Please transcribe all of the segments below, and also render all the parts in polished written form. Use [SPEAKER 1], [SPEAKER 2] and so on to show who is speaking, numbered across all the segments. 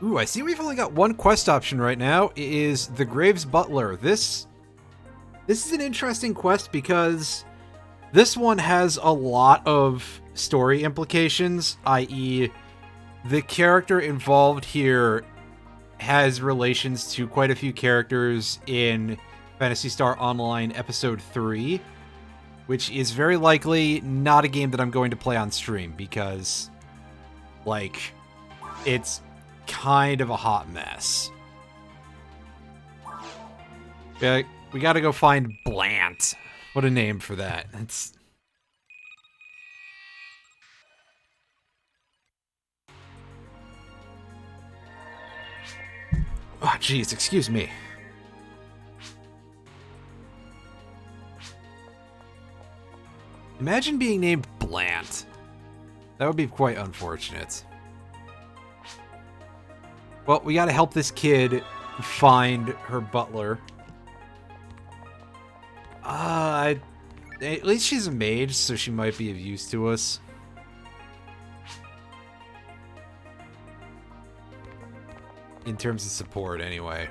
[SPEAKER 1] Ooh, I see we've only got one quest option right now. It is the Graves Butler. This is an interesting quest because this one has a lot of story implications, i.e., the character involved here has relations to quite a few characters in Phantasy Star Online Episode 3, which is very likely not a game that I'm going to play on stream because, like, it's kind of a hot mess. Yeah, we gotta go find Blant. What a name for that. It's... Oh, jeez, excuse me. Imagine being named Blant. That would be quite unfortunate. Well, we gotta help this kid find her butler. At least she's a mage, so she might be of use to us. In terms of support, anyway.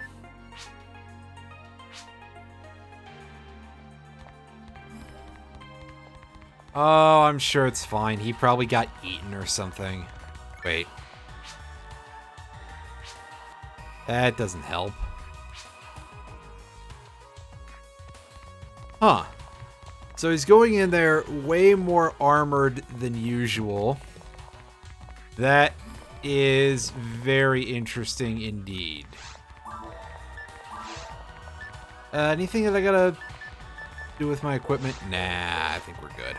[SPEAKER 1] Oh, I'm sure it's fine. He probably got eaten or something. Wait. That doesn't help. Huh. So he's going in there way more armored than usual. That is very interesting indeed. Anything that I gotta do with my equipment? Nah, I think we're good.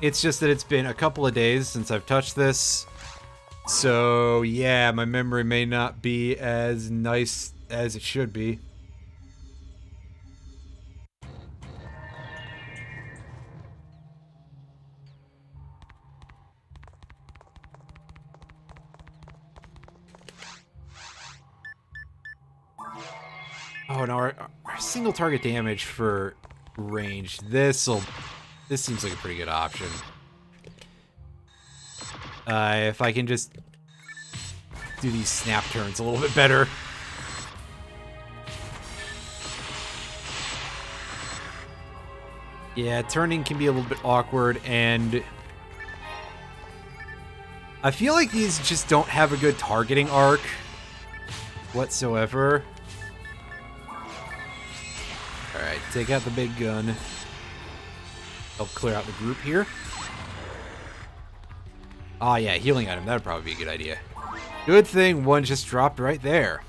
[SPEAKER 1] It's just that it's been a couple of days since I've touched this. So, yeah, my memory may not be as nice as it should be. Oh, no, our single target damage for range. This seems like a pretty good option. If I can just do these snap turns a little bit better. Yeah, turning can be a little bit awkward, and I feel like these just don't have a good targeting arc whatsoever. Alright, take out the big gun. Help clear out the group here. Ah, yeah, healing item. That would probably be a good idea. Good thing one just dropped right there.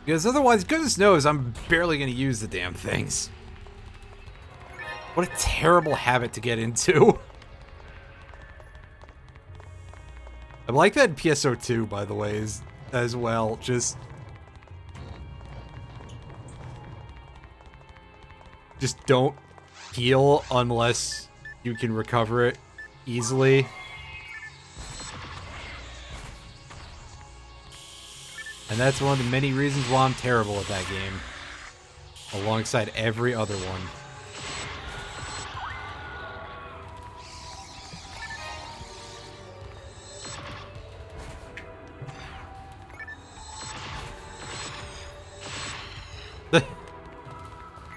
[SPEAKER 1] Because otherwise, goodness knows, I'm barely going to use the damn things. What a terrible habit to get into. I like that in PSO2, by the way, as well. Just don't heal unless you can recover it easily. And that's one of the many reasons why I'm terrible at that game. Alongside every other one.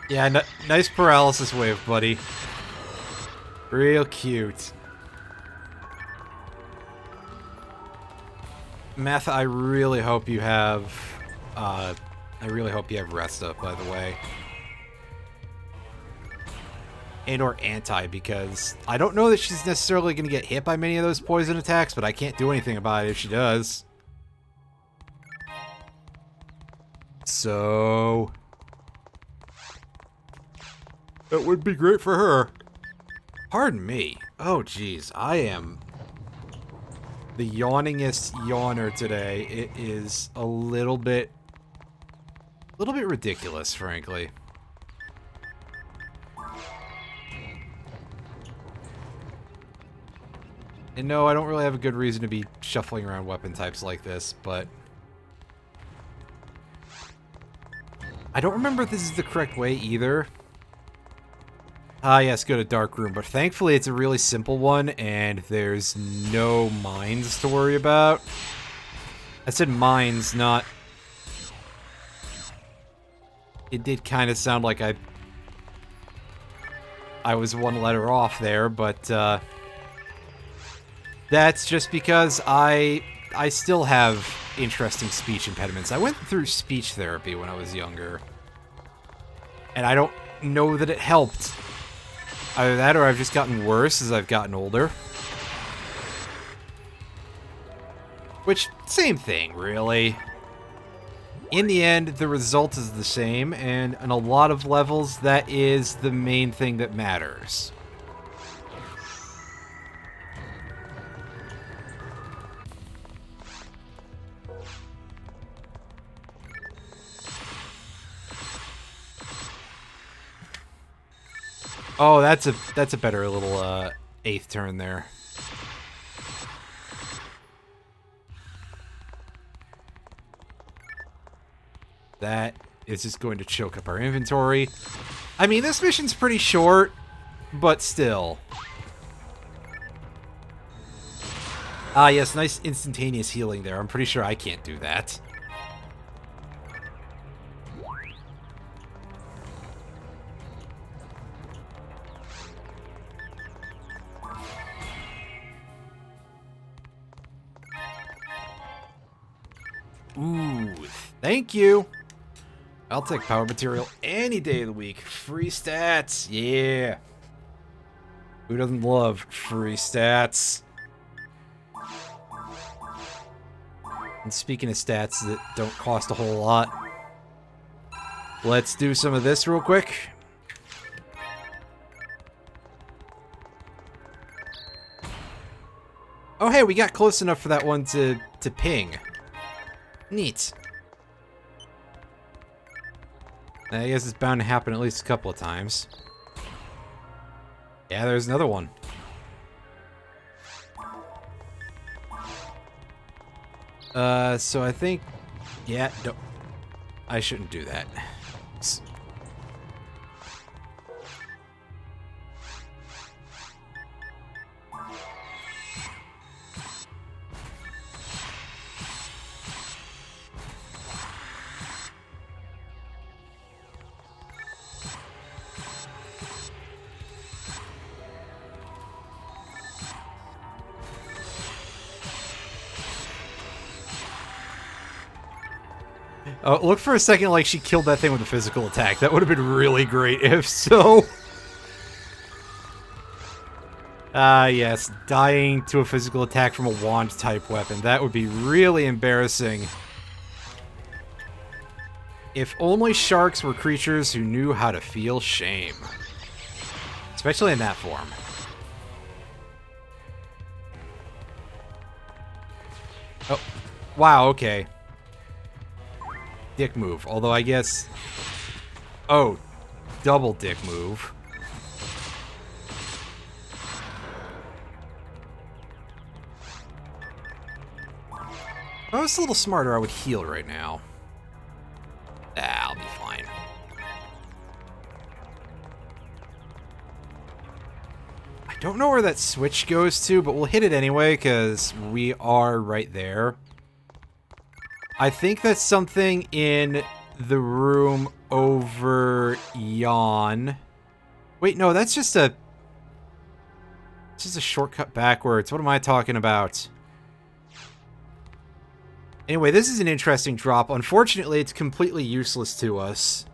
[SPEAKER 1] Yeah, nice paralysis wave, buddy. Real cute. Meth, I really hope you have, rest up, by the way. And or anti, because I don't know that she's necessarily going to get hit by many of those poison attacks, but I can't do anything about it if she does. So that would be great for her. Pardon me. Oh, geez. I am the yawningest yawner today. It is a little bit ridiculous, frankly. And no, I don't really have a good reason to be shuffling around weapon types like this, but I don't remember if this is the correct way either. Ah, yes, go to Dark Room, but thankfully it's a really simple one, and there's no mines to worry about. I said mines, not... It did kind of sound like I was one letter off there, but, that's just because I still have interesting speech impediments. I went through speech therapy when I was younger, and I don't know that it helped. Either that or I've just gotten worse as I've gotten older. Which, same thing, really. In the end, the result is the same, and on a lot of levels, that is the main thing that matters. Oh, that's a better little 8th turn there. That is just going to choke up our inventory. I mean, this mission's pretty short, but still. Ah, yes, nice instantaneous healing there. I'm pretty sure I can't do that. Ooh, thank you. I'll take power material any day of the week. Free stats, yeah. Who doesn't love free stats? And speaking of stats that don't cost a whole lot, let's do some of this real quick. Oh hey, we got close enough for that one to ping. Neat. I guess it's bound to happen at least a couple of times. Yeah, there's another one. So I think... Yeah, no, I shouldn't do that. Oh, it looked for a second like she killed that thing with a physical attack. That would have been really great if so. Ah, yes. Dying to a physical attack from a wand-type weapon. That would be really embarrassing. If only sharks were creatures who knew how to feel shame. Especially in that form. Oh. Wow, okay. Dick move. Although I guess... Oh. Double dick move. If I was a little smarter, I would heal right now. Ah, I'll be fine. I don't know where that switch goes to, but we'll hit it anyway, because we are right there. I think that's something in the room over yon. Wait, no, that's just a... It's just a shortcut backwards. What am I talking about? Anyway, this is an interesting drop. Unfortunately, it's completely useless to us.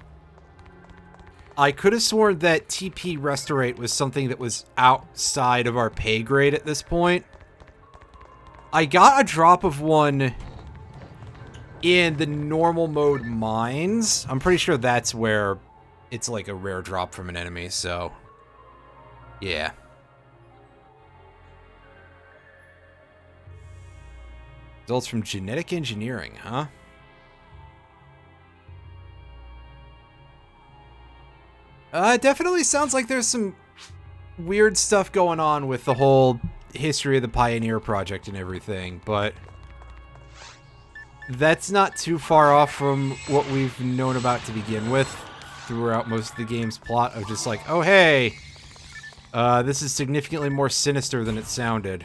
[SPEAKER 1] I could have sworn that TP Restorate was something that was outside of our pay grade at this point. I got a drop of one in the normal mode mines. I'm pretty sure that's where it's like a rare drop from an enemy, so... Yeah. Results from genetic engineering, huh? It definitely sounds like there's some weird stuff going on with the whole history of the Pioneer Project and everything, but that's not too far off from what we've known about to begin with throughout most of the game's plot of just like, oh hey, This is significantly more sinister than it sounded.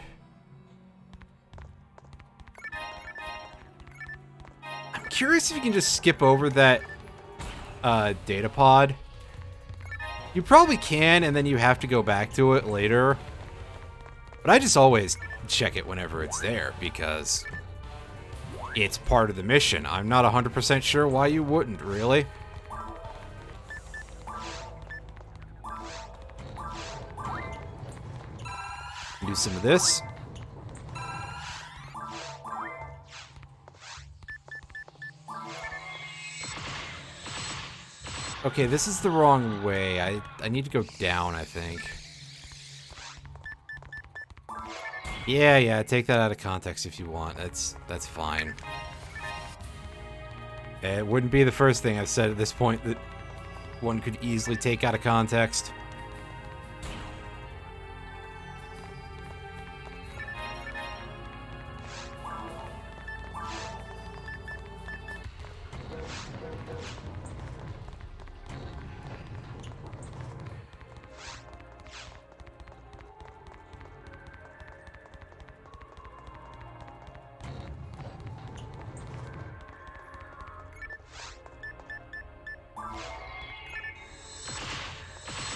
[SPEAKER 1] I'm curious if you can just skip over that data pod. You probably can, and then you have to go back to it later. But I just always check it whenever it's there, because it's part of the mission. I'm not 100% sure why you wouldn't, really. Do some of this. Okay, this is the wrong way. I need to go down, I think. Yeah, take that out of context if you want. That's fine. It wouldn't be the first thing I've said at this point that one could easily take out of context.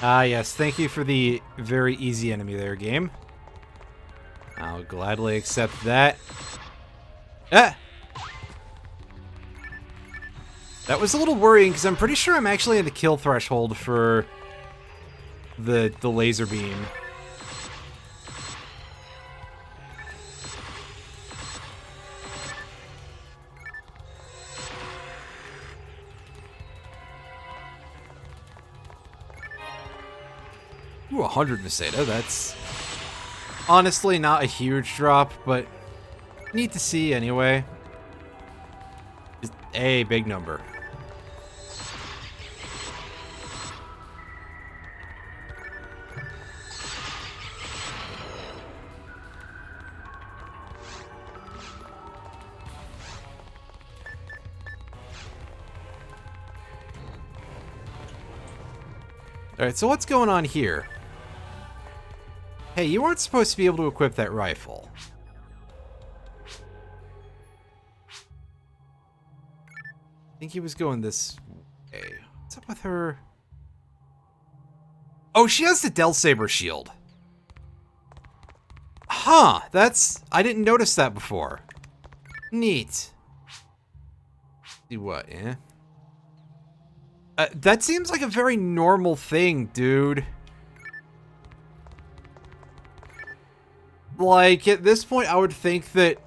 [SPEAKER 1] Ah, yes. Thank you for the very easy enemy there, game. I'll gladly accept that. Ah! That was a little worrying, because I'm pretty sure I'm actually in the kill threshold for the laser beam. Ooh, 100 Meseta. That's honestly not a huge drop, but neat to see anyway. Just a big number. Alright, so what's going on here? Hey, you weren't supposed to be able to equip that rifle. I think he was going this way. What's up with her? Oh, she has the Del Saber shield. Huh, I didn't notice that before. Neat. See what, eh? That seems like a very normal thing, dude. Like, at this point, I would think that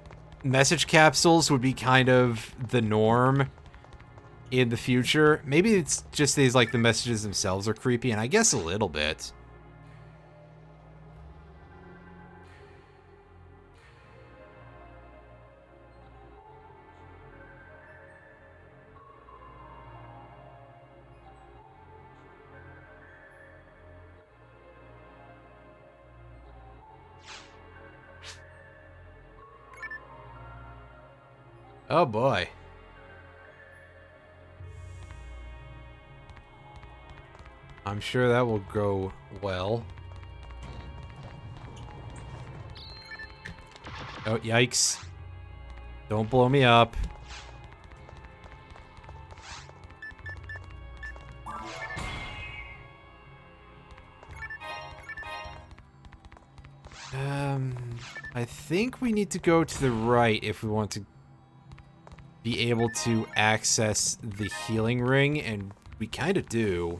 [SPEAKER 1] message capsules would be kind of the norm in the future. Maybe it's just these, like, the messages themselves are creepy, and I guess a little bit. Oh boy. I'm sure that will go well. Oh, yikes. Don't blow me up. I think we need to go to the right if we want to be able to access the healing ring, and we kind of do.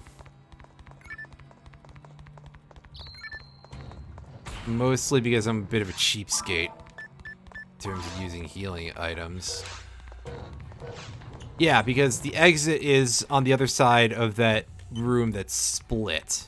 [SPEAKER 1] Mostly because I'm a bit of a cheapskate in terms of using healing items. Yeah, because the exit is on the other side of that room that's split.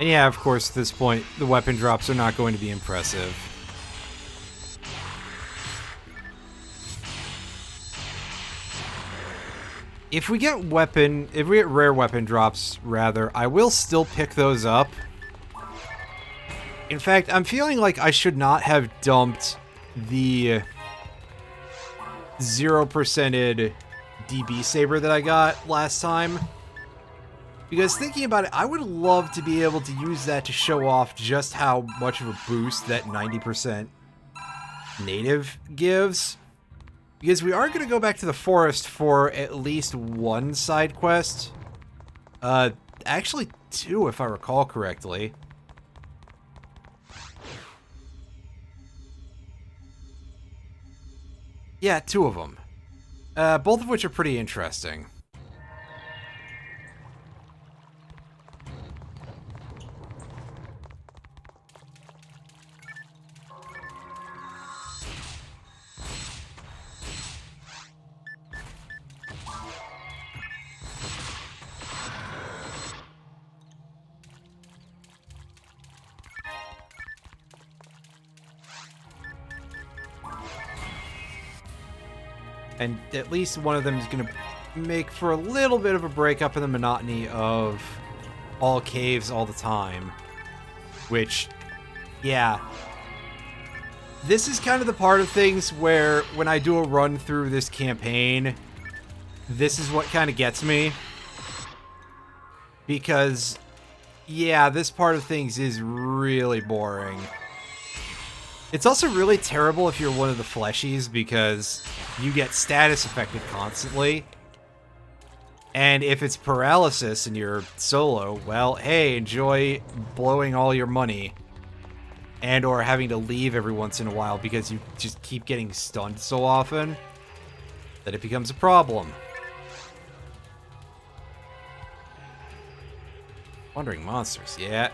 [SPEAKER 1] And yeah, of course, at this point, the weapon drops are not going to be impressive. If we get rare weapon drops, rather, I will still pick those up. In fact, I'm feeling like I should not have dumped the 0%ed DB Saber that I got last time. Because thinking about it, I would love to be able to use that to show off just how much of a boost that 90% native gives. Because we are going to go back to the forest for at least one side quest. Actually two, if I recall correctly. Yeah, two of them. Both of which are pretty interesting. And at least one of them is going to make for a little bit of a break up in the monotony of all caves all the time. Which, yeah. This is kind of the part of things where when I do a run through this campaign, this is what kind of gets me. Because, yeah, this part of things is really boring. It's also really terrible if you're one of the fleshies because you get status affected constantly. And if it's paralysis and you're solo, well, hey, enjoy blowing all your money. And or having to leave every once in a while because you just keep getting stunned so often that it becomes a problem. Wandering monsters, yeah.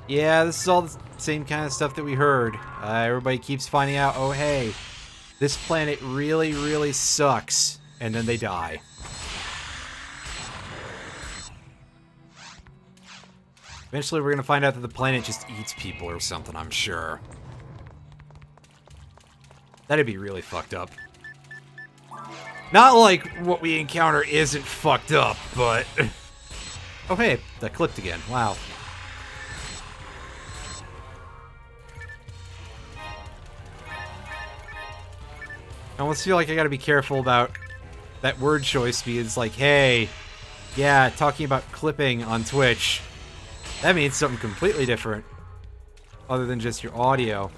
[SPEAKER 1] Yeah, this is all the same kind of stuff that we heard. Everybody keeps finding out, oh hey, this planet really, really sucks. And then they die. Eventually we're gonna find out that the planet just eats people or something, I'm sure. That'd be really fucked up. Not like what we encounter isn't fucked up, but... Oh hey, that clicked again, wow. I almost feel like I gotta be careful about that word choice because it's like, hey, yeah, talking about clipping on Twitch, that means something completely different other than just your audio.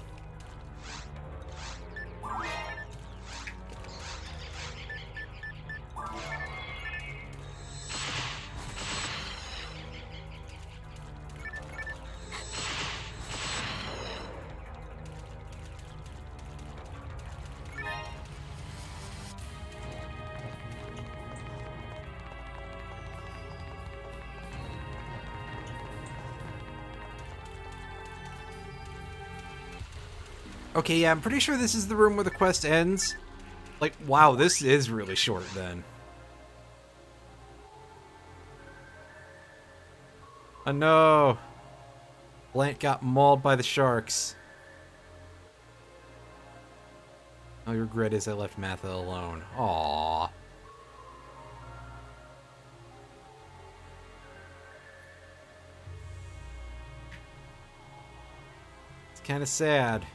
[SPEAKER 1] Okay, yeah, I'm pretty sure this is the room where the quest ends. Like, wow, this is really short then. Oh no! Blant got mauled by the sharks. My regret is I left Matha alone. Aww. It's kind of sad.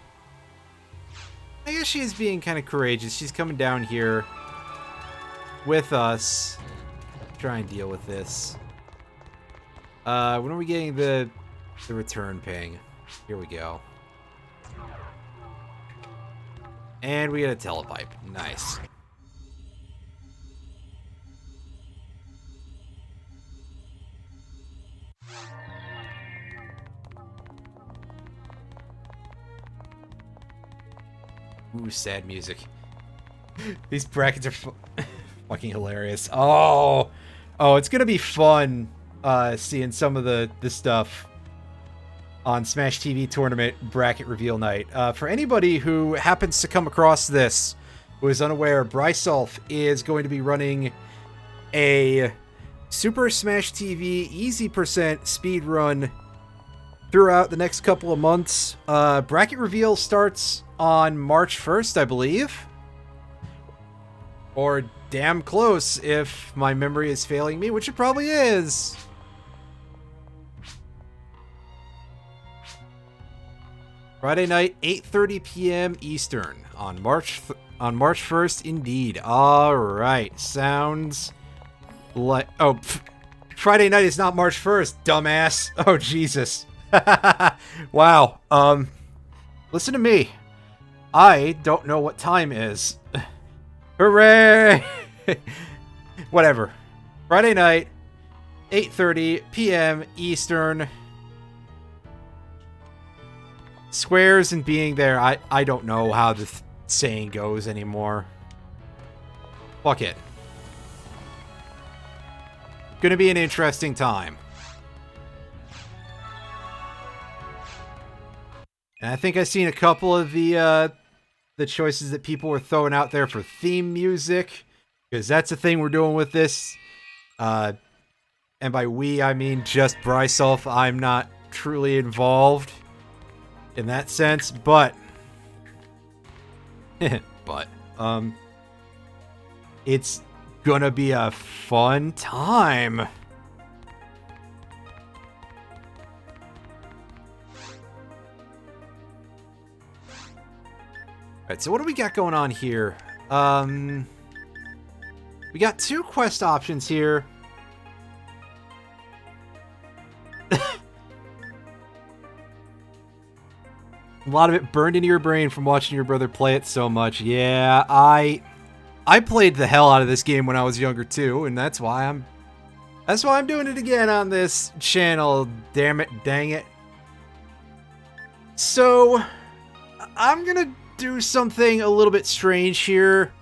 [SPEAKER 1] I guess she is being kind of courageous. She's coming down here with us. Try and deal with this. When are we getting the return ping? Here we go. And we get a telepipe. Nice. Ooh, sad music. These brackets are fucking hilarious. Oh, it's gonna be fun seeing some of the stuff on Smash TV Tournament bracket reveal night. For anybody who happens to come across this, who is unaware, Brysolf is going to be running a Super Smash TV Easy Percent speed run throughout the next couple of months. Bracket reveal starts on March 1st, I believe. Or damn close if my memory is failing me, which it probably is. Friday night, 8:30 p.m. Eastern on March 1st, indeed. All right, sounds like Friday night is not March 1st, dumbass. Oh Jesus. Wow. Listen to me. I don't know what time is. Hooray! Whatever. Friday night, 8:30 p.m. Eastern. Squares and being there, I don't know how the saying goes anymore. Fuck it. Gonna be an interesting time. And I think I've seen a couple of the choices that people were throwing out there for theme music, because that's the thing we're doing with this. And by we, I mean just myself. I'm not truly involved in that sense, but it's gonna be a fun time. Alright, so what do we got going on here? We got 2 quest options here. A lot of it burned into your brain from watching your brother play it so much. Yeah, I played the hell out of this game when I was younger too, and that's why I'm doing it again on this channel. Damn it, dang it. So, I'm gonna do something a little bit strange here,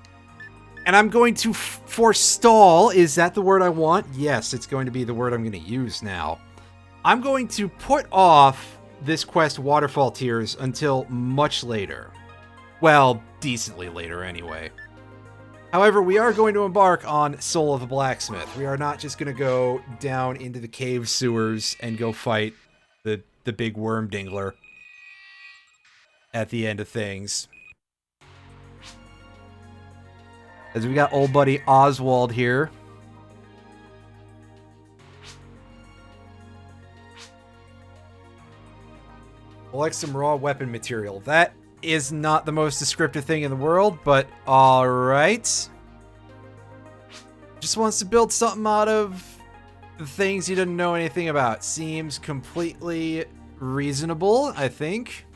[SPEAKER 1] and I'm going to forestall. Is that the word I want? Yes, it's going to be the word I'm going to use now. I'm going to put off this quest, Waterfall Tears, until much later. Well, decently later anyway. However, we are going to embark on Soul of the Blacksmith. We are not just going to go down into the cave sewers and go fight the big Wormdingler at the end of things. As we got old buddy Oswald here. Collect some raw weapon material. That is not the most descriptive thing in the world, but alright. Just wants to build something out of the things he doesn't know anything about. Seems completely reasonable, I think.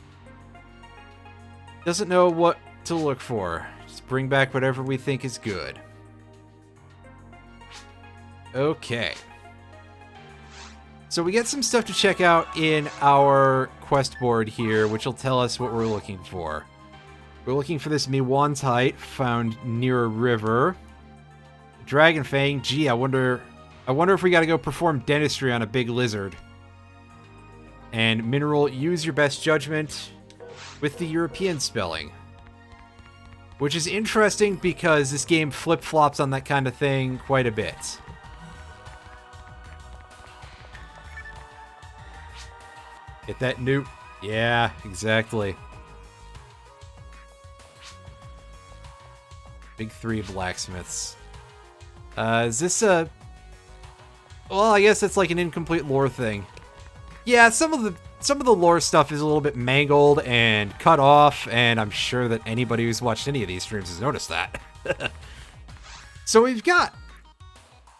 [SPEAKER 1] Doesn't know what to look for. Just bring back whatever we think is good. Okay. So we get some stuff to check out in our quest board here, which will tell us what we're looking for. We're looking for this Miwantite found near a river. Dragon Fang. Gee, I wonder if we gotta go perform dentistry on a big lizard. And mineral, use your best judgment with the European spelling. Which is interesting because this game flip-flops on that kind of thing quite a bit. Hit that newt. Yeah, exactly. Big 3 blacksmiths. Is this a... Well, I guess it's like an incomplete lore thing. Yeah, some of the lore stuff is a little bit mangled and cut off, and I'm sure that anybody who's watched any of these streams has noticed that. So we've got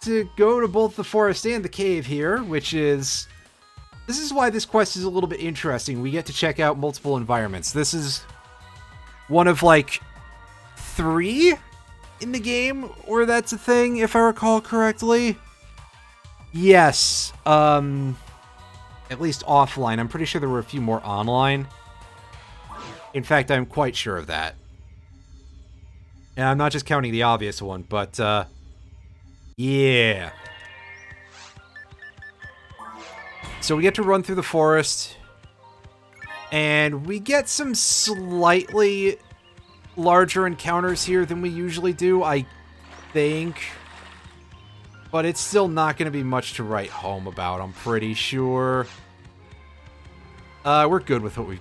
[SPEAKER 1] to go to both the forest and the cave here, which is... This is why this quest is a little bit interesting. We get to check out multiple environments. This is one of, like, 3 in the game where that's a thing, if I recall correctly. Yes. At least offline. I'm pretty sure there were a few more online. In fact, I'm quite sure of that. And I'm not just counting the obvious one, but, yeah. So we get to run through the forest, and we get some slightly larger encounters here than we usually do, I think. But it's still not going to be much to write home about, I'm pretty sure. We're good with what we...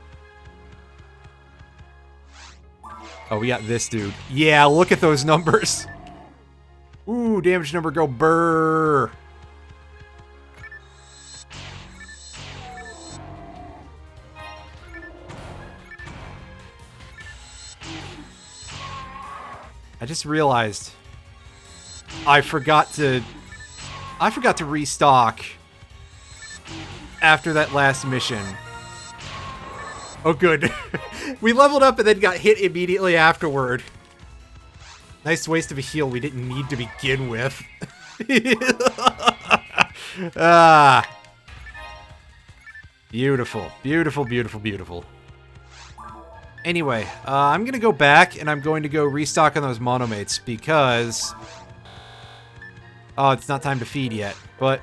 [SPEAKER 1] Oh, we got this dude. Yeah, look at those numbers. Ooh, damage number go brrr. I just realized I forgot to restock after that last mission. Oh, good. We leveled up and then got hit immediately afterward. Nice waste of a heal we didn't need to begin with. Ah. Beautiful. Beautiful, beautiful, beautiful. Anyway, I'm going to go back and I'm going to go restock on those monomates because... Oh, it's not time to feed yet, but...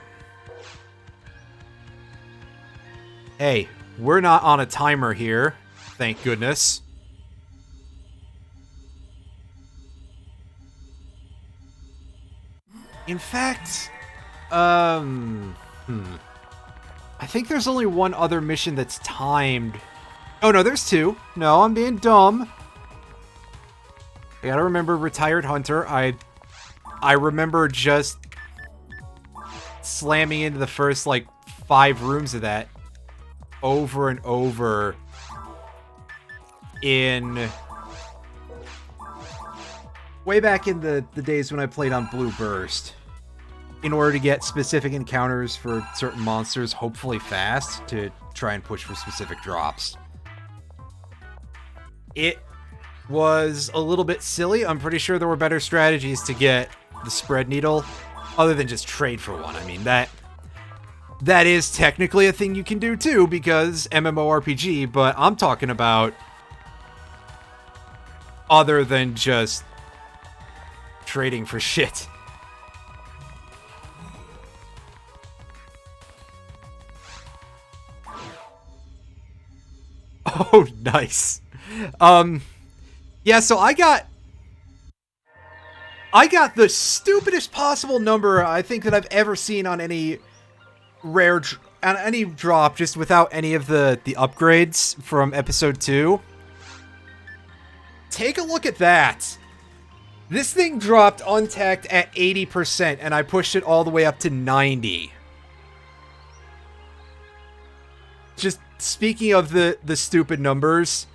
[SPEAKER 1] Hey, we're not on a timer here, thank goodness. In fact, I think there's only one other mission that's timed. Oh no, there's two. No, I'm being dumb. I gotta remember Retired Hunter. I remember just slamming into the first, like, 5 rooms of that over and over in... way back in the days when I played on Blue Burst. In order to get specific encounters for certain monsters, hopefully fast, to try and push for specific drops. It was a little bit silly. I'm pretty sure there were better strategies to get the spread needle, other than just trade for one. I mean, that is technically a thing you can do too, because MMORPG, but I'm talking about other than just trading for shit. Oh, nice. Yeah, so I got the stupidest possible number I think that I've ever seen on any any drop, just without any of the upgrades from episode 2. Take a look at that. This thing dropped untacked at 80%, and I pushed it all the way up to 90. Just speaking of the stupid numbers,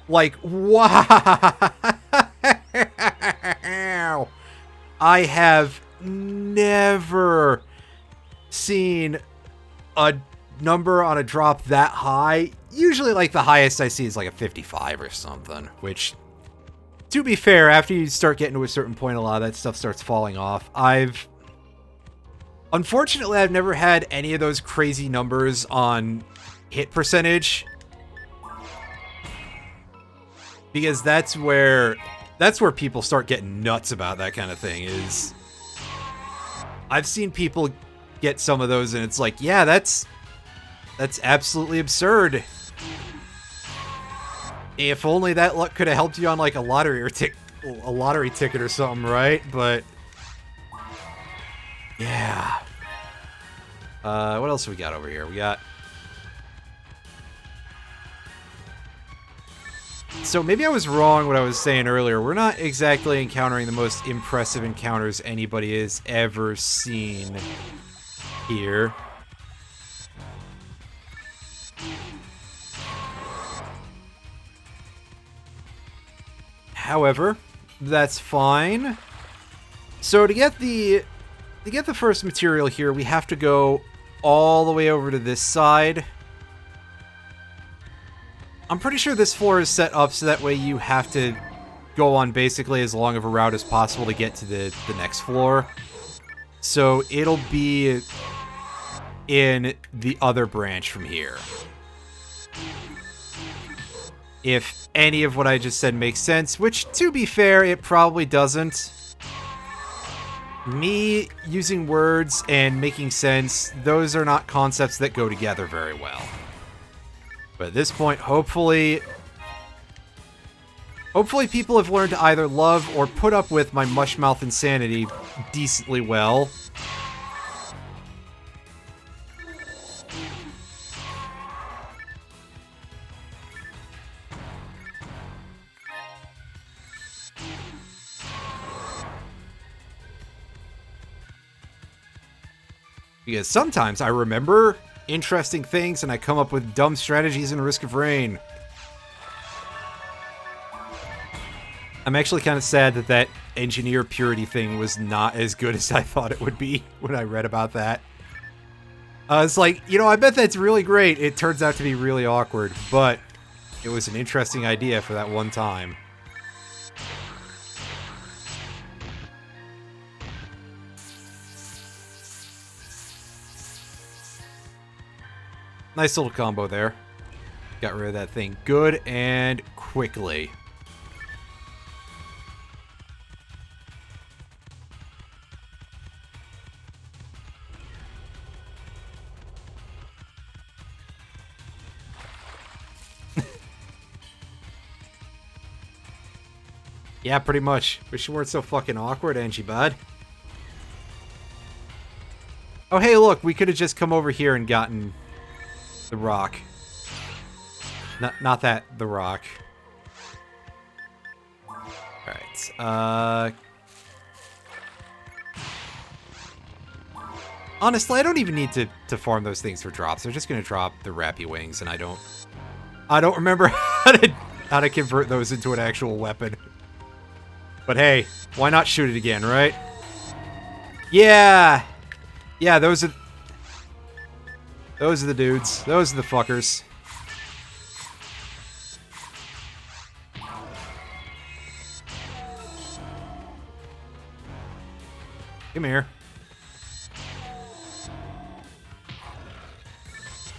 [SPEAKER 1] like, wow. I have never seen a number on a drop that high. Usually, like, the highest I see is like a 55 or something, which, to be fair, after you start getting to a certain point, a lot of that stuff starts falling off. Unfortunately, I've never had any of those crazy numbers on hit percentage, because that's where people start getting nuts about that kind of thing. Is I've seen people get some of those and it's like, yeah, that's absolutely absurd. If only that luck could have helped you on, like, a lottery ticket or something, right? But yeah. What else have we got over here? We got... So maybe I was wrong what I was saying earlier. We're not exactly encountering the most impressive encounters anybody has ever seen here. However, that's fine. So to get the first material here, we have to go all the way over to this side. I'm pretty sure this floor is set up so that way you have to go on basically as long of a route as possible to get to the next floor. So it'll be in the other branch from here. If any of what I just said makes sense, which, to be fair, it probably doesn't. Me using words and making sense, those are not concepts that go together very well. But at this point, hopefully people have learned to either love or put up with my mushmouth insanity decently well. Because sometimes I remember interesting things and I come up with dumb strategies in Risk of Rain. I'm actually kind of sad that that engineer purity thing was not as good as I thought it would be when I read about that. It's like, you know, I bet that's really great. It turns out to be really awkward, but it was an interesting idea for that one time. Nice little combo there. Got rid of that thing good and quickly. Yeah, pretty much. Wish you weren't so fucking awkward, Angie, bud. Oh, hey, look, we could have just come over here and gotten the rock. Not that, the rock. Alright, honestly, I don't even need to farm those things for drops. They're just gonna drop the Rappy Wings, and I don't remember how to convert those into an actual weapon. But hey, why not shoot it again, right? Yeah! Yeah, those are the dudes. Those are the fuckers. Come here.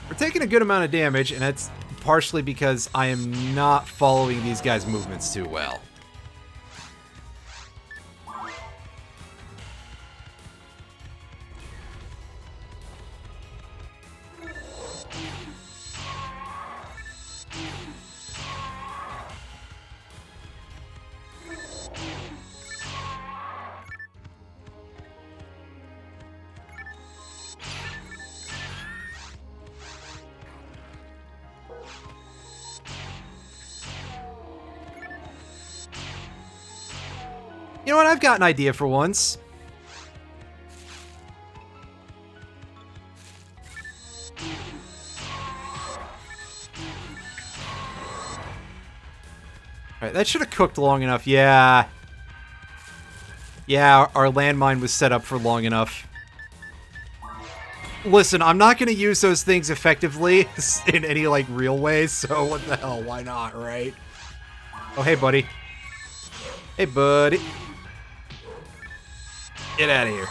[SPEAKER 1] We're taking a good amount of damage, and that's partially because I am not following these guys' movements too well. You know what? I've got an idea for once. Alright, that should have cooked long enough. Yeah. Yeah, our landmine was set up for long enough. Listen, I'm not going to use those things effectively in any, like, real way, so what the hell? Why not, right? Oh, hey, buddy. Hey, buddy. Get out of here.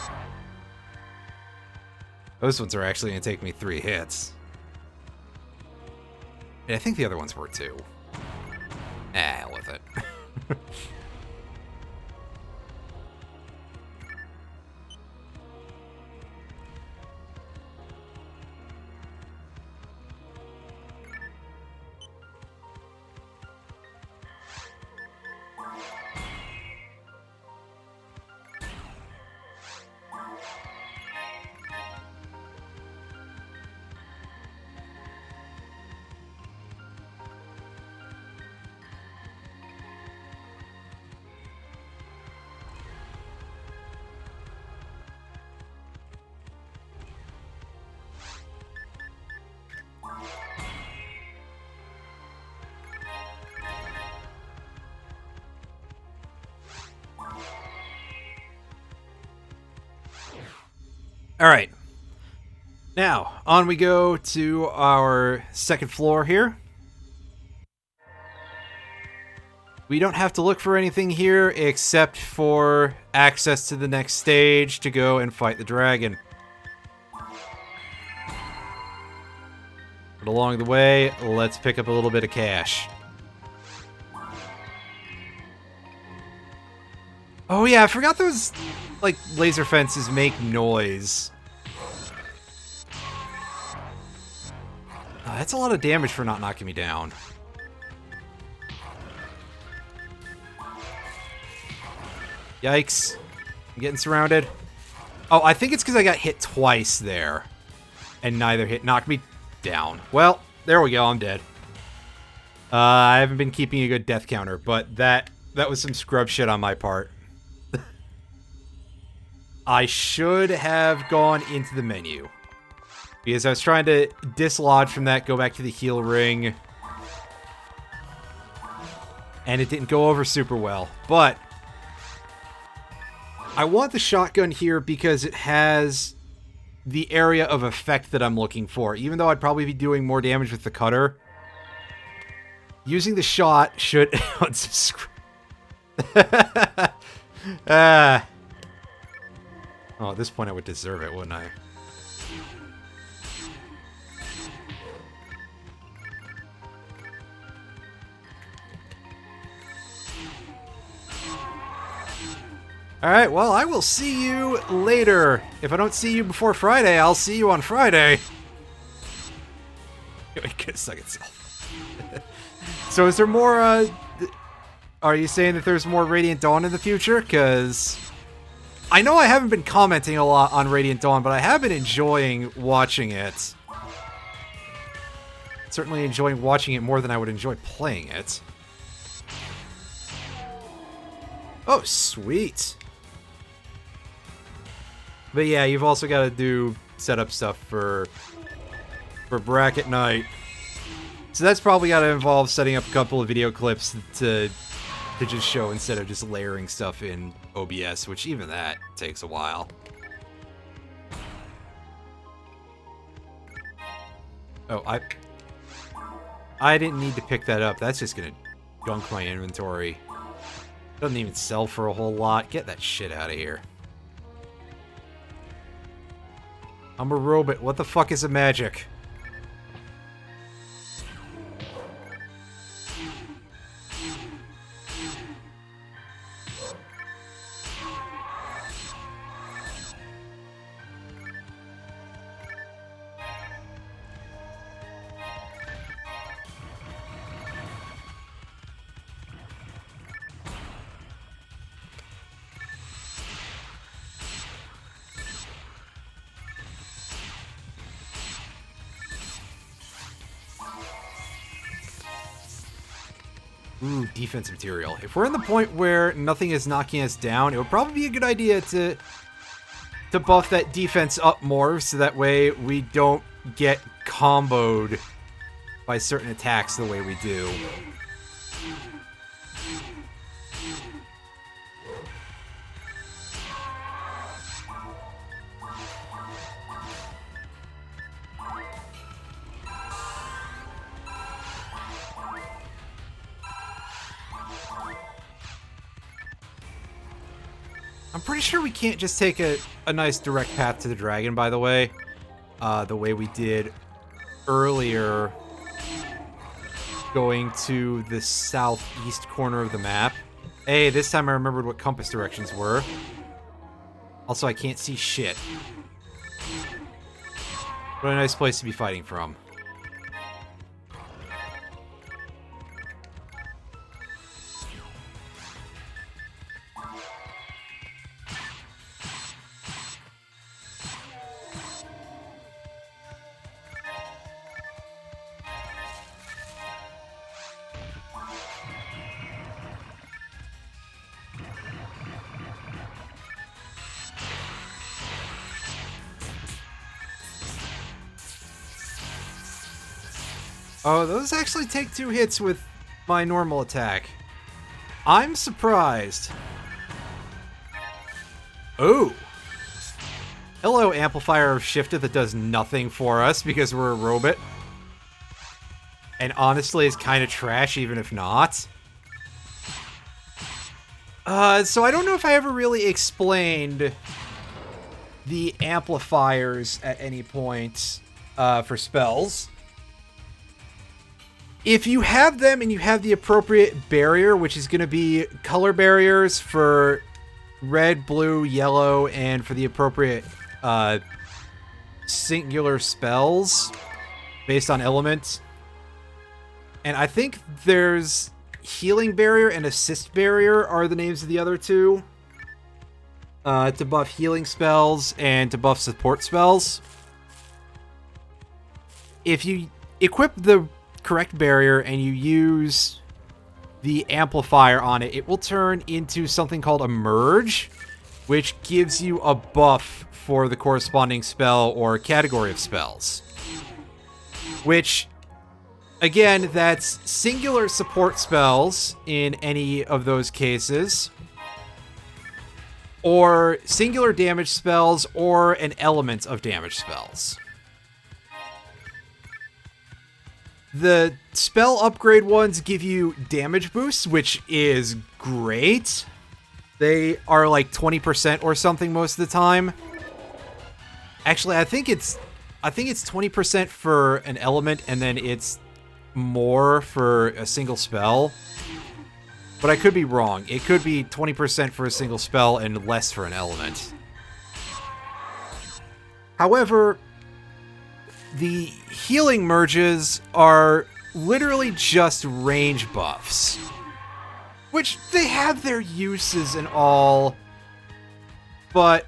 [SPEAKER 1] Those ones are actually going to take me 3 hits. And I think the other ones were too. Ah, hell with it. Alright. Now, on we go to our second floor here. We don't have to look for anything here except for access to the next stage to go and fight the dragon. But along the way, let's pick up a little bit of cash. Oh yeah, I forgot those, like, laser fences make noise. That's a lot of damage for not knocking me down. Yikes. I'm getting surrounded. Oh, I think it's because I got hit twice there. And neither hit knocked me down. Well, there we go, I'm dead. I haven't been keeping a good death counter, but that was some scrub shit on my part. I should have gone into the menu. Because I was trying to dislodge from that, go back to the heal ring. And it didn't go over super well. But I want the shotgun here because it has the area of effect that I'm looking for. Even though I'd probably be doing more damage with the cutter, using the shot should... Oh, at this point I would deserve it, wouldn't I? Alright, well, I will see you later. If I don't see you before Friday, I'll see you on Friday. It could suck itself. So is there more, are you saying that there's more Radiant Dawn in the future? Because I know I haven't been commenting a lot on Radiant Dawn, but I have been enjoying watching it. Certainly enjoying watching it more than I would enjoy playing it. Oh, sweet. But yeah, you've also got to do setup stuff for bracket night. So that's probably got to involve setting up a couple of video clips to just show instead of just layering stuff in OBS, which even that takes a while. Oh, I didn't need to pick that up. That's just gonna gunk my inventory. Doesn't even sell for a whole lot. Get that shit out of here. I'm a robot. What the fuck is a magic? Ooh, defense material. If we're in the point where nothing is knocking us down, it would probably be a good idea to buff that defense up more, so that way we don't get comboed by certain attacks the way we do. I'm pretty sure we can't just take a nice direct path to the dragon, by the way. The way we did earlier, going to the southeast corner of the map. Hey, this time I remembered what compass directions were. Also, I can't see shit. What a nice place to be fighting from. Oh, those actually take 2 hits with my normal attack. I'm surprised. Oh. Hello, amplifier of shifted that does nothing for us because we're a robot. And honestly, it's kind of trash even if not. So I don't know if I ever really explained the amplifiers at any point for spells. If you have them and you have the appropriate barrier, which is going to be color barriers for red, blue, yellow, and for the appropriate singular spells based on elements. And I think there's healing barrier and assist barrier are the names of the other two. To buff healing spells and to buff support spells. If you equip the correct barrier and you use the amplifier on it, it will turn into something called a merge, which gives you a buff for the corresponding spell or category of spells. Which, again, that's singular support spells in any of those cases, or singular damage spells, or an element of damage spells. The spell upgrade ones give you damage boosts, which is great. They are like 20% or something most of the time. Actually, I think it's 20% for an element, and then it's more for a single spell. But I could be wrong. It could be 20% for a single spell and less for an element. However, the healing merges are literally just range buffs, which they have their uses and all, but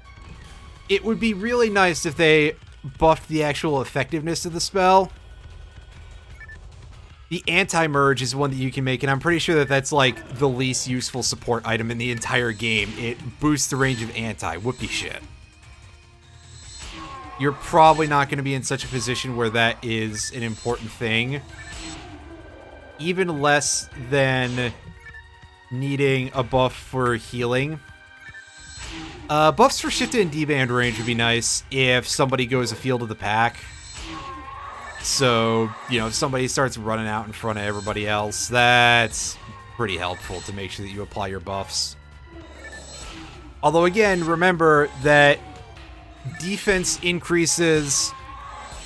[SPEAKER 1] it would be really nice if they buffed the actual effectiveness of the spell. The anti-merge is one that you can make, and I'm pretty sure that that's like the least useful support item in the entire game. It boosts the range of anti. Whoopie shit. You're probably not going to be in such a position where that is an important thing. Even less than needing a buff for healing. Buffs for shifted and D-band range would be nice if somebody goes afield of the pack. So, you know, if somebody starts running out in front of everybody else, that's pretty helpful to make sure that you apply your buffs. Although, again, remember that defense increases,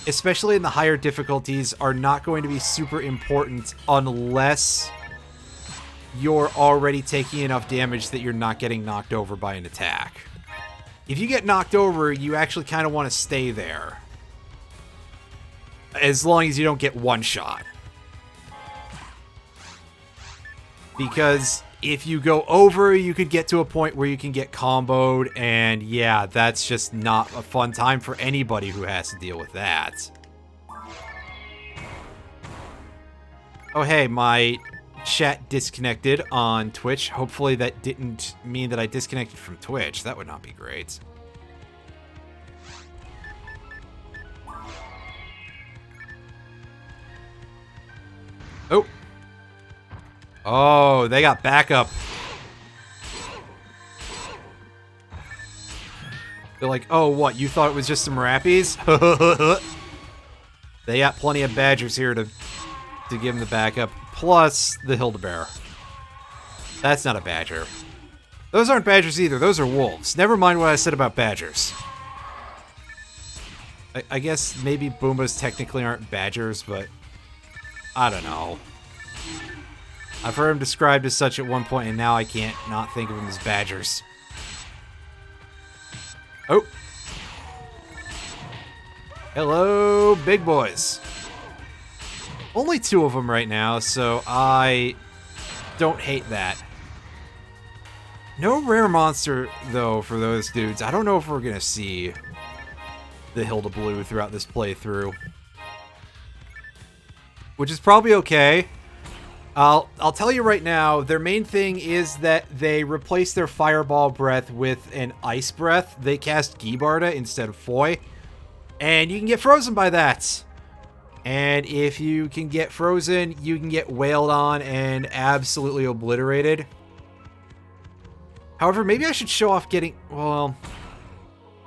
[SPEAKER 1] especially in the higher difficulties, are not going to be super important unless you're already taking enough damage that you're not getting knocked over by an attack. If you get knocked over, you actually kind of want to stay there. As long as you don't get one shot. Because if you go over, you could get to a point where you can get comboed, and yeah, that's just not a fun time for anybody who has to deal with that. Oh hey, my chat disconnected on Twitch. Hopefully that didn't mean that I disconnected from Twitch. That would not be great. Oh. Oh, they got backup. They're like, oh, what? You thought it was just some rappies? They got plenty of badgers here to give them the backup. Plus the Hildebear. That's not a badger. Those aren't badgers either. Those are wolves. Never mind what I said about badgers. I guess maybe Boombas technically aren't badgers, but I don't know. I've heard them described as such at one point, and now I can't not think of them as badgers. Oh. Hello, big boys. Only 2 of them right now, so I don't hate that. No rare monster, though, for those dudes. I don't know if we're going to see the Hilda Blue throughout this playthrough. Which is probably okay. I'll tell you right now, their main thing is that they replace their Fireball Breath with an Ice Breath. They cast Gibarda instead of Foy. And you can get frozen by that. And if you can get frozen, you can get wailed on and absolutely obliterated. However, maybe I should show off getting... Well...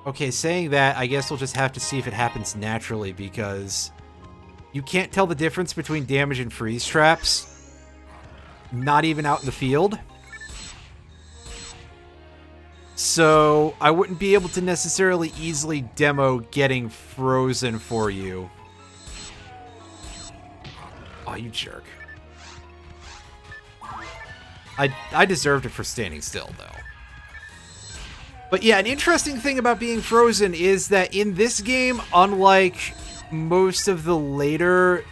[SPEAKER 1] Okay, saying that, I guess we'll just have to see if it happens naturally, because you can't tell the difference between damage and freeze traps. Not even out in the field. So, I wouldn't be able to necessarily easily demo getting frozen for you. Oh, you jerk. I deserved it for standing still, though. But yeah, an interesting thing about being frozen is that in this game, unlike most of the later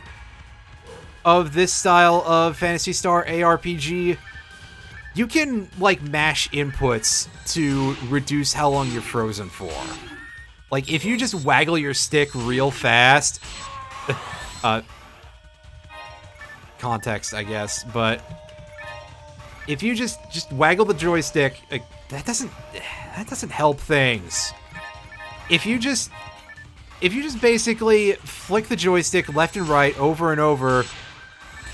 [SPEAKER 1] of this style of Phantasy Star ARPG, you can, like, mash inputs to reduce how long you're frozen for. Like, if you just waggle your stick real fast... context, I guess, but... If you just waggle the joystick... that doesn't help things. If you just basically flick the joystick left and right over and over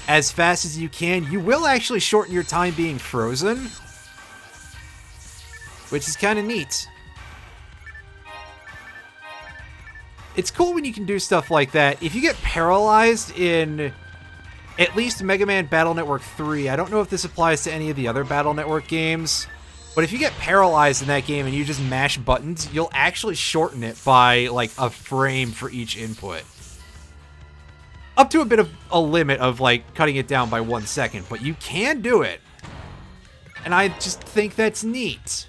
[SPEAKER 1] as fast as you can, you will actually shorten your time being frozen, which is kind of neat. It's cool when you can do stuff like that. If you get paralyzed in at least Mega Man Battle Network 3, I don't know if this applies to any of the other Battle Network games, but if you get paralyzed in that game and you just mash buttons, you'll actually shorten it by like a frame for each input. Up to a bit of a limit of like cutting it down by 1 second, but you can do it. And I just think that's neat.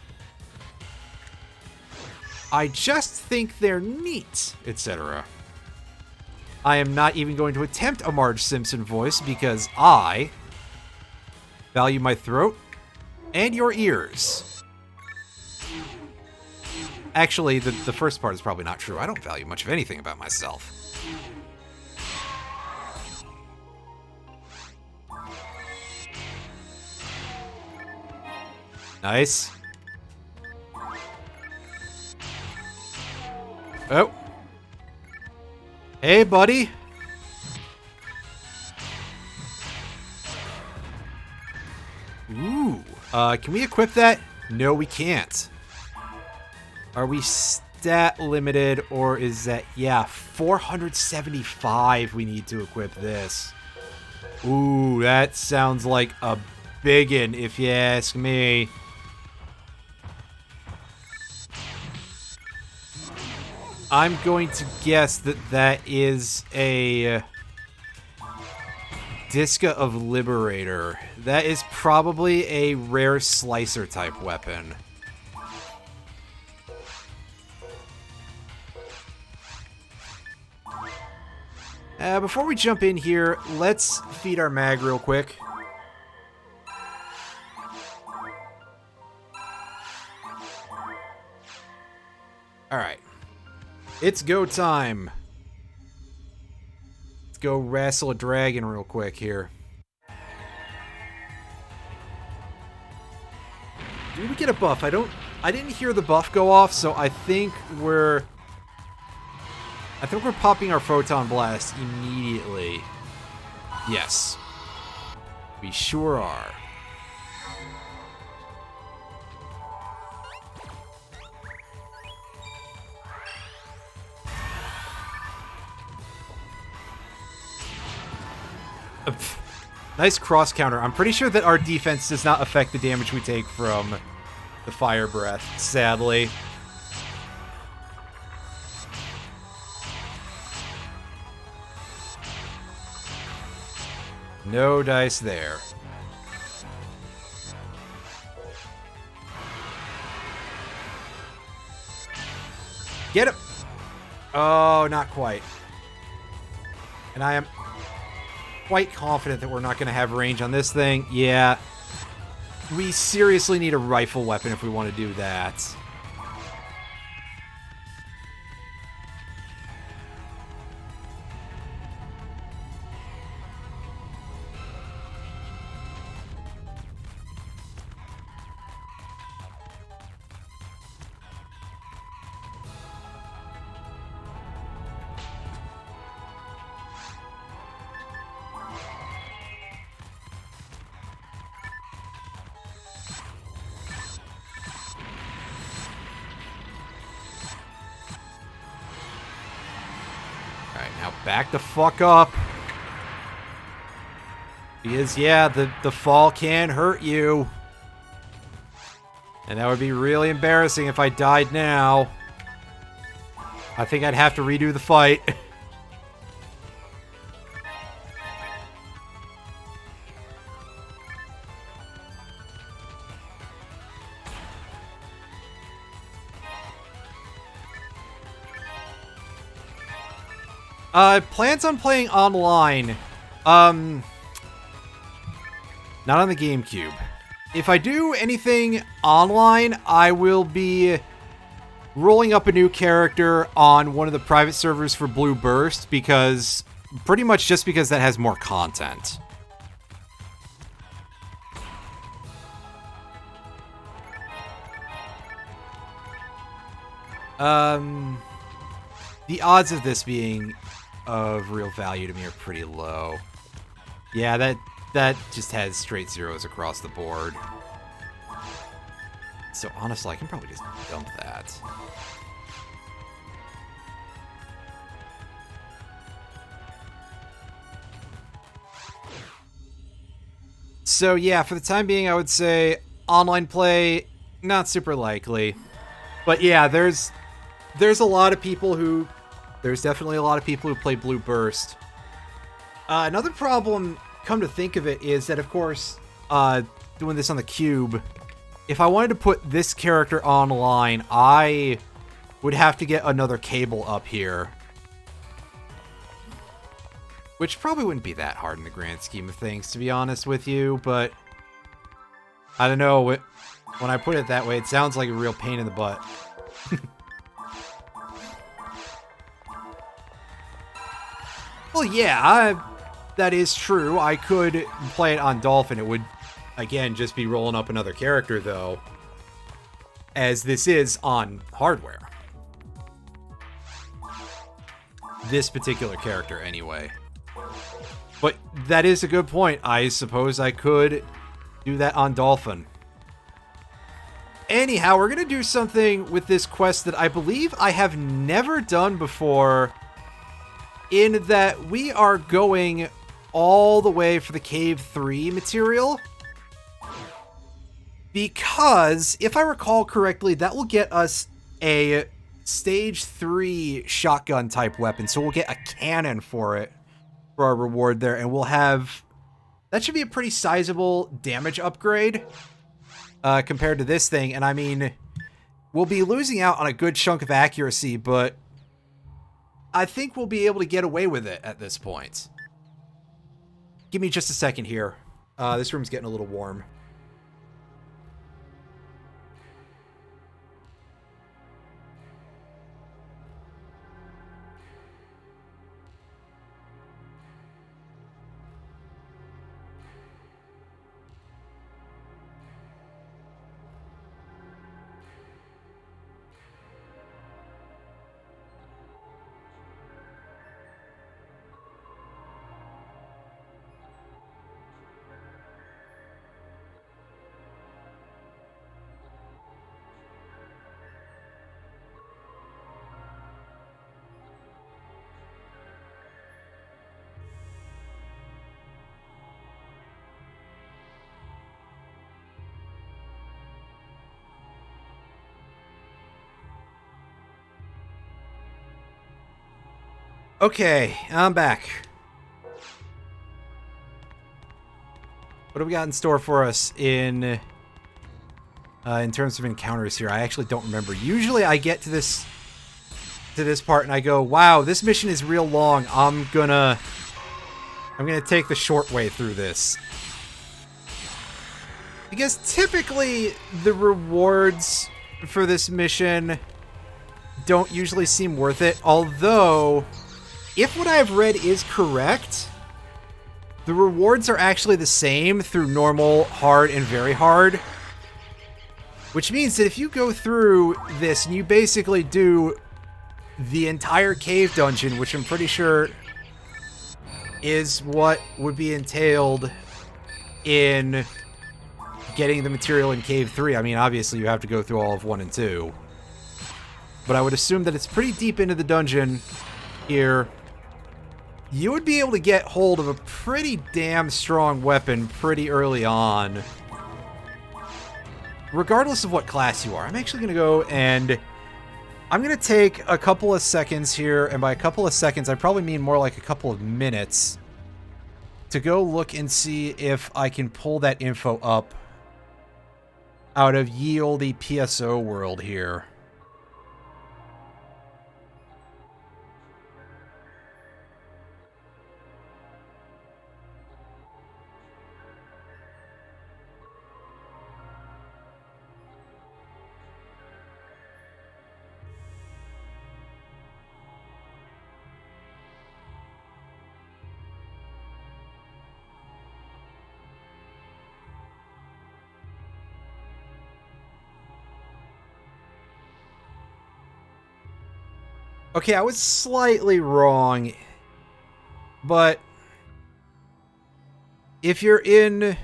[SPEAKER 1] I just think they're neat, etc. I am not even going to attempt a Marge Simpson voice because I value my throat and your ears. Actually, the first part is probably not true. I don't value much of anything about myself. Nice. Oh. Hey, buddy. Ooh. Can we equip that? No, we can't. Are we stat limited, or is that... Yeah, 475 we need to equip this. Ooh, that sounds like a biggin', if you ask me. I'm going to guess that that is a Disca of Liberator. That is probably a rare slicer type weapon. Before we jump in here, let's feed our mag real quick. Alright. It's go time. Let's go wrestle a dragon real quick here. Did we get a buff? I didn't hear the buff go off, so I think we're popping our Photon Blast immediately. Yes. We sure are. Nice cross counter. I'm pretty sure that our defense does not affect the damage we take from the fire breath, sadly. No dice there. Get him! Oh, not quite. And I am quite confident that we're not going to have range on this thing. Yeah. We seriously need a rifle weapon if we want to do that. Now back the fuck up. Because, yeah, the fall can hurt you. And that would be really embarrassing if I died now. I think I'd have to redo the fight. Plans on playing online. Not on the GameCube. If I do anything online, I will be rolling up a new character on one of the private servers for Blue Burst, because pretty much just because that has more content. The odds of this being of real value to me are pretty low. Yeah, that just has straight zeros across the board. So honestly, I can probably just dump that. So yeah, for the time being, I would say online play, not super likely. But yeah, there's a lot of people who... There's definitely a lot of people who play Blue Burst. Another problem, come to think of it, is that, of course, doing this on the Cube, if I wanted to put this character online, I would have to get another cable up here. Which probably wouldn't be that hard in the grand scheme of things, to be honest with you, but... I don't know, when I put it that way, it sounds like a real pain in the butt. Well, yeah, that is true. I could play it on Dolphin. It would, again, just be rolling up another character, though, as this is on hardware. This particular character, anyway. But that is a good point. I suppose I could do that on Dolphin. Anyhow, we're going to do something with this quest that I believe I have never done before, in that we are going all the way for the Cave 3 material. Because, if I recall correctly, that will get us a Stage 3 shotgun type weapon. So we'll get a cannon for it, for our reward there. And we'll have... That should be a pretty sizable damage upgrade compared to this thing. And I mean, we'll be losing out on a good chunk of accuracy, but I think we'll be able to get away with it at this point. Give me just a second here. This room's getting a little warm. Okay, I'm back. What do we got in store for us in terms of encounters here? I actually don't remember. Usually I get to this part and I go, wow, this mission is real long. I'm gonna take the short way through this. Because typically the rewards for this mission don't usually seem worth it, although if what I've read is correct, the rewards are actually the same through normal, hard, and very hard. Which means that if you go through this and you basically do the entire cave dungeon, which I'm pretty sure is what would be entailed in getting the material in Cave 3. I mean, obviously you have to go through all of 1 and 2. But I would assume that it's pretty deep into the dungeon here. You would be able to get hold of a pretty damn strong weapon pretty early on, regardless of what class you are. I'm actually going to go and I'm going to take a couple of seconds here, and by a couple of seconds, I probably mean more like a couple of minutes, to go look and see if I can pull that info up out of ye olde PSO world here. Okay, I was slightly wrong, but if you're in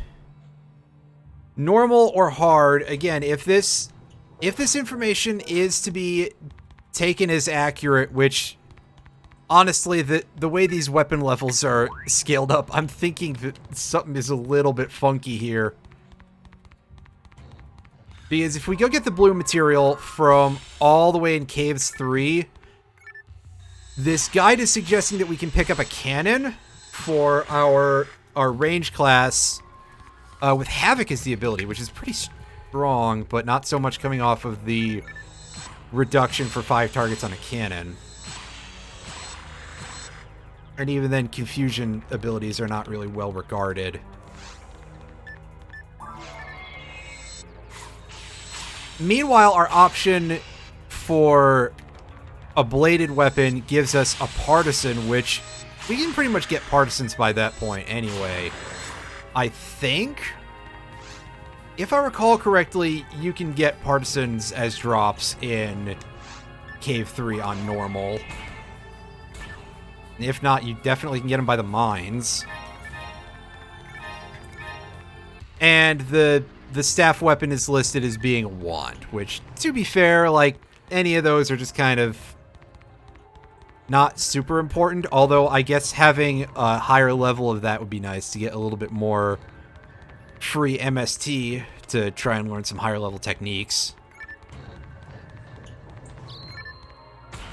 [SPEAKER 1] normal or hard, again, if this information is to be taken as accurate, which honestly, the way these weapon levels are scaled up, I'm thinking that something is a little bit funky here. Because if we go get the blue material from all the way in Caves 3, this guide is suggesting that we can pick up a cannon for our range class with Havoc as the ability, which is pretty strong, but not so much coming off of the reduction for 5 targets on a cannon. And even then, confusion abilities are not really well regarded. Meanwhile, our option for a bladed weapon gives us a partisan, which we can pretty much get partisans by that point anyway. I think, if I recall correctly, you can get partisans as drops in Cave 3 on normal. If not, you definitely can get them by the mines. And the staff weapon is listed as being a wand, which, to be fair, like, any of those are just kind of not super important, although I guess having a higher level of that would be nice to get a little bit more free MST to try and learn some higher level techniques.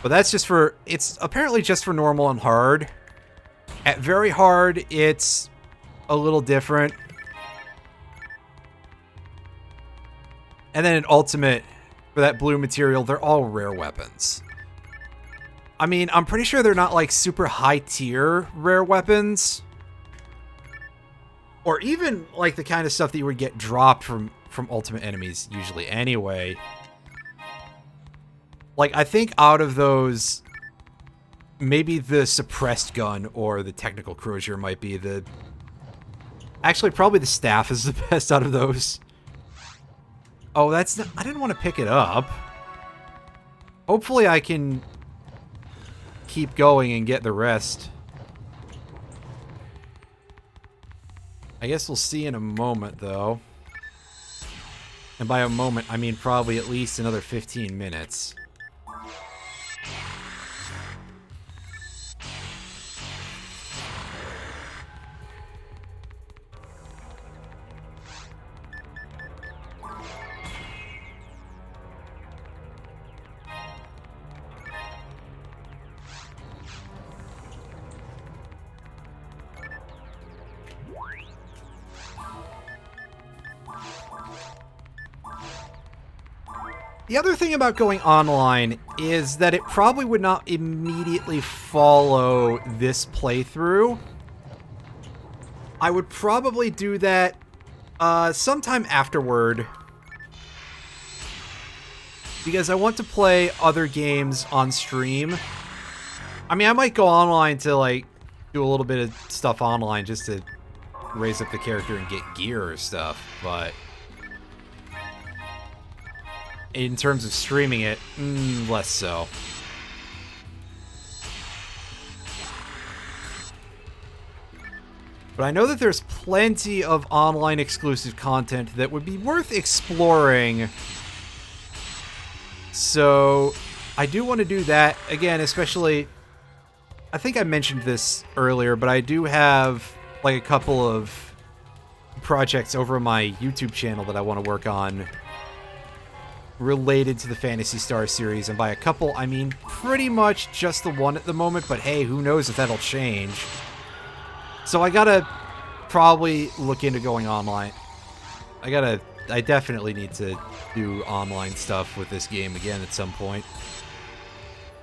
[SPEAKER 1] But that's just for, it's apparently just for normal and hard. At very hard, it's a little different. And then in ultimate, for that blue material, they're all rare weapons. I mean, I'm pretty sure they're not like super high tier rare weapons. Or even like the kind of stuff that you would get dropped from ultimate enemies usually anyway. Like, I think out of those, maybe the suppressed gun or the technical crozier might be the... Actually, probably the staff is the best out of those. Oh, that's not... I didn't want to pick it up. Hopefully I can keep going and get the rest. I guess we'll see in a moment, though. And by a moment, I mean probably at least another 15 minutes. The other thing about going online is that it probably would not immediately follow this playthrough. I would probably do that sometime afterward, because I want to play other games on stream. I mean, I might go online to, like, do a little bit of stuff online just to raise up the character and get gear or stuff, but in terms of streaming it, less so. But I know that there's plenty of online exclusive content that would be worth exploring. So I do want to do that. Again, especially, I think I mentioned this earlier, but I do have like a couple of projects over on my YouTube channel that I want to work on related to the Phantasy Star series, and by a couple, I mean pretty much just the one at the moment, but hey, who knows if that'll change. So I gotta probably look into going online. I definitely need to do online stuff with this game again at some point.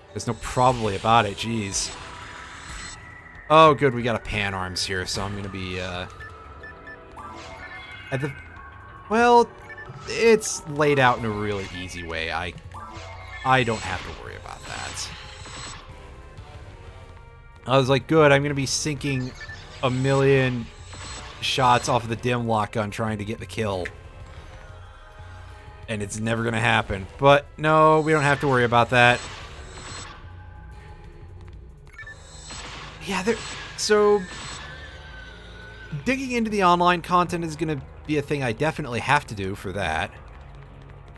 [SPEAKER 1] There's no probably about it, jeez. Oh, good, we got a pan arms here, so I'm gonna be, at the... Well, it's laid out in a really easy way. I don't have to worry about that. I was like, good, I'm going to be sinking a million shots off of the dim lock gun trying to get the kill. And it's never going to happen. But no, we don't have to worry about that. yeah, so digging into the online content is going to be a thing I definitely have to do for that.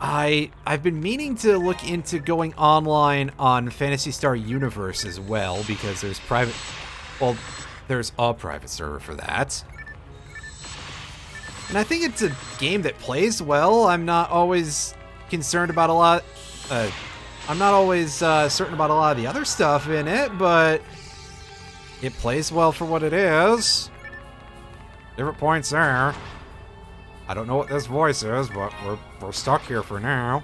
[SPEAKER 1] I've been meaning to look into going online on Phantasy Star Universe as well, because there's there's a private server for that. And I think it's a game that plays well. I'm not always concerned about a lot. I'm not always certain about a lot of the other stuff in it, but it plays well for what it is. Different points there. I don't know what this voice is, but we're stuck here for now.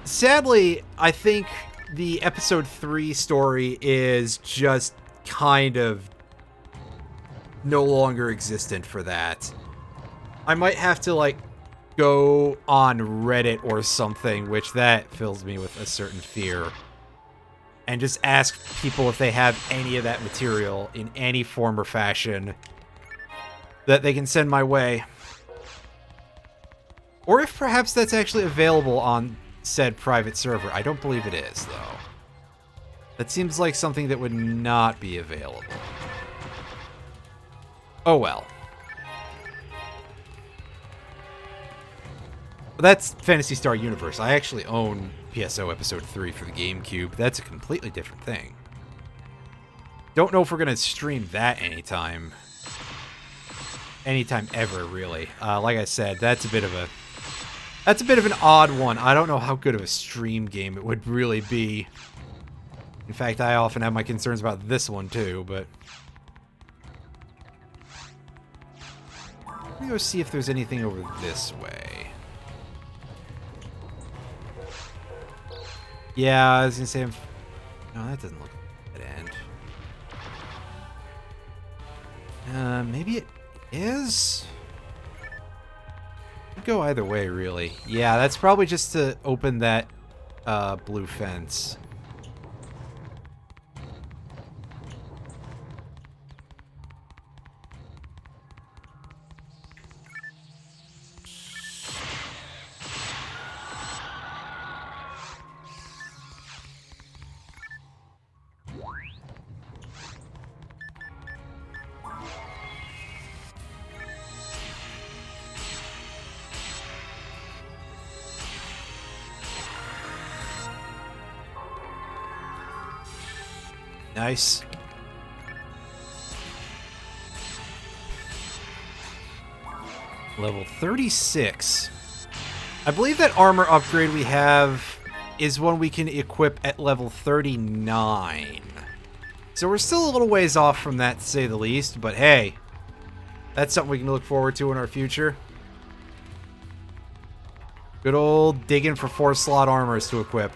[SPEAKER 1] Sadly, I think the episode 3 story is just kind of no longer existent for that. I might have to, like, go on Reddit or something, which that fills me with a certain fear, and just ask people if they have any of that material in any form or fashion that they can send my way. Or if perhaps that's actually available on said private server. I don't believe it is, though. That seems like something that would not be available. Oh well. But that's Phantasy Star Universe. I actually own PSO Episode 3 for the GameCube. That's a completely different thing. Don't know if we're going to stream that anytime ever, really. Like I said, that's a bit of an odd one. I don't know how good of a stream game it would really be. In fact, I often have my concerns about this one too, but let me go see if there's anything over this way. Yeah, I was gonna say, no, that doesn't look like an end. Maybe it is? Could go either way, really. Yeah, that's probably just to open that blue fence. Nice. Level 36. I believe that armor upgrade we have is one we can equip at level 39. So we're still a little ways off from that, to say the least, but hey, that's something we can look forward to in our future. Good old digging for 4-slot armors to equip.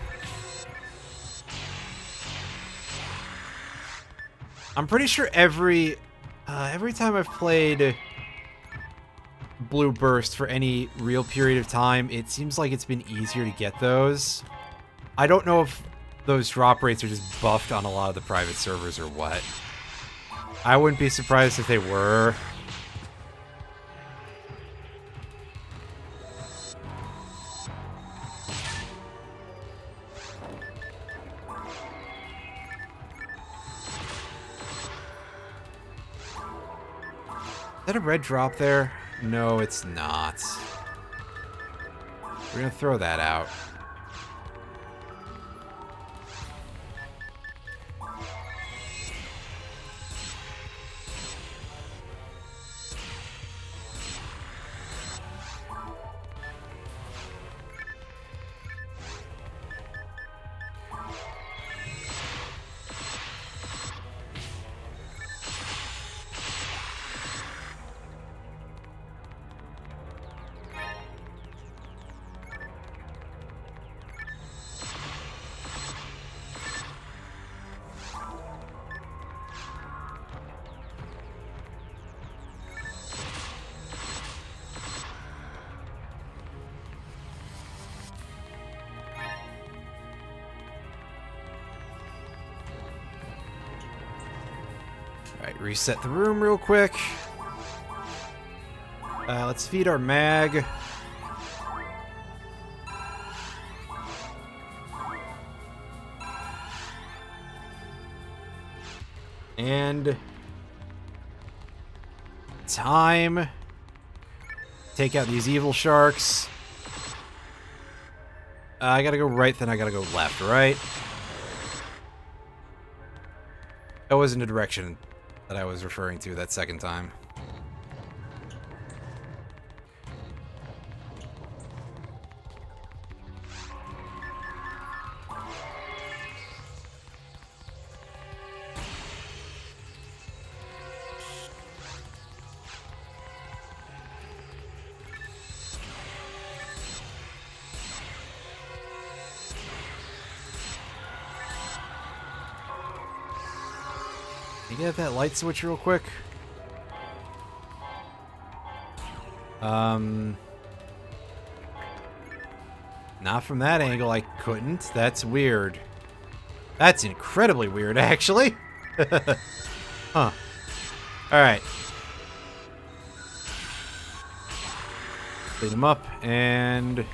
[SPEAKER 1] I'm pretty sure every time I've played Blue Burst for any real period of time, it seems like it's been easier to get those. I don't know if those drop rates are just buffed on a lot of the private servers or what. I wouldn't be surprised if they were. Is that a red drop there? No, it's not. We're gonna throw that out. Alright, reset the room real quick. Let's feed our mag. And time. Take out these evil sharks. I gotta go right, then I gotta go left, right? That wasn't the direction that I was referring to that second time. Can you get that light switch real quick? Not from that angle, I couldn't. That's weird. That's incredibly weird, actually. Huh. Alright. Clean them up, and...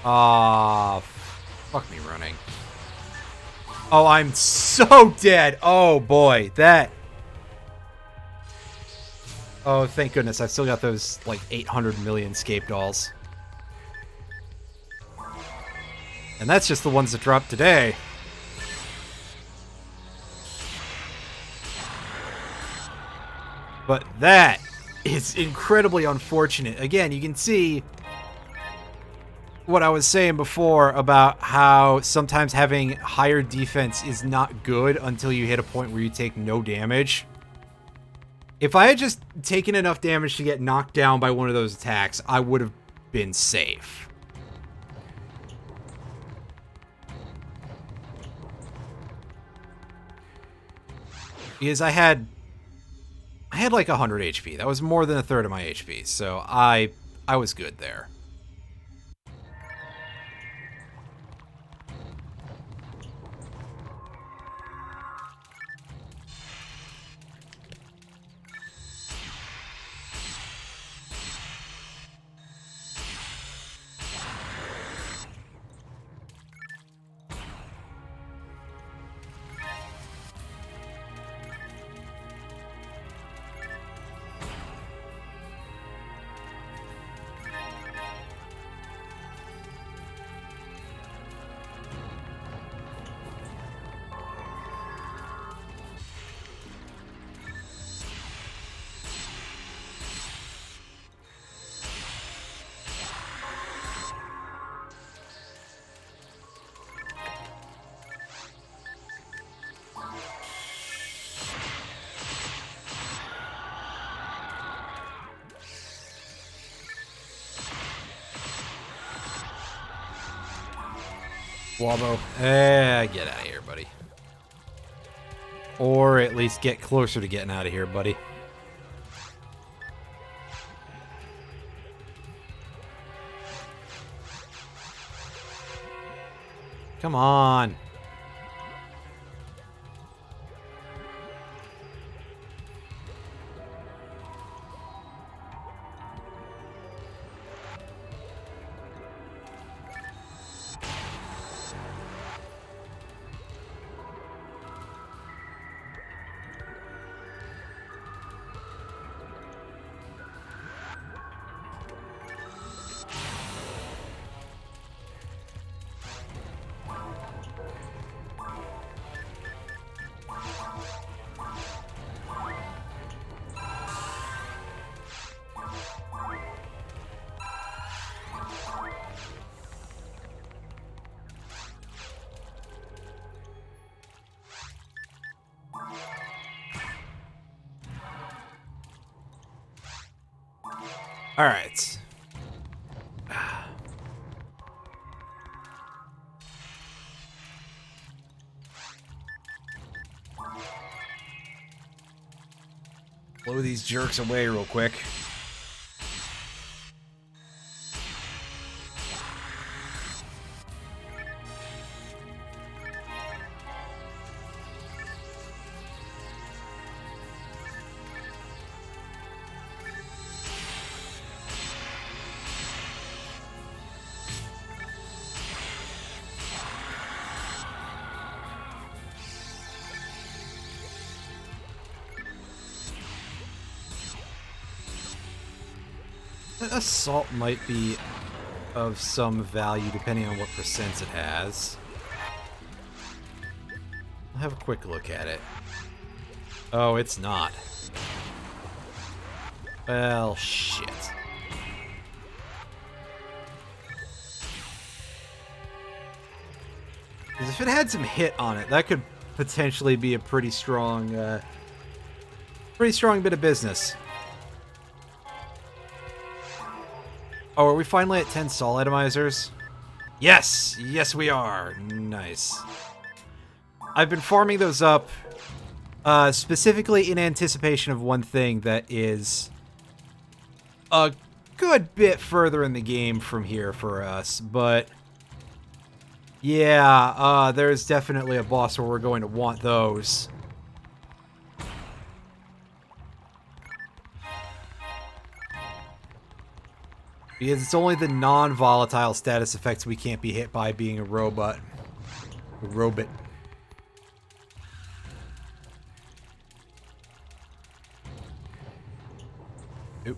[SPEAKER 1] Ah, fuck me running. Oh, I'm so dead. Oh, boy. That... Oh, thank goodness. I've still got those, like, 800 million scape dolls. And that's just the ones that dropped today. But that is incredibly unfortunate. Again, you can see what I was saying before about how sometimes having higher defense is not good until you hit a point where you take no damage. If I had just taken enough damage to get knocked down by one of those attacks, I would have been safe. Because I had like 100 HP. That was more than a third of my HP, so I was good there. Wobbo. Get out of here, buddy. Or at least get closer to getting out of here, buddy. Come on. All right. Blow these jerks away real quick. Assault might be of some value depending on what percents it has. I'll have a quick look at it. Oh, it's not. Well, shit. Because if it had some hit on it, that could potentially be a pretty strong bit of business. Oh, are we finally at 10 Sol Atomizers? Yes! Yes, we are! Nice. I've been farming those up, specifically in anticipation of one thing that is a good bit further in the game from here for us, but yeah, there's definitely a boss where we're going to want those. Because it's only the non-volatile status effects we can't be hit by being a robot. A robot. Oop.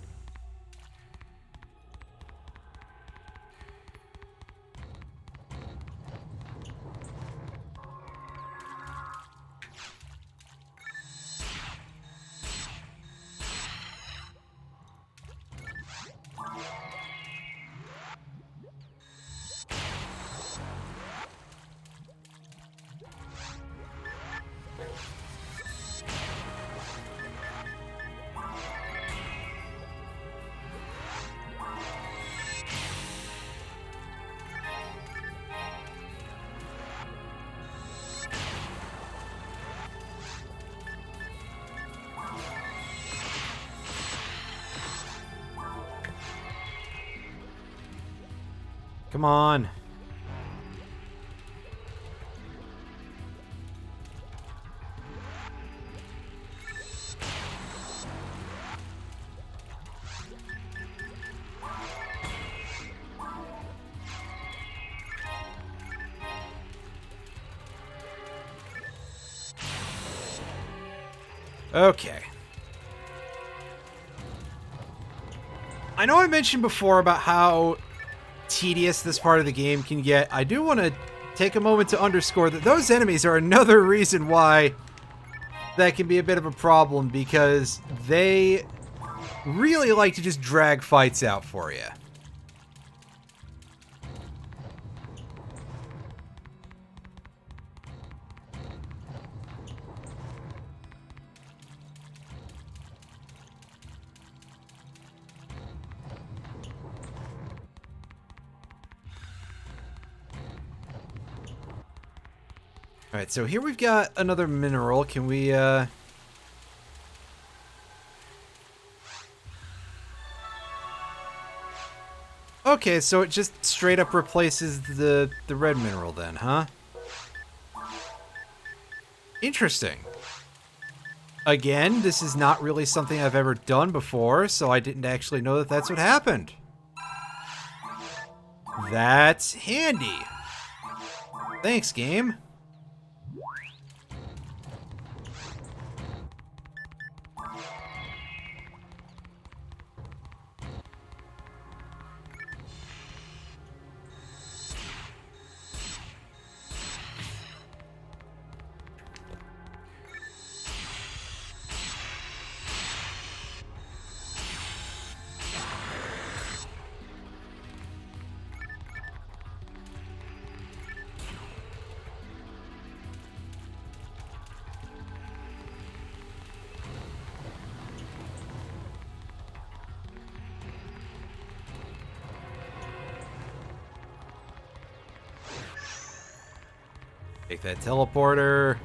[SPEAKER 1] Come on. Okay. I know I mentioned before about how tedious this part of the game can get. I do want to take a moment to underscore that those enemies are another reason why that can be a bit of a problem, because they really like to just drag fights out for you. Alright, so here we've got another mineral. Can we, Okay, so it just straight up replaces the red mineral then, huh? Interesting. Again, this is not really something I've ever done before, so I didn't actually know that that's what happened. That's handy. Thanks, game. Take that teleporter.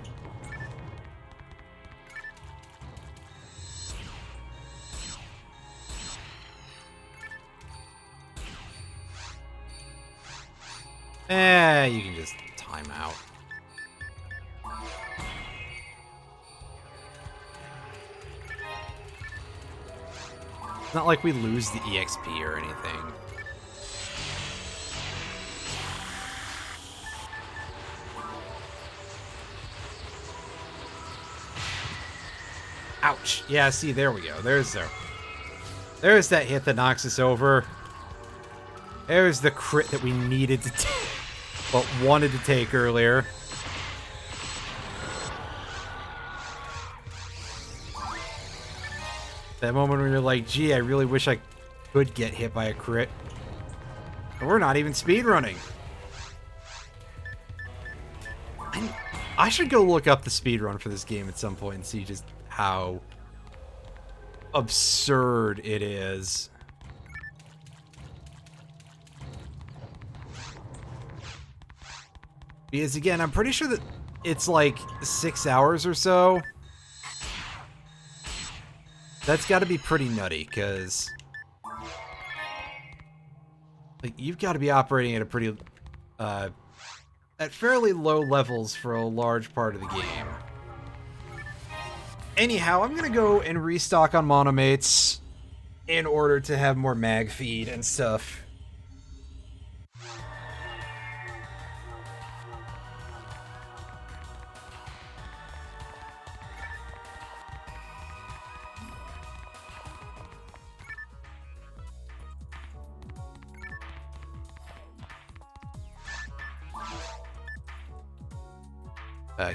[SPEAKER 1] You can just time out. It's not like we lose the EXP or anything. Ouch. Yeah, see, there we go. There's there. There's that hit that knocks us over. There's the crit that we needed to take, but wanted to take earlier. That moment when you're like, gee, I really wish I could get hit by a crit. But we're not even speedrunning. I should go look up the speedrun for this game at some point and see just how absurd it is. Because again, I'm pretty sure that it's like 6 hours or so. That's got to be pretty nutty, because like you've got to be operating at a pretty at fairly low levels for a large part of the game. Anyhow, I'm gonna go and restock on monomates in order to have more mag feed and stuff.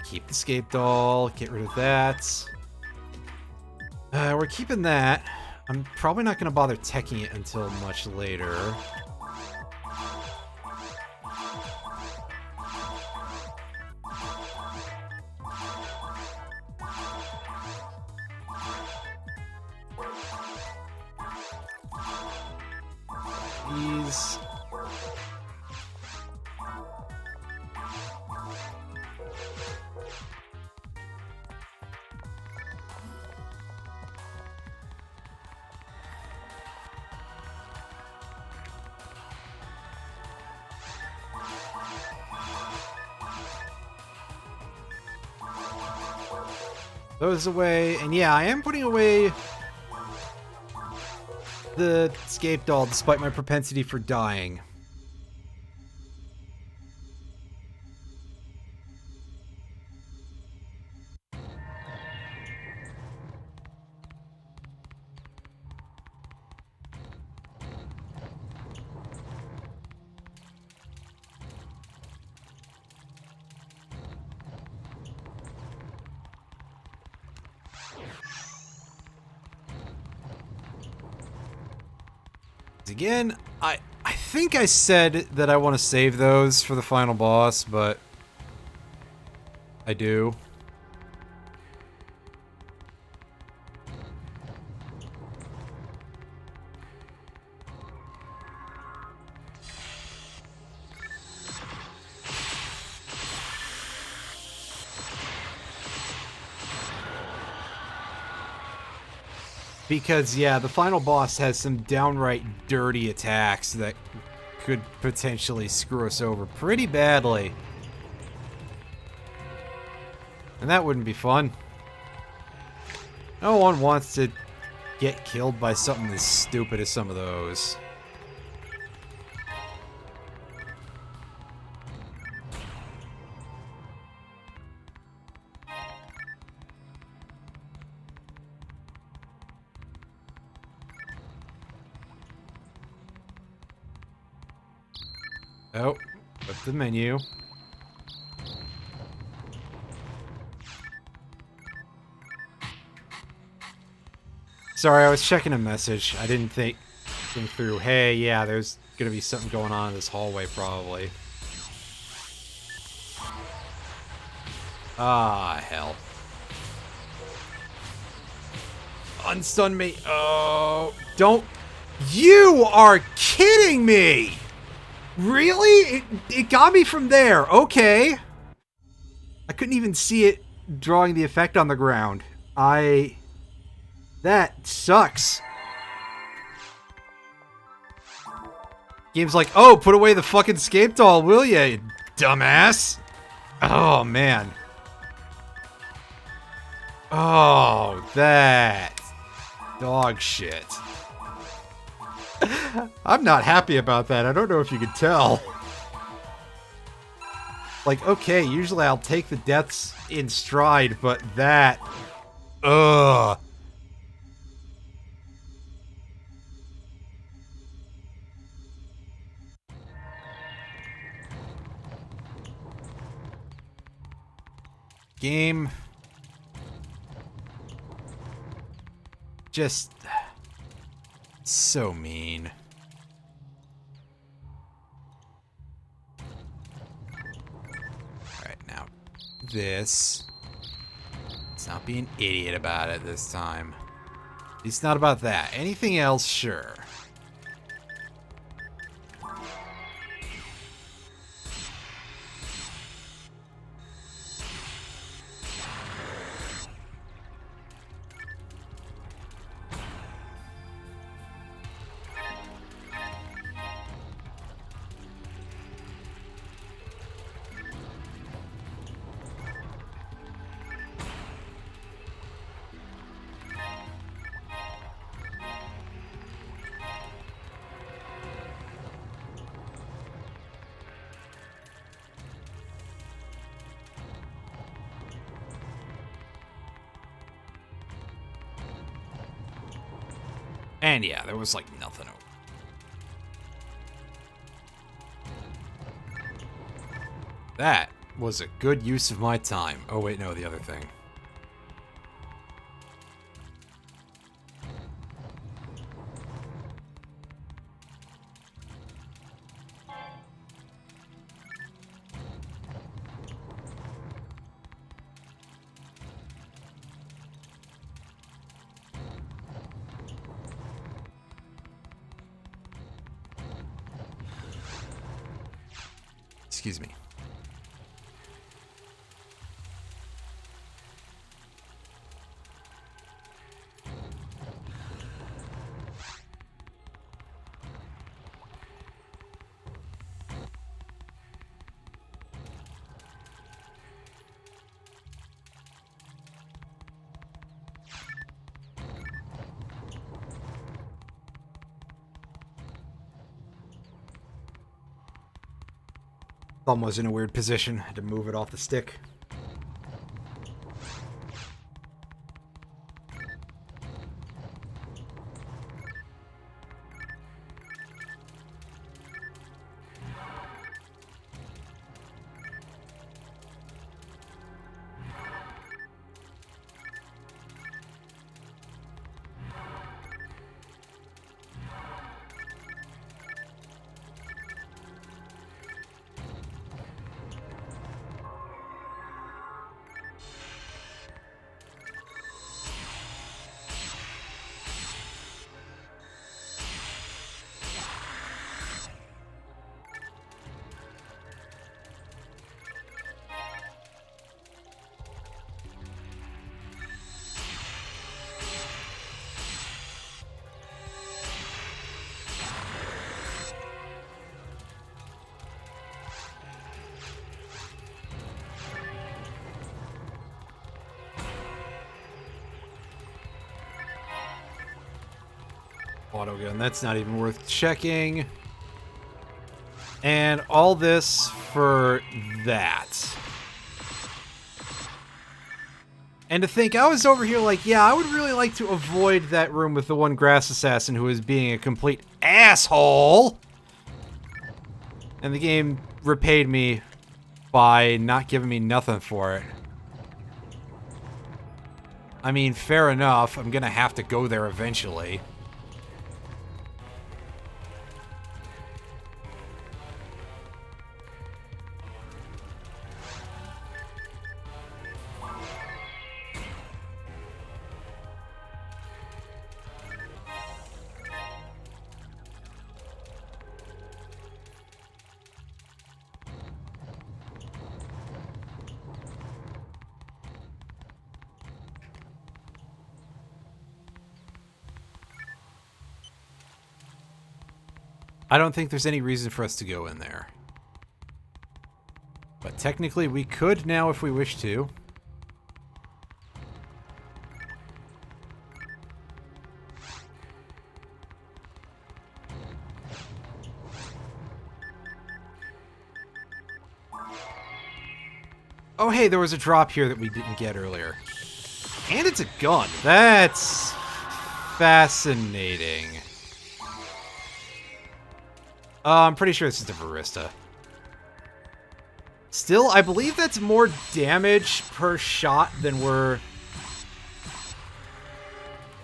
[SPEAKER 1] Keep the scape doll, get rid of that. We're keeping that. I'm probably not going to bother teching it until much later. These... those away, and yeah, I am putting away the scape doll despite my propensity for dying. Again, I think I said that I want to save those for the final boss, but I do. Because, yeah, the final boss has some downright dirty attacks that could potentially screw us over pretty badly. And that wouldn't be fun. No one wants to get killed by something as stupid as some of those. Oh, up the menu. Sorry, I was checking a message. I didn't think through, hey, yeah, there's gonna be something going on in this hallway, probably. Ah, hell. Unstun me. Oh, don't. You are kidding me! Really? It got me from there. Okay. I couldn't even see it drawing the effect on the ground. That sucks. Game's like, oh, put away the fucking scape doll, will ya, you dumbass? Oh, man. Oh, that dog shit. I'm not happy about that. I don't know if you could tell. Like, okay, usually I'll take the deaths in stride, but that... Ugh. Game. Just so mean. Alright, now this. Let's not be an idiot about it this time. It's not about that. Anything else, sure. And yeah, there was like nothing over. That was a good use of my time. Oh wait, no, the other thing. Excuse me. Thumb was in a weird position. Had to move it off the stick. Auto gun, that's not even worth checking. And all this for that. And to think, I was over here like, yeah, I would really like to avoid that room with the one grass assassin who is being a complete asshole. And the game repaid me by not giving me nothing for it. I mean, fair enough. I'm gonna have to go there eventually. I don't think there's any reason for us to go in there. But technically we could now if we wish to. Oh hey, there was a drop here that we didn't get earlier. And it's a gun. That's fascinating. I'm pretty sure this is the Barista. Still, I believe that's more damage per shot than we're...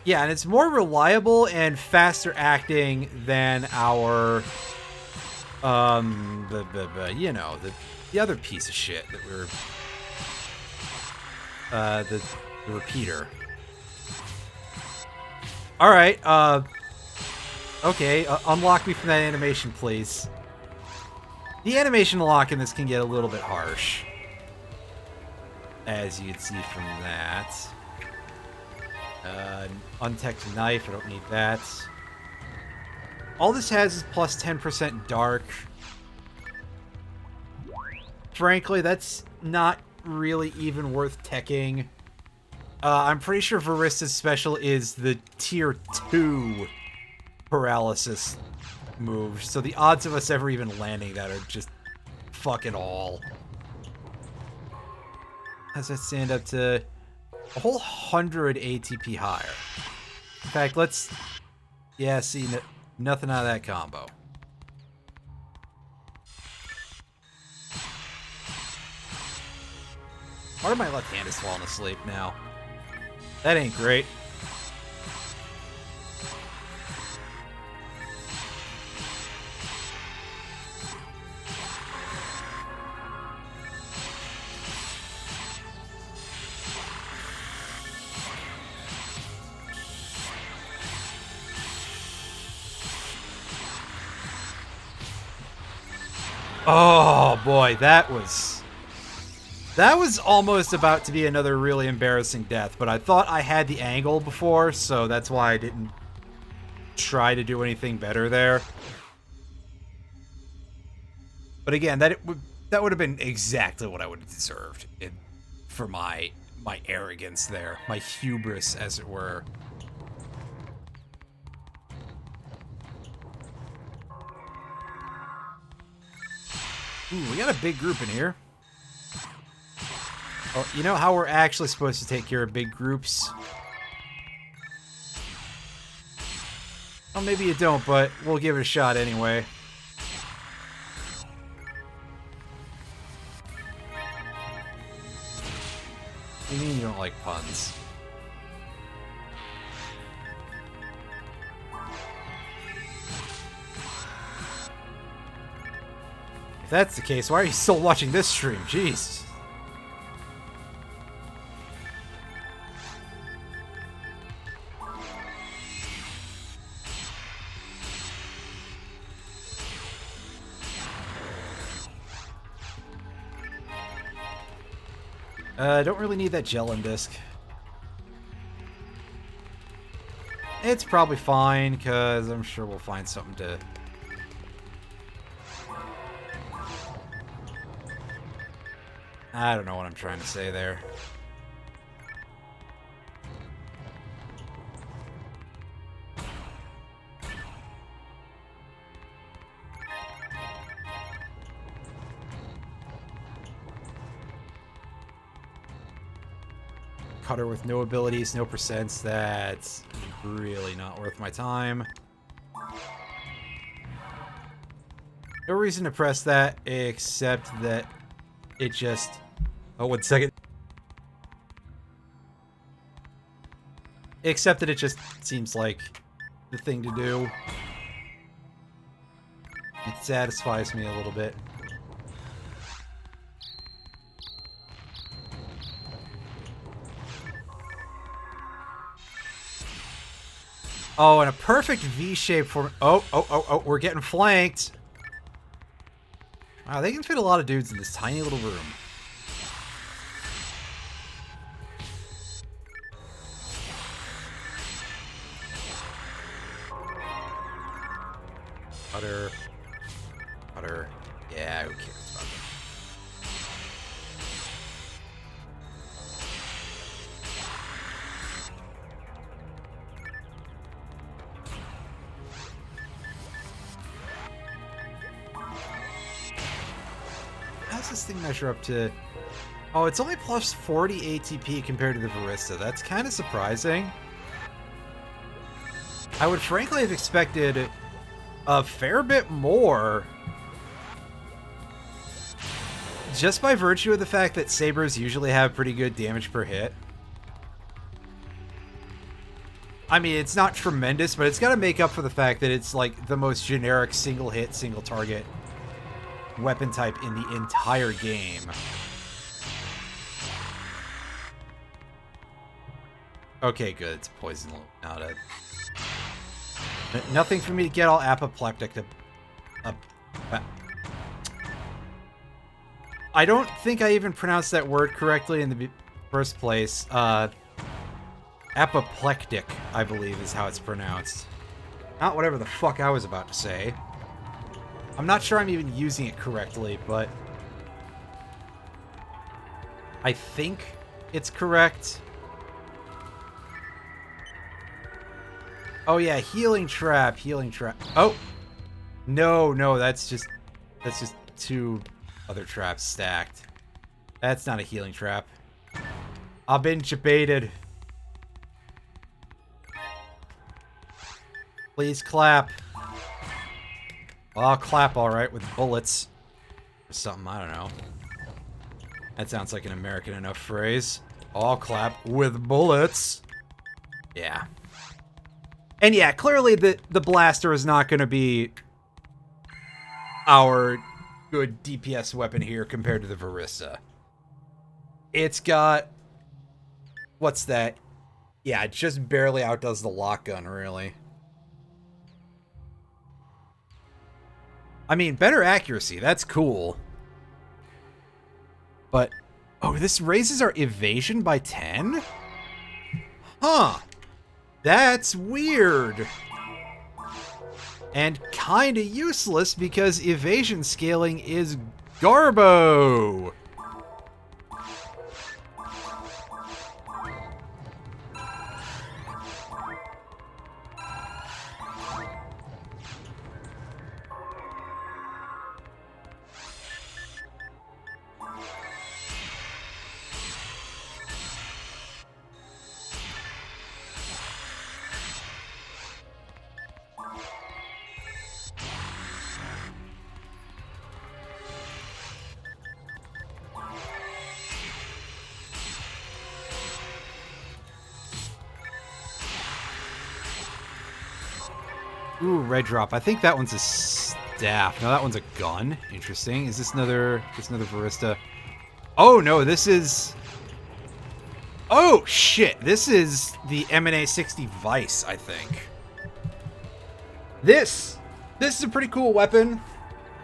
[SPEAKER 1] Yeah, and it's more reliable and faster acting than our... you know, the other piece of shit that we're... the repeater. Alright, okay, unlock me from that animation, please. The animation lock in this can get a little bit harsh, as you can see from that. Untechted knife, I don't need that. All this has is plus 10% dark. Frankly, that's not really even worth teching. I'm pretty sure Varista's special is the tier 2 paralysis move, so the odds of us ever even landing that are just fucking all. As I stand up to a whole 100 ATP higher. In fact, let's... Yeah, see, nothing out of that combo. Part of my left hand is falling asleep now. That ain't great. Oh boy, that was almost about to be another really embarrassing death, but I thought I had the angle before, so that's why I didn't try to do anything better there. But again, that would have been exactly what I would have deserved for my arrogance there, my hubris, as it were. Ooh, we got a big group in here. Oh, you know how we're actually supposed to take care of big groups? Well, maybe you don't, but we'll give it a shot anyway. What do you mean you don't like puns? If that's the case, why are you still watching this stream? Jeez. I don't really need that gel disc. It's probably fine, because I'm sure we'll find something to... I don't know what I'm trying to say there. Cutter with no abilities, no percents. That's really not worth my time. No reason to press that, except that it just... Oh, 1 second. Except that it just seems like the thing to do. It satisfies me a little bit. Oh, and a perfect V-shape for... Oh, we're getting flanked. Wow, they can fit a lot of dudes in this tiny little room. Cutter. Yeah, who cares about that? How's this thing measure up to... Oh, it's only plus 40 ATP compared to the Varista. That's kind of surprising. I would frankly have expected a fair bit more just by virtue of the fact that sabers usually have pretty good damage per hit. I mean, it's not tremendous, but it's got to make up for the fact that it's like the most generic single hit, single target weapon type in the entire game. Okay, good. It's poison. Not a... Nothing for me to get all apoplectic to... I don't think I even pronounced that word correctly in the first place. Apoplectic, I believe, is how it's pronounced. Not whatever the fuck I was about to say. I'm not sure I'm even using it correctly, but... I think it's correct. Oh yeah, healing trap, healing trap. Oh! No, that's just two other traps stacked. That's not a healing trap. I've been debated. Please clap. Well, I'll clap alright with bullets. Or something, I don't know. That sounds like an American enough phrase. I'll clap with bullets. Yeah. And yeah, clearly the blaster is not going to be our good DPS weapon here compared to the Varista. It's got... What's that? Yeah, it just barely outdoes the lock gun, really. I mean, better accuracy. That's cool. But... Oh, this raises our evasion by 10? Huh. That's weird. And kinda useless because evasion scaling is garbo. Ooh, red drop. I think that one's a staff. No, that one's a gun. Interesting. Is this another Varista? Oh, no, this is... Oh, shit. This is the M&A 60 Vice, I think. This is a pretty cool weapon.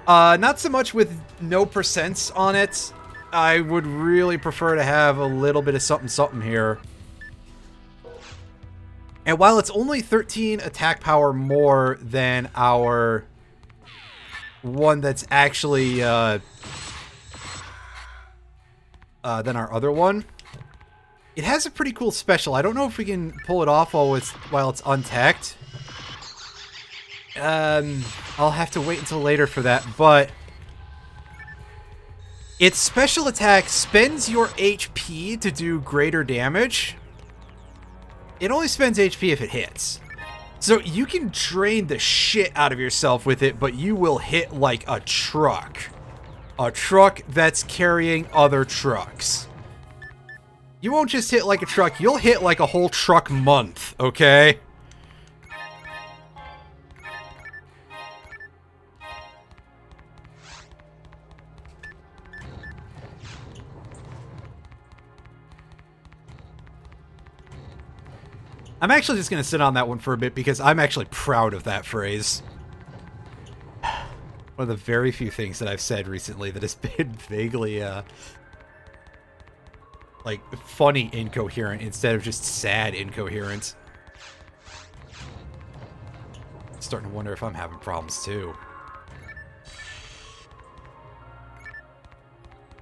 [SPEAKER 1] Not so much with no percents on it. I would really prefer to have a little bit of something here. And while it's only 13 attack power more than our one that's actually than our other one, it has a pretty cool special. I don't know if we can pull it off while it's untacked. I'll have to wait until later for that, but its special attack spends your HP to do greater damage. It only spends HP if it hits. So you can drain the shit out of yourself with it, but you will hit like a truck. A truck that's carrying other trucks. You won't just hit like a truck, you'll hit like a whole truck month, okay? I'm actually just going to sit on that one for a bit because I'm actually proud of that phrase. One of the very few things that I've said recently that has been vaguely, like, funny incoherent instead of just sad incoherent. Starting to wonder if I'm having problems too.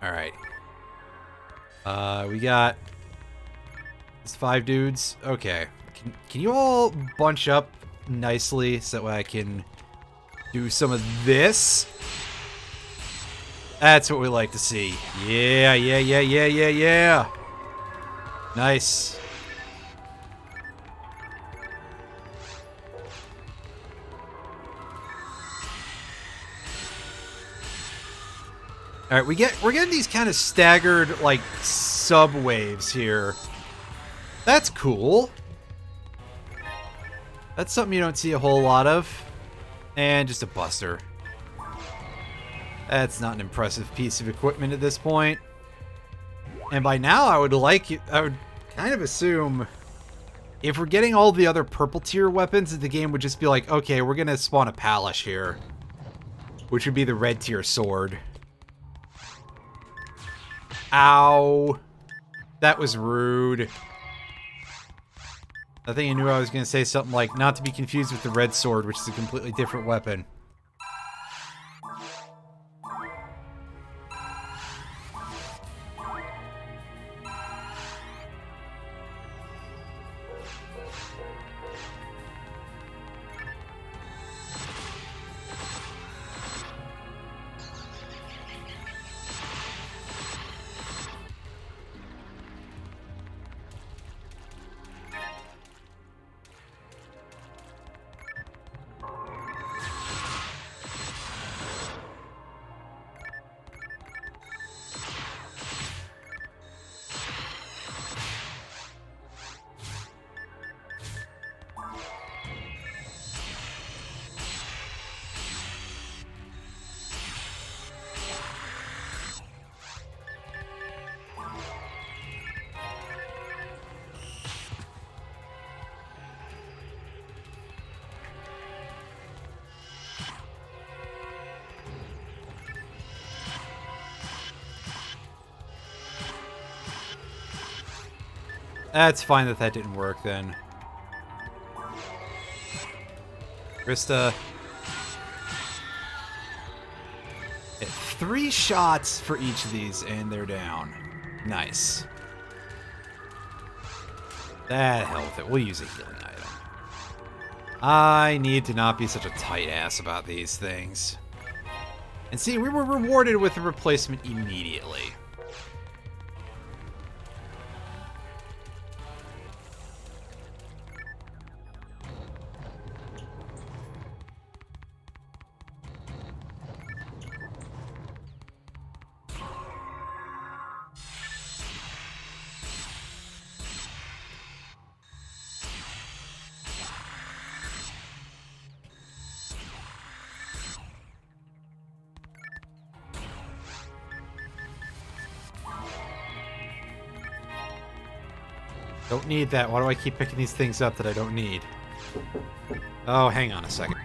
[SPEAKER 1] Alright. We got... It's 5 dudes. Okay. Can you all bunch up nicely so that I can do some of this? That's what we like to see. Yeah. Nice. All right, we're getting these kind of staggered like sub waves here. That's cool. That's something you don't see a whole lot of. And just a buster. That's not an impressive piece of equipment at this point. And by now, I would kind of assume if we're getting all the other purple tier weapons, that the game would just be like, okay, we're gonna spawn a Palash here, which would be the red tier sword. Ow. That was rude. I think I knew I was going to say something like, not to be confused with the red sword, which is a completely different weapon. That's fine that that didn't work then. Krista. Hit 3 shots for each of these and they're down. Nice. That health it. We'll use a healing item. I need to not be such a tight ass about these things. And see, we were rewarded with a replacement immediately. Don't need that. Why do I keep picking these things up that I don't need? Oh, hang on a second.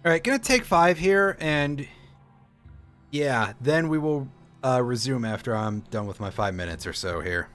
[SPEAKER 1] Alright, gonna take 5 here, and yeah, then we will resume after I'm done with my 5 minutes or so here.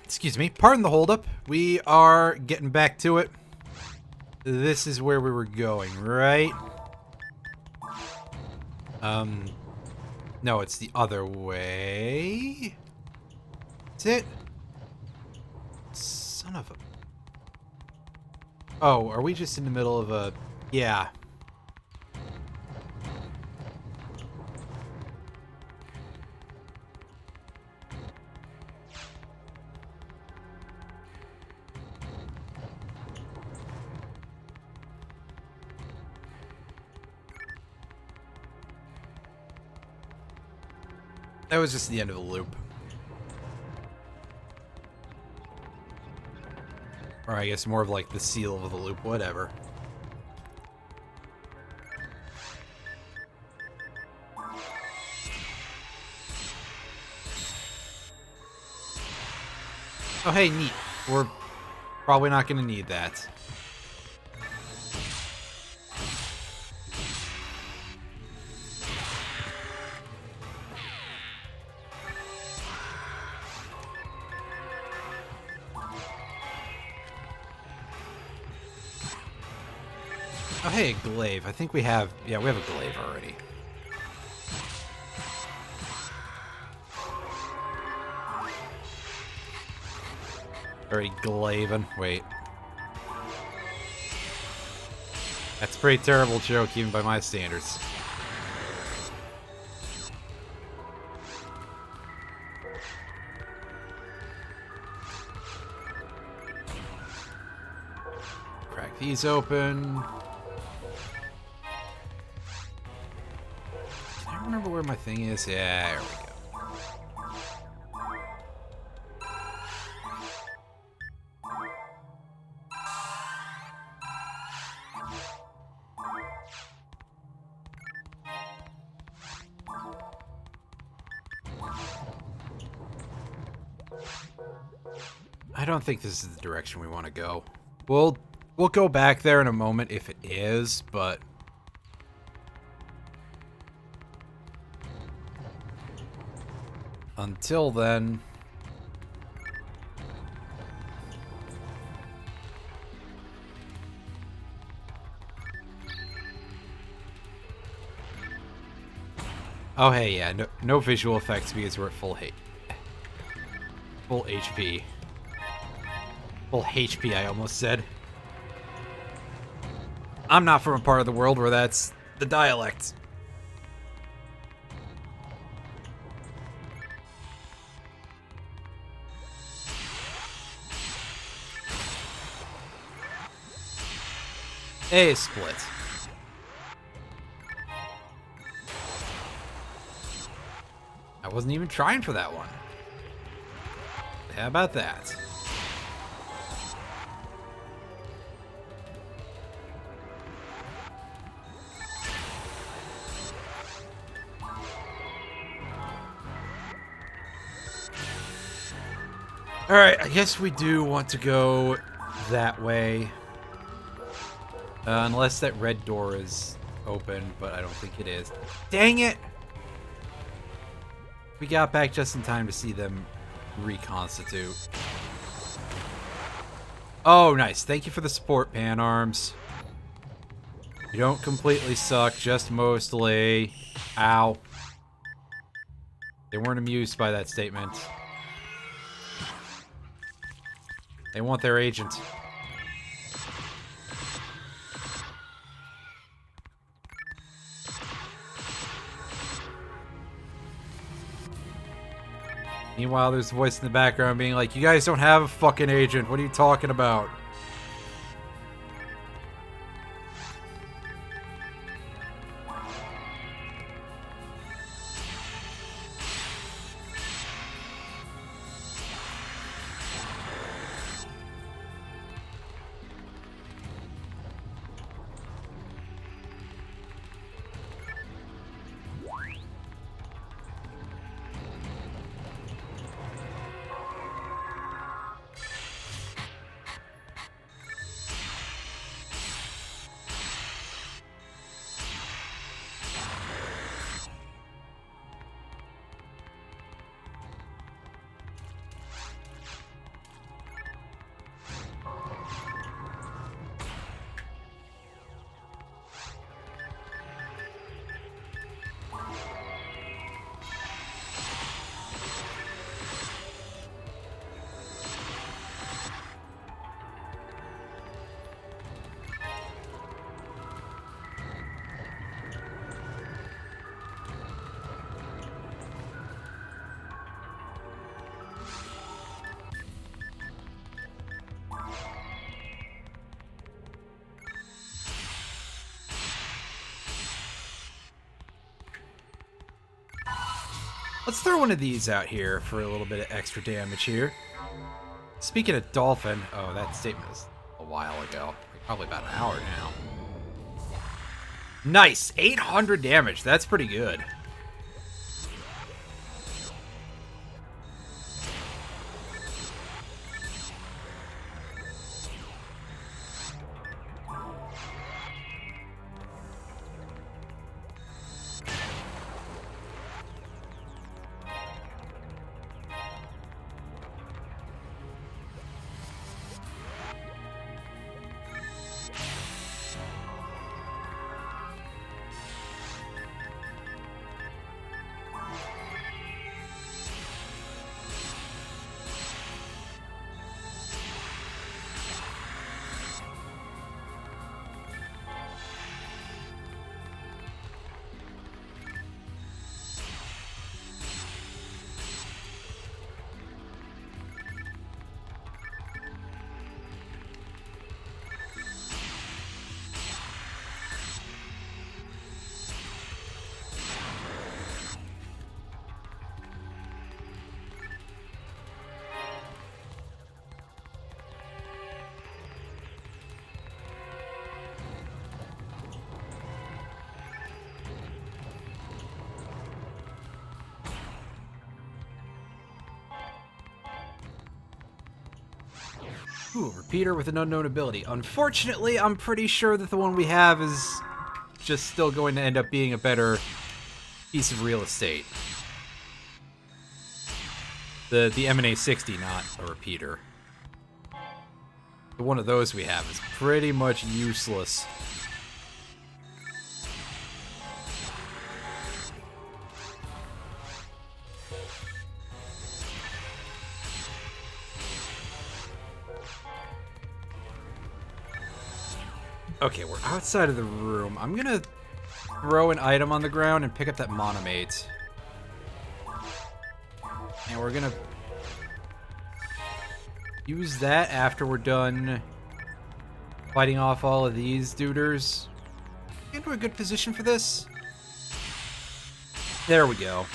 [SPEAKER 1] Excuse me. Pardon the holdup. We are getting back to it. This is where we were going, right? No, it's the other way. Is it? Son of a... Oh, are we just in the middle of a... Yeah. That was just the end of the loop. Or I guess more of like the seal of the loop, whatever. Oh hey, neat. We're probably not going to need that. Oh, hey, a glaive. I think we have... Yeah, we have a glaive already. Already glaving. Wait. That's a pretty terrible joke, even by my standards. Crack these open. Can I remember where my thing is? Yeah, there we go. I don't think this is the direction we want to go. We'll go back there in a moment if it is, but... Until then... Oh hey, yeah, no visual effects because we're at full HP. Full HP, I almost said. I'm not from a part of the world where that's the dialect. A split. I wasn't even trying for that one. How about that? Alright, I guess we do want to go that way. Unless that red door is open, but I don't think it is. Dang it! We got back just in time to see them reconstitute. Oh, nice. Thank you for the support, Pan Arms. You don't completely suck, just mostly. Ow. They weren't amused by that statement. They want their agent. Meanwhile, there's a voice in the background being like, you guys don't have a fucking agent. What are you talking about? Let's throw one of these out here for a little bit of extra damage here. Speaking of dolphin, oh, that statement was a while ago. Probably about an hour now. Nice! 800 damage. That's pretty good. Ooh, repeater with an unknown ability. Unfortunately, I'm pretty sure that the one we have is just still going to end up being a better piece of real estate. The M&A60, not a repeater. The one of those we have is pretty much useless. Okay, we're outside of the room. I'm gonna throw an item on the ground and pick up that monomate. And we're gonna use that after we're done fighting off all of these duders. Into a good position for this. There we go.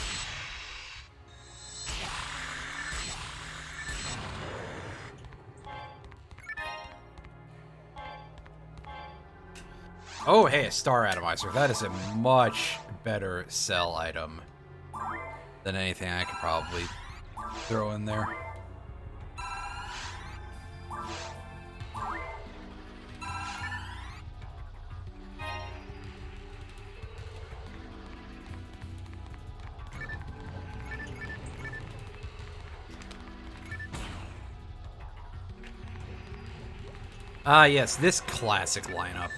[SPEAKER 1] Oh, hey, a star atomizer. That is a much better sell item than anything I could probably throw in there. Ah, yes, this classic lineup.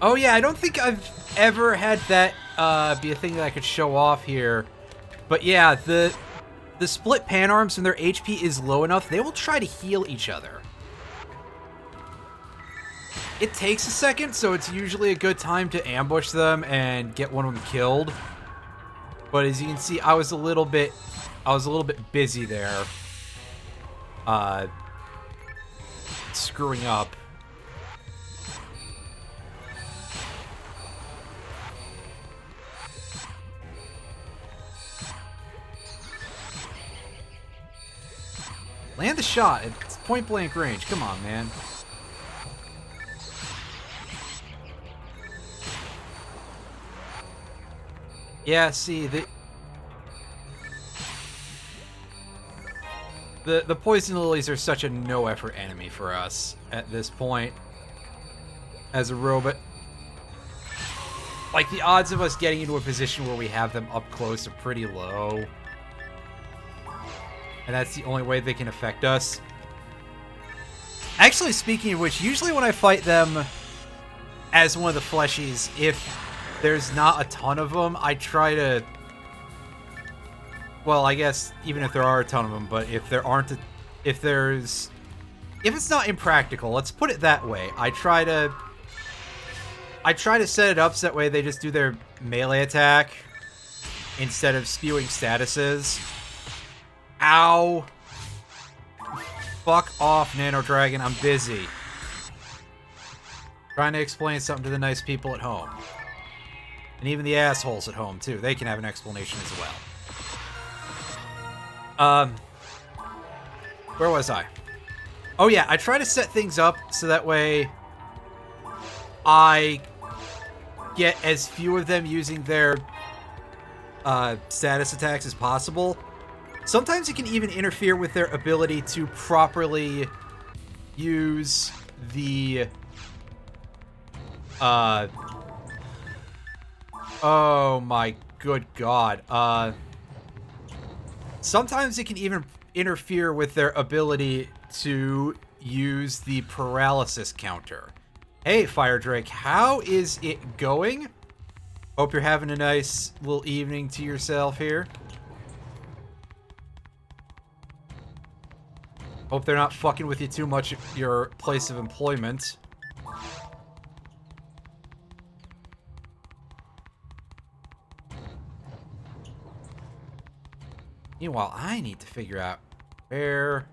[SPEAKER 1] Oh yeah, I don't think I've ever had that be a thing that I could show off here. But yeah, the split pan arms and their HP is low enough, they will try to heal each other. It takes a second, so it's usually a good time to ambush them and get one of them killed. But as you can see, I was a little bit busy there. Screwing up. Land the shot. It's point blank range. Come on, man. Yeah, see, the poison lilies are such a no-effort enemy for us at this point as a robot. Like, the odds of us getting into a position where we have them up close are pretty low. And that's the only way they can affect us. Actually, speaking of which, usually when I fight them as one of the fleshies, if there's not a ton of them, I try to... Well, I guess even if there are a ton of them, but if there aren't... If there's if it's not impractical, let's put it that way. I try to set it up so that way they just do their melee attack instead of spewing statuses. Ow. Fuck off, Nano Dragon. I'm busy. Trying to explain something to the nice people at home. And even the assholes at home, too. They can have an explanation as well. Where was I? Oh, yeah. I try to set things up so that way I get as few of them using their status attacks as possible. Sometimes it can even interfere with their ability to properly use the... oh my good god. Sometimes it can even interfere with their ability to use the paralysis counter. Hey, Fire Drake, how is it going? Hope you're having a nice little evening to yourself here. Hope they're not fucking with you too much at your place of employment. Meanwhile, I need to figure out where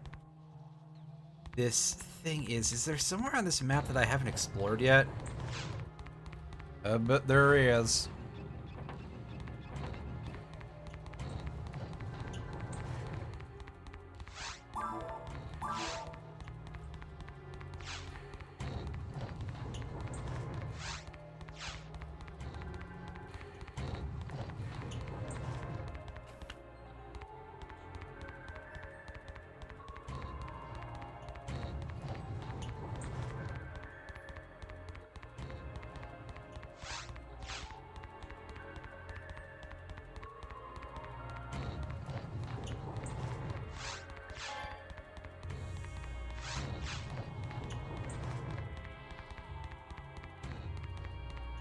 [SPEAKER 1] this thing is. Is there somewhere on this map that I haven't explored yet? But there is.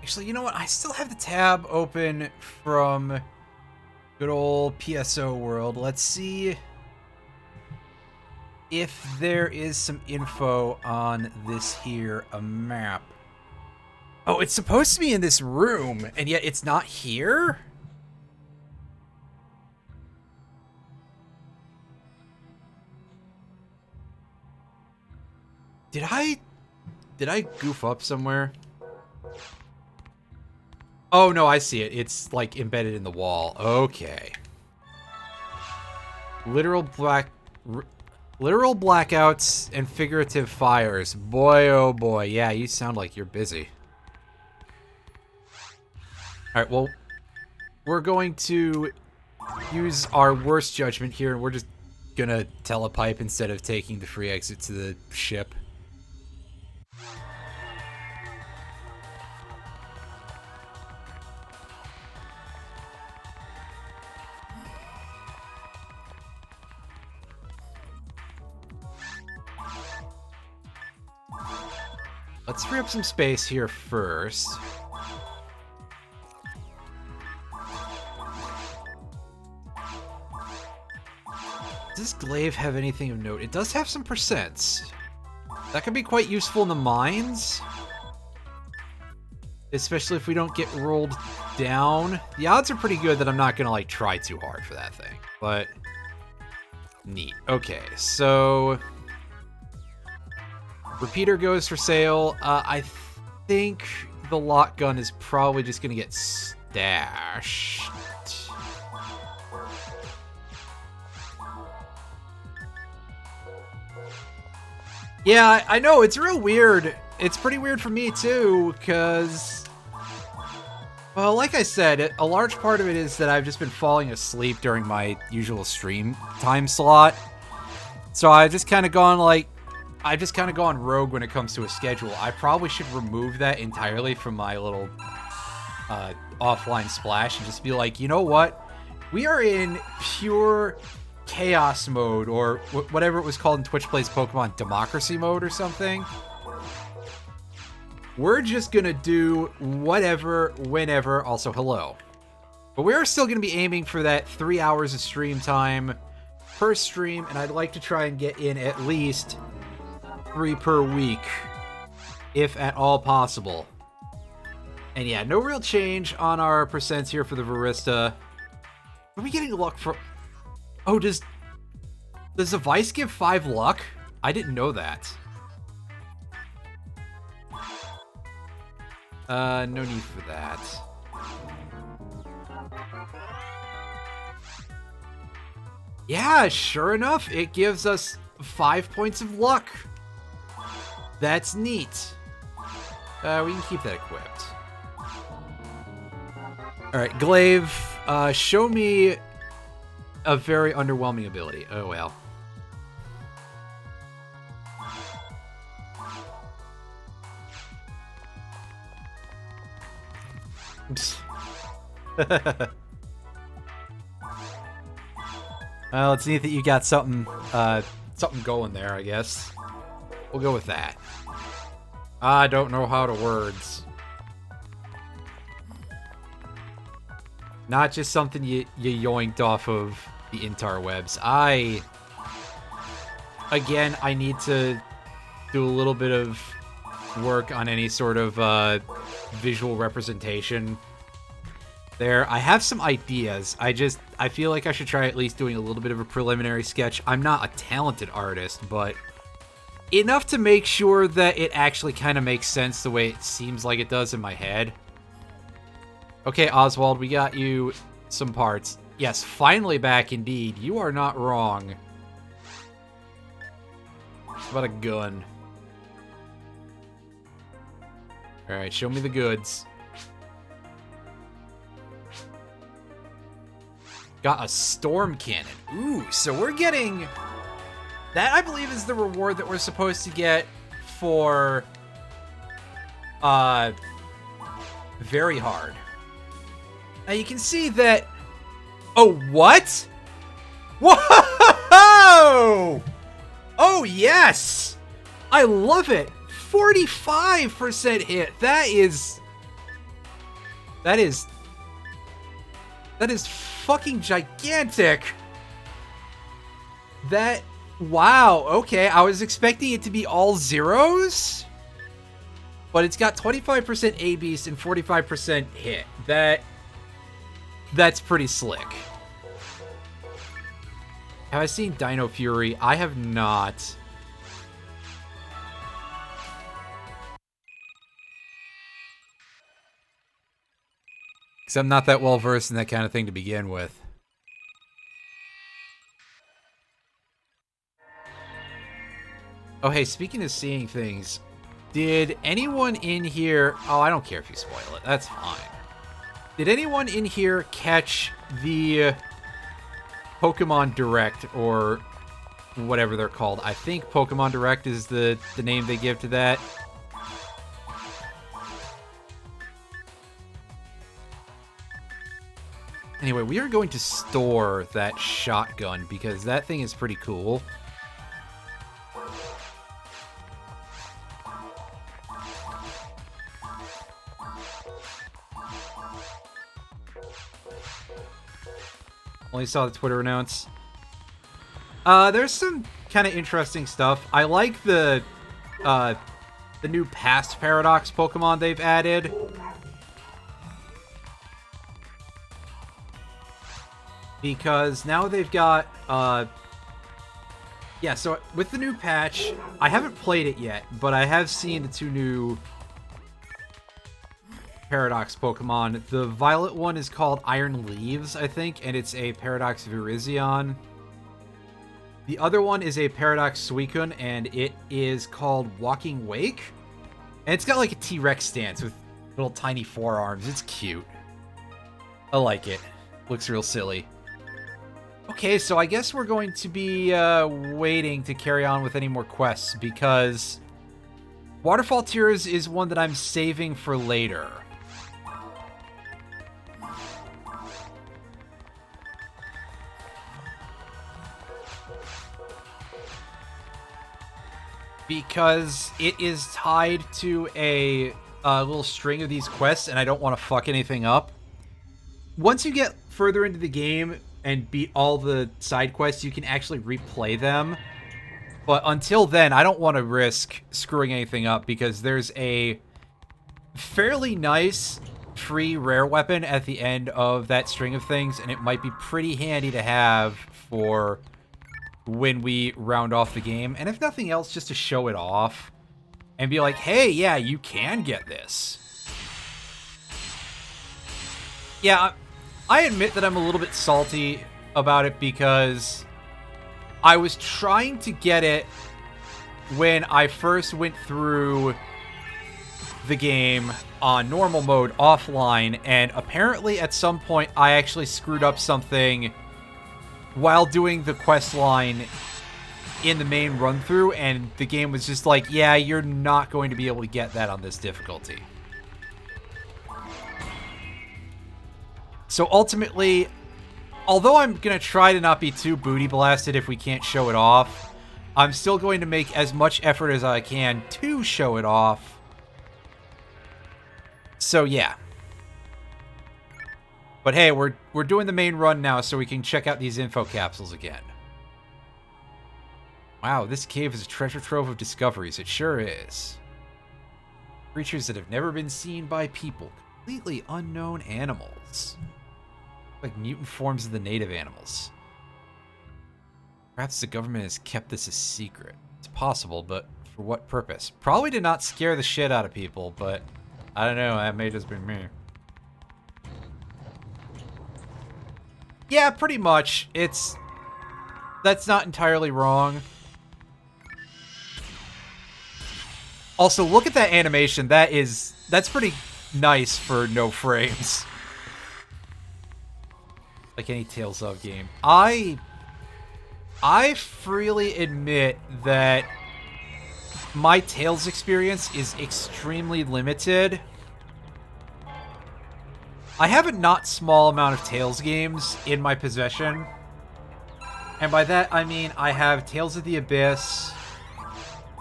[SPEAKER 1] Actually, you know what? I still have the tab open from good old PSO World. Let's see if there is some info on this here, a map. Oh, it's supposed to be in this room, and yet it's not here? Did I goof up somewhere? Oh, no, I see it. It's, like, embedded in the wall. Okay. Literal blackouts and figurative fires. Boy, oh boy. Yeah, you sound like you're busy. Alright, well, we're going to use our worst judgment here, and we're just gonna telepipe instead of taking the free exit to the ship. Let's free up some space here first. Does this glaive have anything of note? It does have some percents. That could be quite useful in the mines. Especially if we don't get rolled down. The odds are pretty good that I'm not gonna, like, try too hard for that thing. But, neat. Okay, so... Repeater goes for sale. I think the lock gun is probably just gonna get stashed. Yeah, I know, it's real weird. It's pretty weird for me too, because... Well, like I said, a large part of it is that I've just been falling asleep during my usual stream time slot. So I've just kind of gone rogue when it comes to a schedule. I probably should remove that entirely from my little offline splash and just be like, you know what? We are in pure chaos mode, or whatever it was called in Twitch Plays Pokemon, democracy mode or something. We're just gonna do whatever, whenever. Also, hello. But we're still gonna be aiming for that 3 hours of stream time per stream, and I'd like to try and get in at least 3 per week, if at all possible. And yeah, no real change on our percents here for the Varista. Are we getting luck for... Oh, does the Vice give 5 luck? I didn't know that. No need for that. Yeah, sure enough, it gives us 5 points of luck. That's neat. We can keep that equipped. Alright, Glaive, show me a very underwhelming ability. Oh, well. Well, it's neat that you got something going there, I guess. We'll go with that. I don't know how to words. Not just something you yoinked off of the interwebs. Again, I need to do a little bit of work on any sort of visual representation there. I have some ideas. I feel like I should try at least doing a little bit of a preliminary sketch. I'm not a talented artist, but enough to make sure that it actually kind of makes sense the way it seems like it does in my head. Okay, Oswald, we got you some parts. Yes, finally back indeed. You are not wrong. How about a gun? Alright, show me the goods. Got a storm cannon. Ooh, so we're getting... That, I believe, is the reward that we're supposed to get for... Very hard. Now, you can see that... Oh, what? Whoa! Oh, yes! I love it! 45% hit! That is fucking gigantic! That... Wow, okay, I was expecting it to be all zeros? But it's got 25% A-Beast and 45% hit. That's pretty slick. Have I seen Dino Fury? I have not. Because I'm not that well versed in that kind of thing to begin with. Oh, hey, speaking of seeing things, did anyone in here... Oh, I don't care if you spoil it. That's fine. Did anyone in here catch the Pokemon Direct, or whatever they're called? I think Pokemon Direct is the name they give to that. Anyway, we are going to store that shotgun, because that thing is pretty cool. Only saw the Twitter announce. There's some kind of interesting stuff. I like the new past Paradox Pokemon they've added. Because now they've got, yeah, so with the new patch, I haven't played it yet, but I have seen the 2 new Paradox Pokemon. The violet one is called Iron Leaves, I think, and it's a Paradox Virizion. The other one is a Paradox Suicune, and it is called Walking Wake. And it's got like a T-Rex stance with little tiny forearms. It's cute. I like it. Looks real silly. Okay, so I guess we're going to be waiting to carry on with any more quests, because Waterfall Tears is one that I'm saving for later. Because it is tied to a little string of these quests, and I don't want to fuck anything up. Once you get further into the game and beat all the side quests, you can actually replay them. But until then, I don't want to risk screwing anything up because there's a fairly nice free rare weapon at the end of that string of things, and it might be pretty handy to have for when we round off the game. And if nothing else, just to show it off and be like, hey, yeah, you can get this. Yeah, I admit that I'm a little bit salty about it because I was trying to get it when I first went through the game on normal mode offline, and apparently at some point I actually screwed up something while doing the quest line in the main run through, and the game was just like, yeah, you're not going to be able to get that on this difficulty. So ultimately, although I'm going to try to not be too booty blasted if we can't show it off, I'm still going to make as much effort as I can to show it off. So yeah. But hey, we're doing the main run now so we can check out these info capsules again. Wow, this cave is a treasure trove of discoveries. It sure is. Creatures that have never been seen by people. Completely unknown animals. Like mutant forms of the native animals. Perhaps the government has kept this a secret. It's possible, but for what purpose? Probably to not scare the shit out of people, but I don't know, that may just be me. Yeah, pretty much. That's not entirely wrong. Also, look at that animation. That's pretty nice for no frames. Like any Tales of game. I freely admit that my Tales experience is extremely limited. I have a not small amount of Tales games in my possession. And by that, I mean I have Tales of the Abyss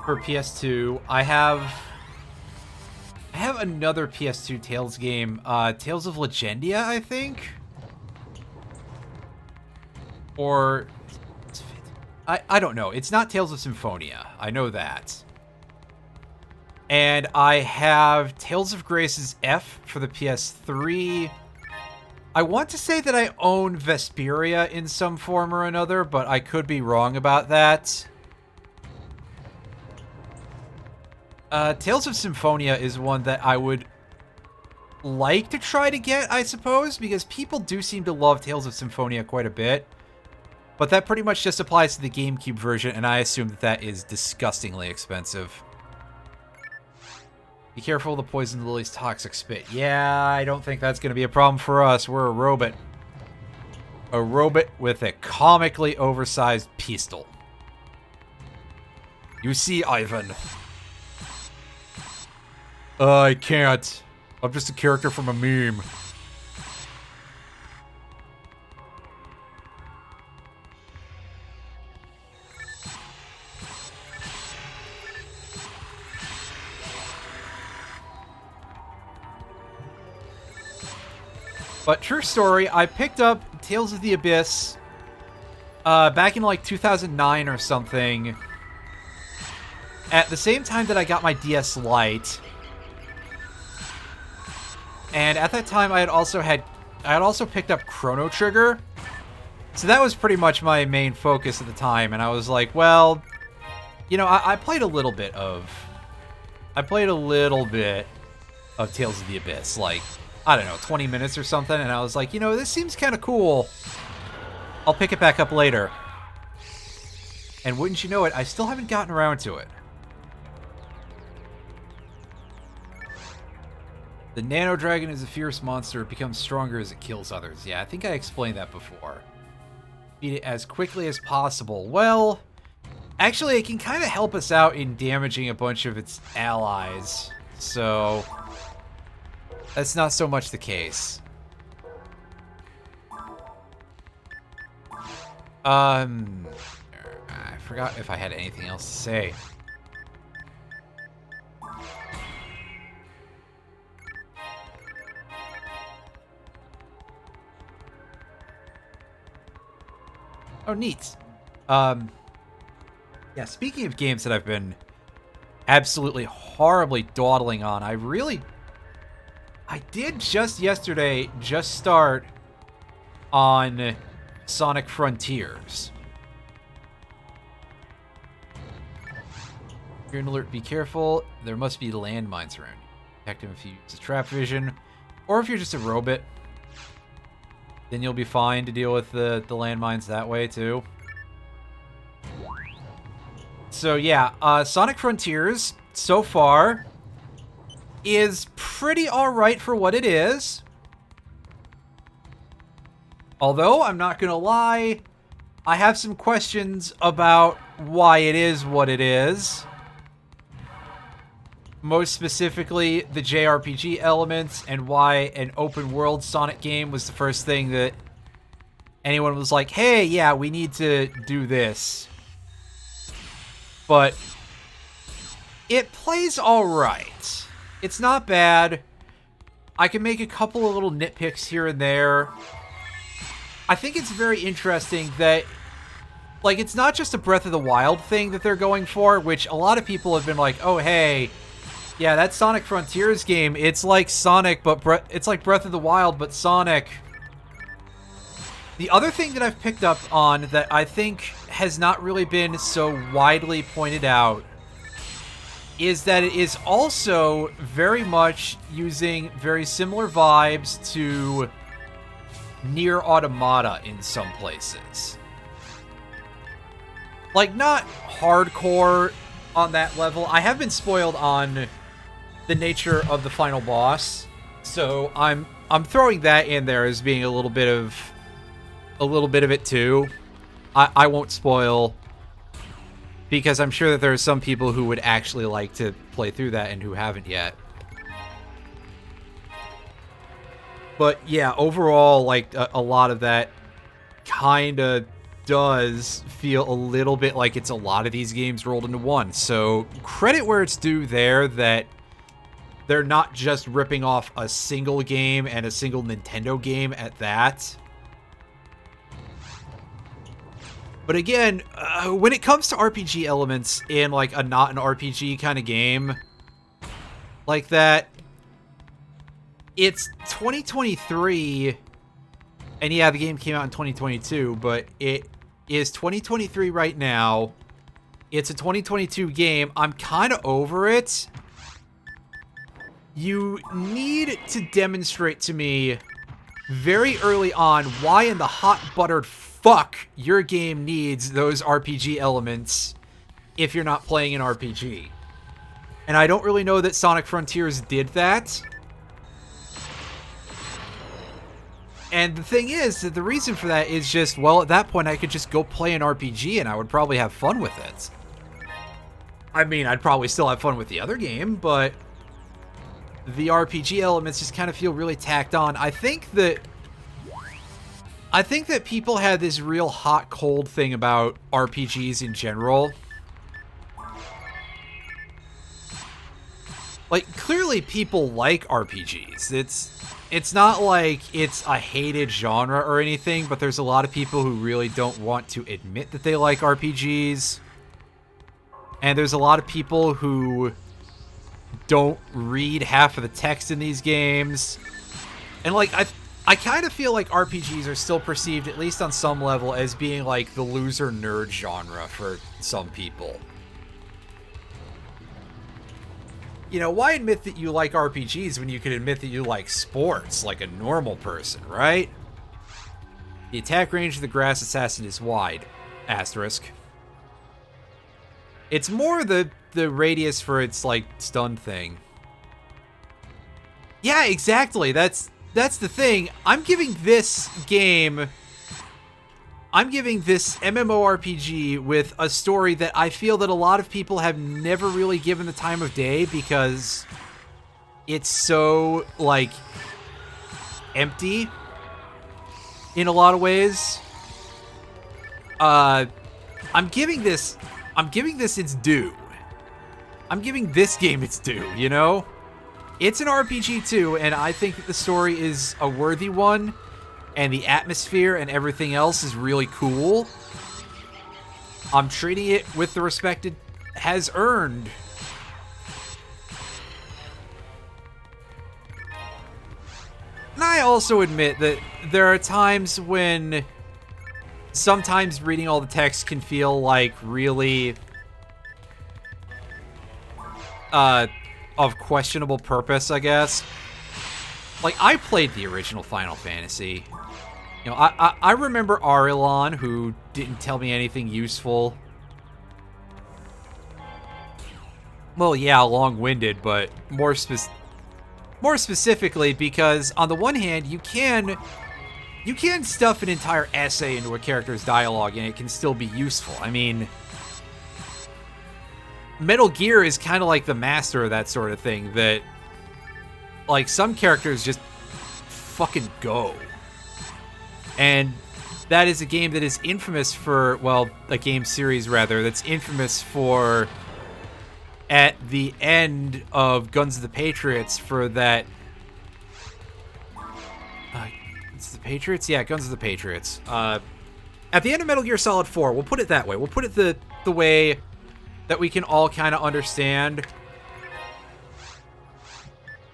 [SPEAKER 1] for PS2. I have another PS2 Tales game, Tales of Legendia, I think? Or I don't know. It's not Tales of Symphonia. I know that. And I have Tales of Grace's F for the PS3. I want to say that I own Vesperia in some form or another, but I could be wrong about that. Tales of Symphonia is one that I would like to try to get, I suppose, because people do seem to love Tales of Symphonia quite a bit. But that pretty much just applies to the GameCube version, and I assume that that is disgustingly expensive. Be careful of the poison lily's toxic spit. Yeah, I don't think that's going to be a problem for us. We're a robot. A robot with a comically oversized pistol. You see, Ivan. I can't. I'm just a character from a meme. But true story, I picked up Tales of the Abyss back in like 2009 or something. At the same time that I got my DS Lite. And at that time I had also picked up Chrono Trigger. So that was pretty much my main focus at the time, and I was like, well, you know, I played a little bit of Tales of the Abyss, like, I don't know, 20 minutes or something, and I was like, you know, this seems kind of cool. I'll pick it back up later. And wouldn't you know it, I still haven't gotten around to it. The Nano Dragon is a fierce monster. It becomes stronger as it kills others. Yeah, I think I explained that before. Beat it as quickly as possible. Well, actually, it can kind of help us out in damaging a bunch of its allies. So that's not so much the case. I forgot if I had anything else to say. Oh, neat. Yeah, speaking of games that I've been absolutely horribly dawdling on, I did just yesterday start on Sonic Frontiers. You're an alert, be careful. There must be landmines around you. Detect them if you use a trap vision, or if you're just a robot. Then you'll be fine to deal with the landmines that way, too. So, yeah, Sonic Frontiers, so far, is pretty alright for what it is. Although, I'm not gonna lie, I have some questions about why it is what it is. Most specifically, the JRPG elements and why an open-world Sonic game was the first thing that anyone was like, hey, yeah, we need to do this. But it plays alright. It's not bad. I can make a couple of little nitpicks here and there. I think it's very interesting that, like, it's not just a Breath of the Wild thing that they're going for, which a lot of people have been like, oh, hey, yeah, that Sonic Frontiers game, it's like Sonic, but it's like Breath of the Wild, but Sonic. The other thing that I've picked up on that I think has not really been so widely pointed out is that it is also very much using very similar vibes to Nier Automata in some places. Like, not hardcore on that level. I have been spoiled on the nature of the final boss, so I'm throwing that in there as being a little bit of it too. I won't spoil, because I'm sure that there are some people who would actually like to play through that and who haven't yet. But yeah, overall, like, a lot of that kind of does feel a little bit like it's a lot of these games rolled into one. So credit where it's due there that they're not just ripping off a single game and a single Nintendo game at that. But again, when it comes to RPG elements in, like, a not an RPG kind of game like that, it's 2023, and yeah, the game came out in 2022, but it is 2023 right now. It's a 2022 game. I'm kind of over it. You need to demonstrate to me very early on why in the hot buttered fuck your game needs those RPG elements if you're not playing an RPG. And I don't really know that Sonic Frontiers did that. And the thing is that the reason for that is just, well, at that point I could just go play an RPG and I would probably have fun with it. I mean, I'd probably still have fun with the other game, but the RPG elements just kind of feel really tacked on. I think that people had this real hot-cold thing about RPGs in general. Like, clearly people like RPGs. It's not like it's a hated genre or anything, but there's a lot of people who really don't want to admit that they like RPGs. And there's a lot of people who don't read half of the text in these games. And, like, I kind of feel like RPGs are still perceived, at least on some level, as being like the loser nerd genre for some people. You know, why admit that you like RPGs when you can admit that you like sports like a normal person, right? The attack range of the grass assassin is wide. Asterisk. It's more the radius for its, like, stun thing. Yeah, exactly. That's the thing. I'm giving this MMORPG with a story that I feel that a lot of people have never really given the time of day because it's so, like, empty in a lot of ways. I'm giving this its due. I'm giving this game its due, you know? It's an RPG too, and I think that the story is a worthy one, and the atmosphere and everything else is really cool. I'm treating it with the respect it has earned. And I also admit that there are times when sometimes reading all the text can feel like really of questionable purpose, I guess. Like, I played the original Final Fantasy. You know, I remember Arilon, who didn't tell me anything useful. Well, yeah, long-winded, but more specifically because, on the one hand, you can stuff an entire essay into a character's dialogue and it can still be useful. I mean, Metal Gear is kind of like the master of that sort of thing, that, like, some characters just fucking go. And that is a game that is infamous for, well, a game series, rather, that's infamous for, at the end of Guns of the Patriots, for that... it's the Patriots? Yeah, Guns of the Patriots. At the end of Metal Gear Solid 4, we'll put it that way. We'll put it the way that we can all kind of understand.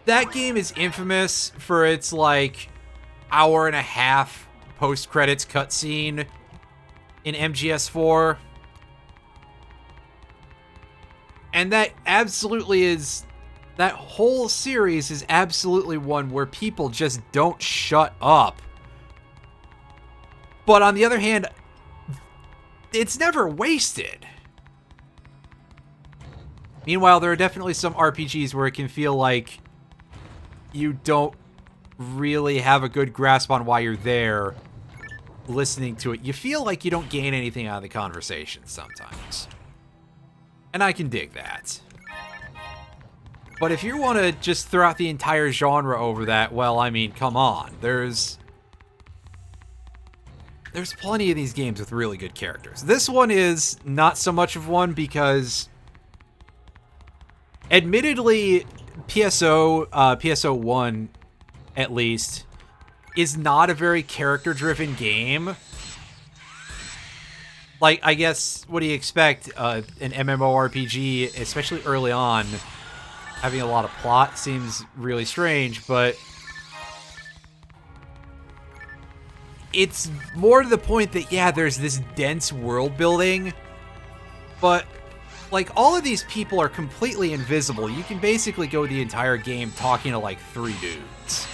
[SPEAKER 1] That game is infamous for its, like, hour-and-a-half post-credits cutscene in MGS4. And that absolutely is... That whole series is absolutely one where people just don't shut up. But on the other hand, it's never wasted. Meanwhile, there are definitely some RPGs where it can feel like you don't really have a good grasp on why you're there listening to it. You feel like you don't gain anything out of the conversation sometimes. And I can dig that. But if you want to just throw out the entire genre over that, well, I mean, come on. There's plenty of these games with really good characters. This one is not so much of one because, admittedly, PSO 1, at least, is not a very character-driven game. Like, I guess, what do you expect? An MMORPG, especially early on, having a lot of plot seems really strange, but it's more to the point that, yeah, there's this dense world building, but, like, all of these people are completely invisible. You can basically go the entire game talking to, like, 3 dudes.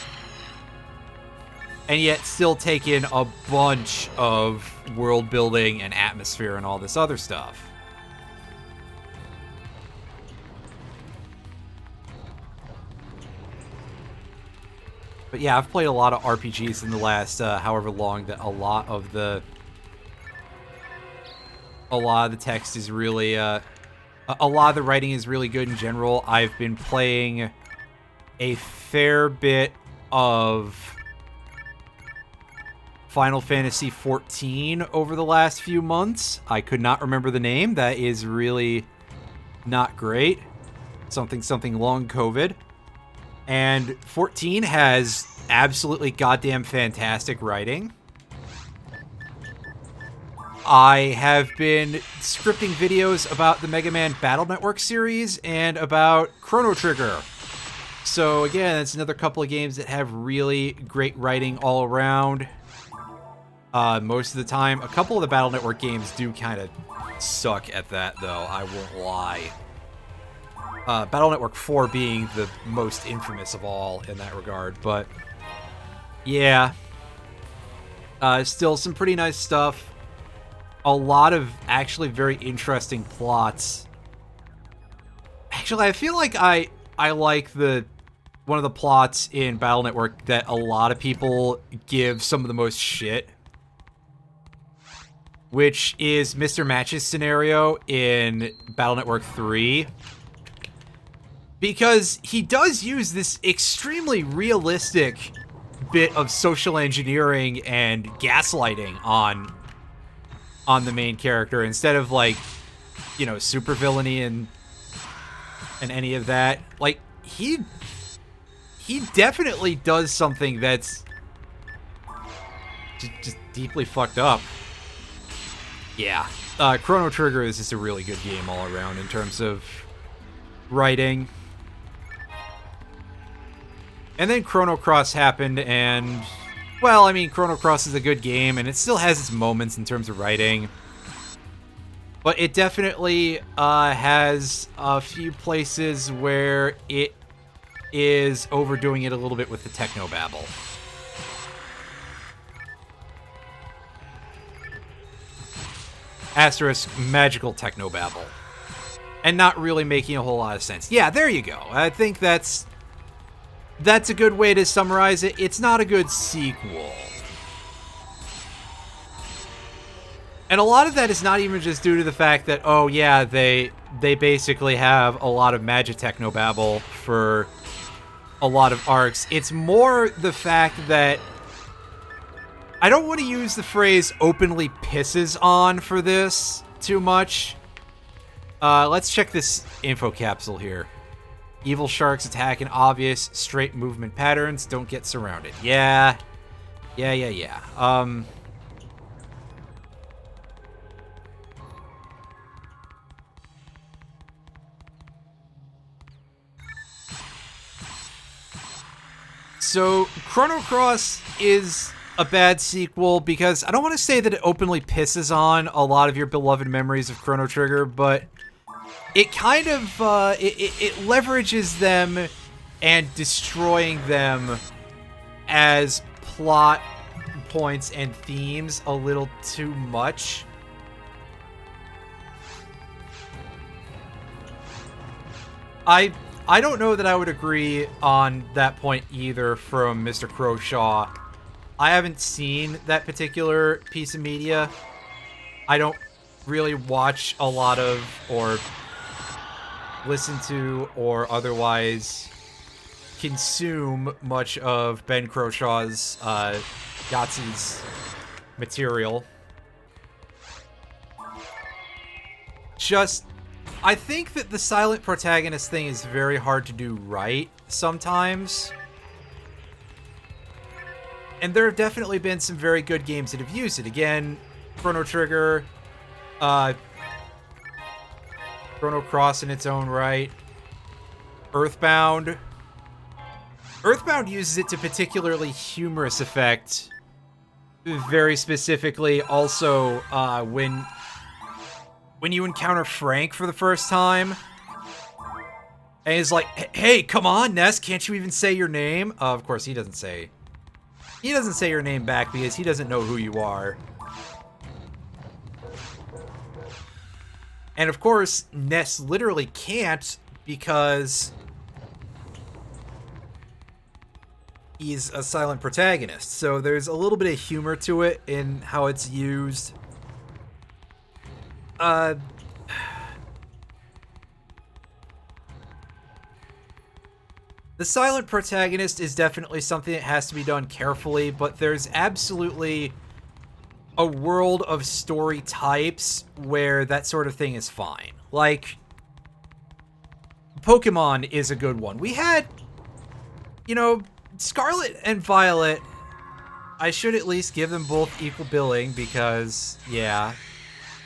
[SPEAKER 1] And yet still take in a bunch of world building and atmosphere and all this other stuff. But yeah, I've played a lot of RPGs in the last however long that a lot of the text is really a lot of the writing is really good in general. I've been playing a fair bit of Final Fantasy XIV over the last few months. I could not remember the name. That is really not great. Something long COVID. And 14 has absolutely goddamn fantastic writing. I have been scripting videos about the Mega Man Battle Network series and about Chrono Trigger. So again, it's another couple of games that have really great writing all around. Most of the time. A couple of the Battle Network games do kind of suck at that, though. I won't lie. Battle Network 4 being the most infamous of all in that regard, but yeah. Still some pretty nice stuff. A lot of actually very interesting plots. Actually, I feel like I like one of the plots in Battle Network that a lot of people give some of the most shit, which is Mr. Match's scenario in Battle Network 3. Because he does use this extremely realistic bit of social engineering and gaslighting on the main character, instead of, like, you know, supervillainy and any of that. Like, he definitely does something that's just deeply fucked up. Yeah, Chrono Trigger is just a really good game all around in terms of writing. And then Chrono Cross happened, and, well, I mean, Chrono Cross is a good game, and it still has its moments in terms of writing. But it definitely has a few places where it is overdoing it a little bit with the technobabble. Asterisk, magical technobabble. And not really making a whole lot of sense. Yeah, there you go. I think that's a good way to summarize it. It's not a good sequel. And a lot of that is not even just due to the fact that, oh yeah, they basically have a lot of magic technobabble for a lot of arcs. It's more the fact that I don't want to use the phrase openly pisses on for this too much. Let's check this info capsule here. Evil sharks attack in obvious straight movement patterns. Don't get surrounded. Yeah. So, Chrono Cross is a bad sequel because I don't want to say that it openly pisses on a lot of your beloved memories of Chrono Trigger, but it kind of, it leverages them and destroying them as plot points and themes a little too much. I don't know that I would agree on that point either from Mr. Croshaw. I haven't seen that particular piece of media. I don't really watch a lot of, or listen to, or otherwise consume much of Ben Croshaw's, Yahtzee's material. I think that the silent protagonist thing is very hard to do right sometimes. And there have definitely been some very good games that have used it. Again, Chrono Trigger, Chrono Cross in its own right, Earthbound. Earthbound uses it to particularly humorous effect. Very specifically, also, when you encounter Frank for the first time, and he's like, "Hey, come on, Ness, can't you even say your name?" Of course, he doesn't say your name back because he doesn't know who you are. And of course, Ness literally can't because he's a silent protagonist. So there's a little bit of humor to it in how it's used. The silent protagonist is definitely something that has to be done carefully, but there's absolutely a world of story types where that sort of thing is fine. Like, Pokemon is a good one. We had, Scarlet and Violet. I should at least give them both equal billing because, yeah,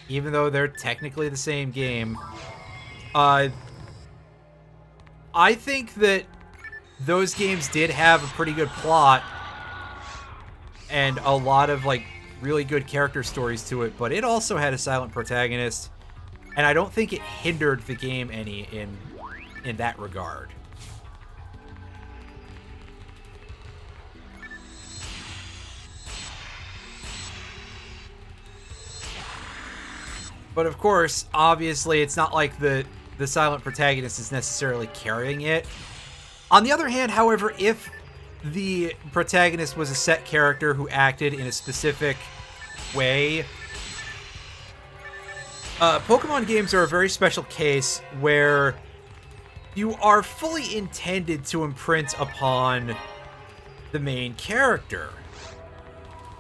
[SPEAKER 1] even though they're technically the same game, I think that those games did have a pretty good plot and a lot of, really good character stories to it, but it also had a silent protagonist, and I don't think it hindered the game any in that regard. But of course, obviously, it's not like the silent protagonist is necessarily carrying it. On the other hand, however, if the protagonist was a set character who acted in a specific way, Pokemon games are a very special case where you are fully intended to imprint upon the main character.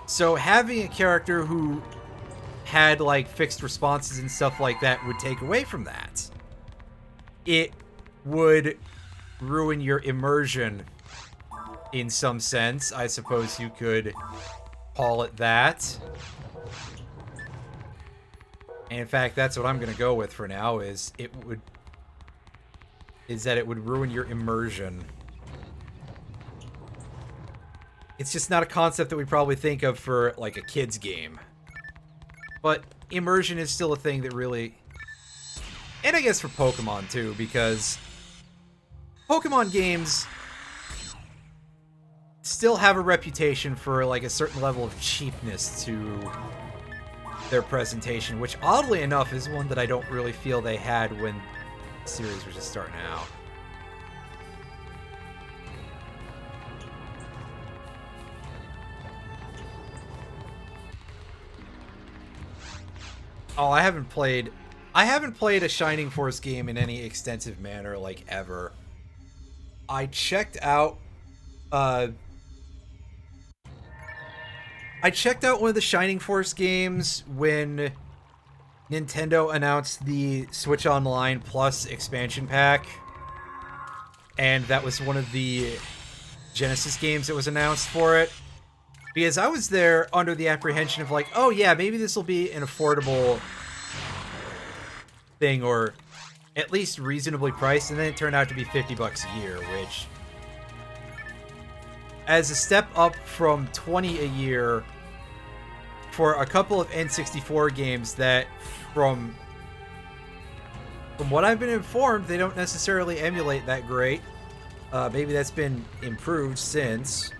[SPEAKER 1] So having a character who had fixed responses and stuff like that would take away from that. It would ruin your immersion in some sense, I suppose you could call it that. And in fact, that's what I'm going to go with for now, is that it would ruin your immersion. It's just not a concept that we probably think of for, like, a kid's game. But immersion is still a thing that really... And I guess for Pokemon, too, because Pokemon games still have a reputation for, like, a certain level of cheapness to their presentation, which, oddly enough, is one that I don't really feel they had when the series was just starting out. Oh, I haven't played a Shining Force game in any extensive manner, like, ever. I checked out one of the Shining Force games when Nintendo announced the Switch Online Plus expansion pack. And that was one of the Genesis games that was announced for it. Because I was there under the apprehension of, like, oh yeah, maybe this will be an affordable thing, or at least reasonably priced, and then it turned out to be $50 a year, which, as a step up from $20 a year for a couple of N64 games that, from what I've been informed, they don't necessarily emulate that great. Maybe that's been improved since.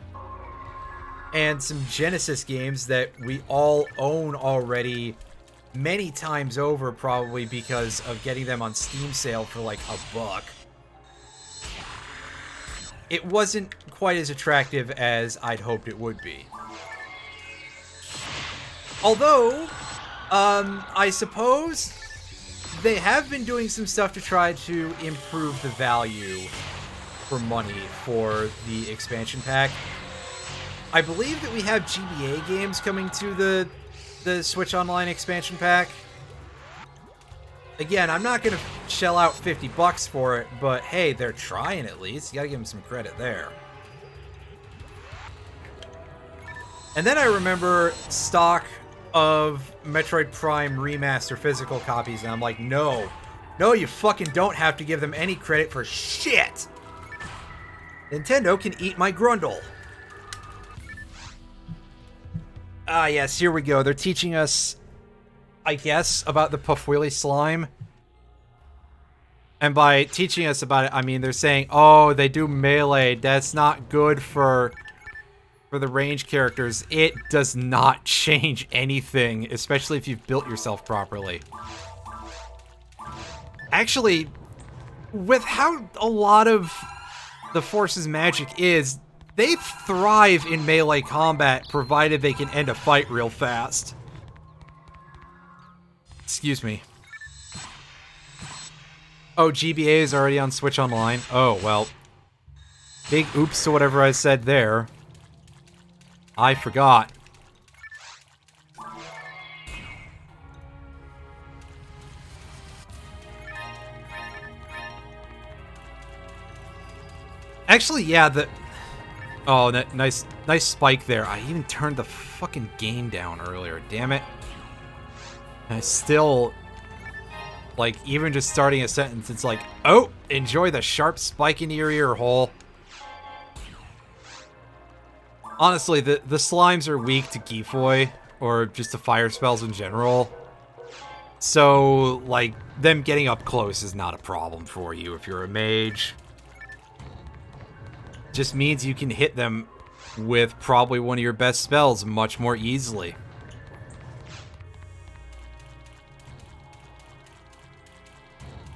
[SPEAKER 1] And some Genesis games that we all own already many times over, probably because of getting them on Steam sale for like $1. It wasn't quite as attractive as I'd hoped it would be. Although, I suppose they have been doing some stuff to try to improve the value for money for the expansion pack. I believe that we have GBA games coming to the Switch Online expansion pack. Again, I'm not going to shell out $50 for it, but hey, they're trying at least. You gotta give them some credit there. And then I remember stock of Metroid Prime Remaster physical copies, and I'm like, no, you fucking don't have to give them any credit for shit. Nintendo can eat my grundle. Ah, yes, here we go. They're teaching us, I guess, about the Puffwheelie slime. And by teaching us about it, I mean they're saying, oh, they do melee. That's not good for the range characters. It does not change anything, especially if you've built yourself properly. Actually, with how a lot of the Force's magic is, they thrive in melee combat, provided they can end a fight real fast. Excuse me. Oh, GBA is already on Switch Online? Oh, well. Big oops to whatever I said there. I forgot. Actually, yeah, oh, nice spike there. I even turned the fucking game down earlier, damn it. And I still, like, even just starting a sentence, it's like, oh, enjoy the sharp spike in your ear hole. Honestly, the slimes are weak to Gifoy, or just to fire spells in general. So, like, them getting up close is not a problem for you if you're a mage. Just means you can hit them with probably one of your best spells much more easily.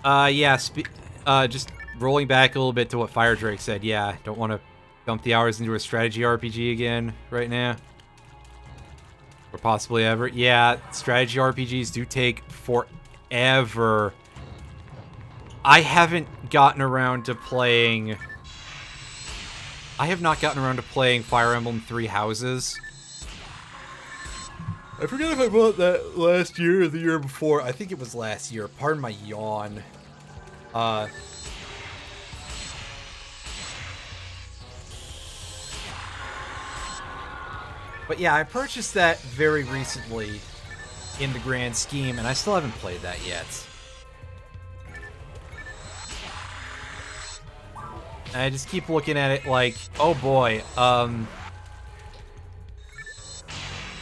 [SPEAKER 1] Yeah, just rolling back a little bit to what Fire Drake said. Yeah, don't want to dump the hours into a strategy RPG again right now. Or possibly ever. Yeah, strategy RPGs do take forever. I haven't gotten around to playing... I have not gotten around to playing Fire Emblem Three Houses. I forget if I bought that last year or the year before. I think it was last year. Pardon my yawn. But yeah, I purchased that very recently. in the grand scheme, and I still haven't played that yet. And I just keep looking at it like, oh boy,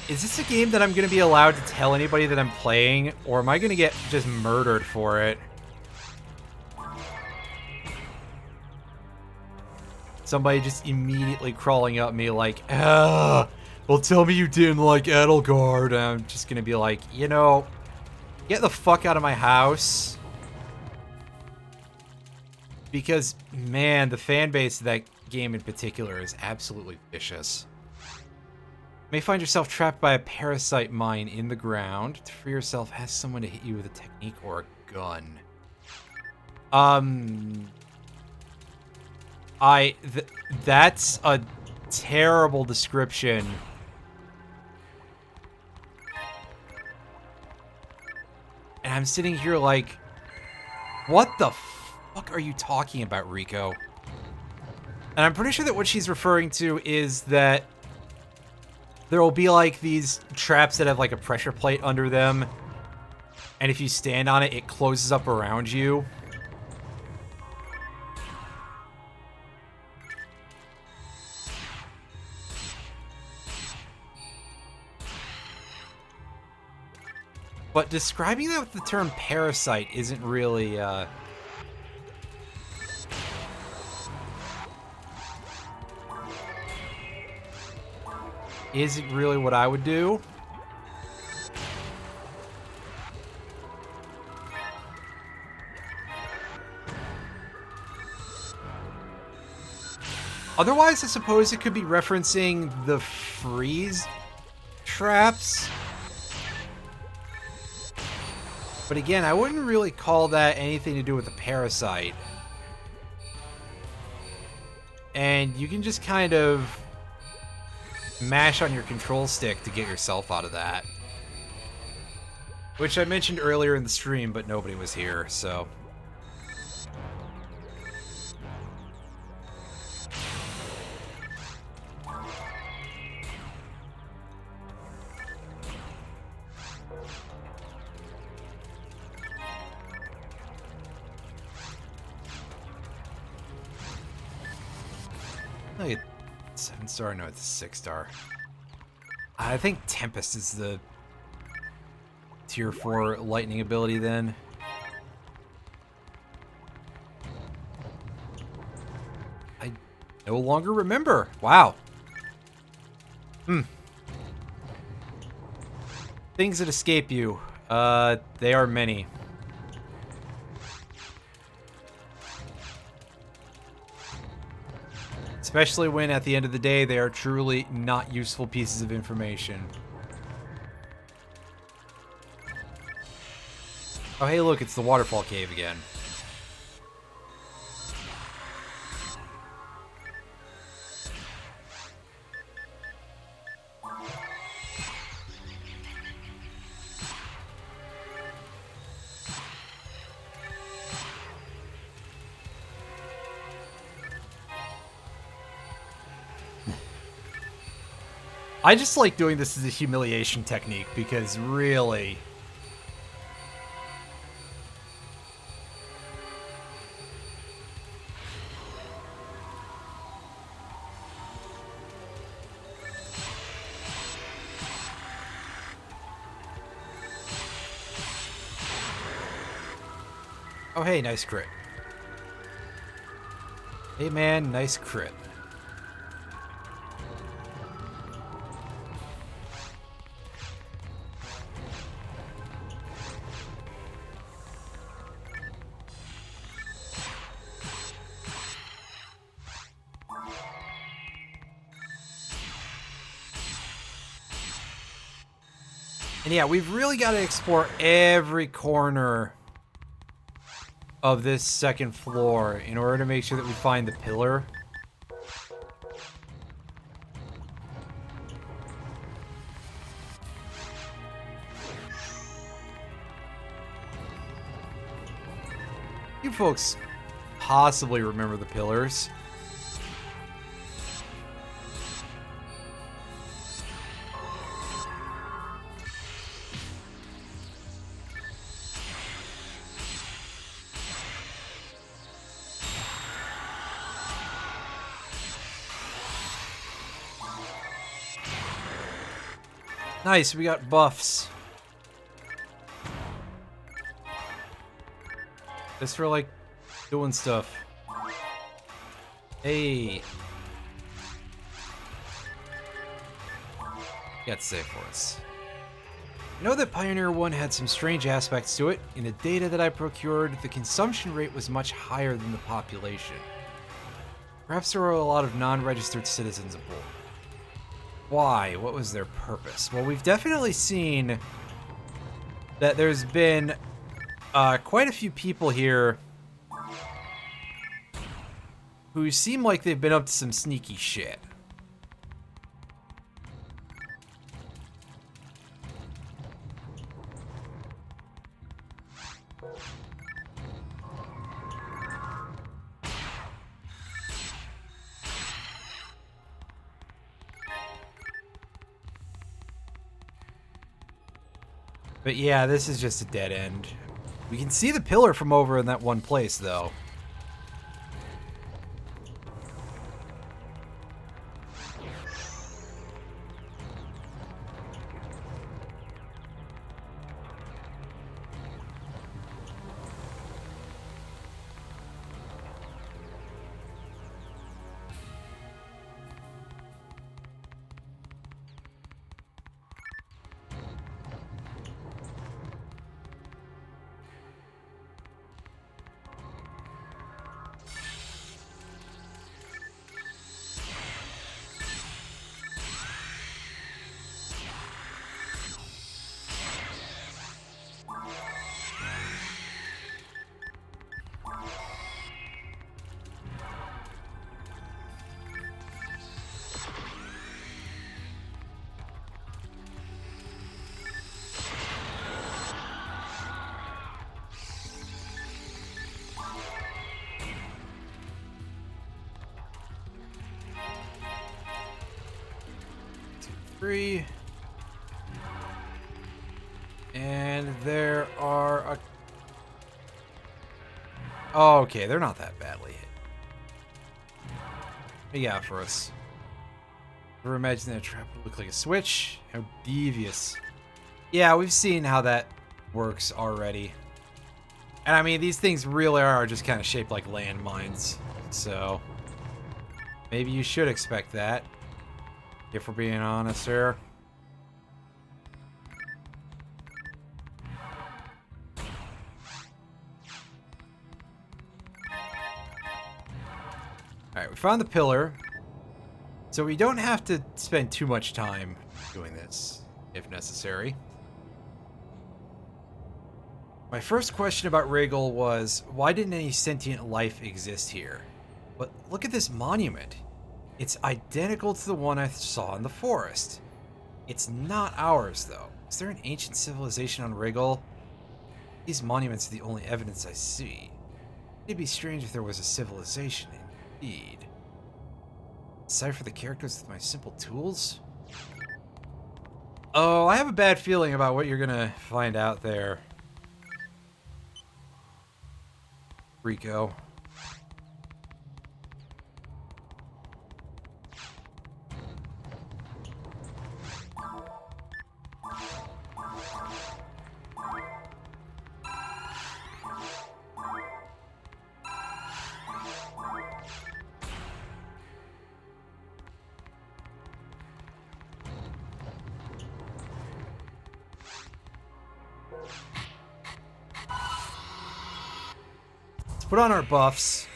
[SPEAKER 1] is this a game that I'm going to be allowed to tell anybody that I'm playing, or am I going to get just murdered for it? Somebody just immediately crawling up me like, well, tell me you didn't like Edelgard. And I'm just going to be like, you know, get the fuck out of my house. Because, man, the fan base of that game in particular is absolutely vicious. You may find yourself trapped by a parasite mine in the ground. To free yourself, ask someone to hit you with a technique or a gun. That's a terrible description. And I'm sitting here like, what the fuck are you talking about, Rico? And I'm pretty sure that what she's referring to is that there will be like these traps that have like a pressure plate under them. And if you stand on it, it closes up around you. But describing that with the term parasite isn't really, isn't really what I would do. Otherwise, I suppose it could be referencing the freeze traps. But again, I wouldn't really call that anything to do with the parasite. And you can just kind of mash on your control stick to get yourself out of that. Which I mentioned earlier in the stream, but nobody was here, so... Look at 7-star, no, it's 6-star. I think Tempest is the tier 4 lightning ability then. I no longer remember. Wow. Things that escape you. They are many. Especially when, at the end of the day, they are truly not useful pieces of information. Oh, hey, look, it's the waterfall cave again. I just like doing this as a humiliation technique because really... Oh, hey, nice crit. Hey, man, nice crit. And yeah, we've really got to explore every corner of this second floor in order to make sure that we find the pillar. You folks possibly remember the pillars. Nice, we got buffs. Just for, like, doing stuff. Hey. Got safe for us. I know that Pioneer 1 had some strange aspects to it. In the data that I procured, the consumption rate was much higher than the population. Perhaps there were a lot of non-registered citizens aboard. Why? What was their purpose? Well, we've definitely seen that there's been quite a few people here who seem like they've been up to some sneaky shit. But yeah, this is just a dead end. We can see the pillar from over in that one place, though. And there are a... Oh, okay, they're not that badly hit. What you got for us? Ever imagine that trap would look like a switch? How devious. Yeah, we've seen how that works already. And I mean, these things really are just kind of shaped like landmines. So, maybe you should expect that. If we're being honest here. Alright, we found the pillar. So we don't have to spend too much time doing this, if necessary. My first question about Regal was, why didn't any sentient life exist here? But look at this monument. It's identical to the one I saw in the forest. It's not ours, though. Is there an ancient civilization on Regal? These monuments are the only evidence I see. It'd be strange if there was a civilization, indeed. Decipher the characters with my simple tools? Oh, I have a bad feeling about what you're gonna find out there, Rico. Put on our buffs.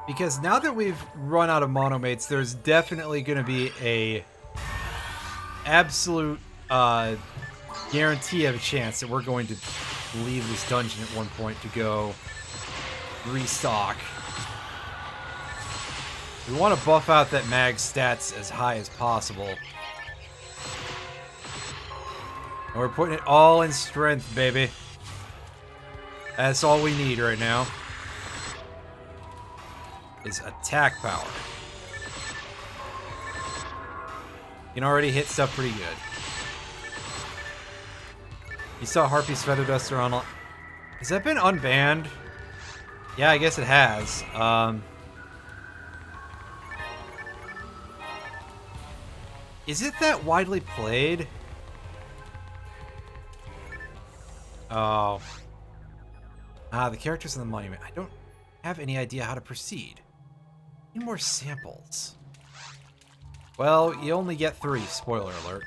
[SPEAKER 1] Because now that we've run out of monomates, there's definitely going to be a absolute guarantee of a chance that we're going to leave this dungeon at one point to go restock. We want to buff out that mag stats as high as possible. And we're putting it all in strength, baby. That's all we need right now. Is attack power. You can already hit stuff pretty good. You saw Harpy's Feather Duster on... Has that been unbanned? Yeah, I guess it has. Is it that widely played? Oh. The characters in the monument. I don't have any idea how to proceed. Need more samples. Well, you only get 3, spoiler alert.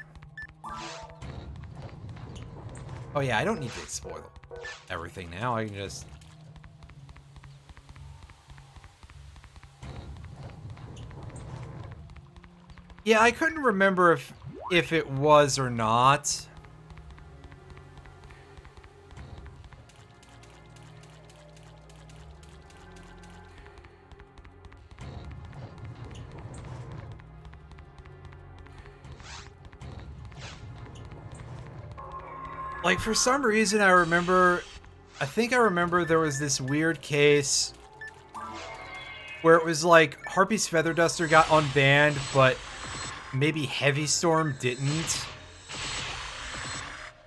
[SPEAKER 1] Oh yeah, I don't need to spoil everything now. I can just... Yeah, I couldn't remember if it was or not. Like, for some reason, I think I remember there was this weird case where it was like Harpy's Feather Duster got unbanned, but maybe Heavy Storm didn't.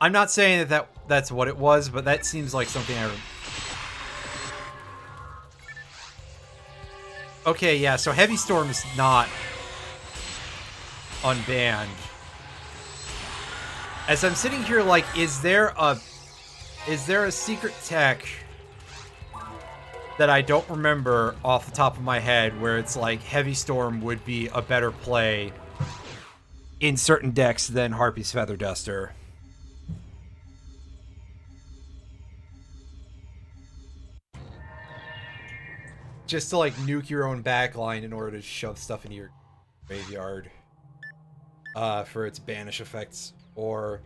[SPEAKER 1] I'm not saying that's what it was, but that seems like something I... Okay, yeah, so Heavy Storm is not unbanned. As I'm sitting here, like, is there a secret tech that I don't remember off the top of my head where it's like Heavy Storm would be a better play in certain decks than Harpy's Feather Duster? Just to, like, nuke your own backline in order to shove stuff into your graveyard for its banish effects or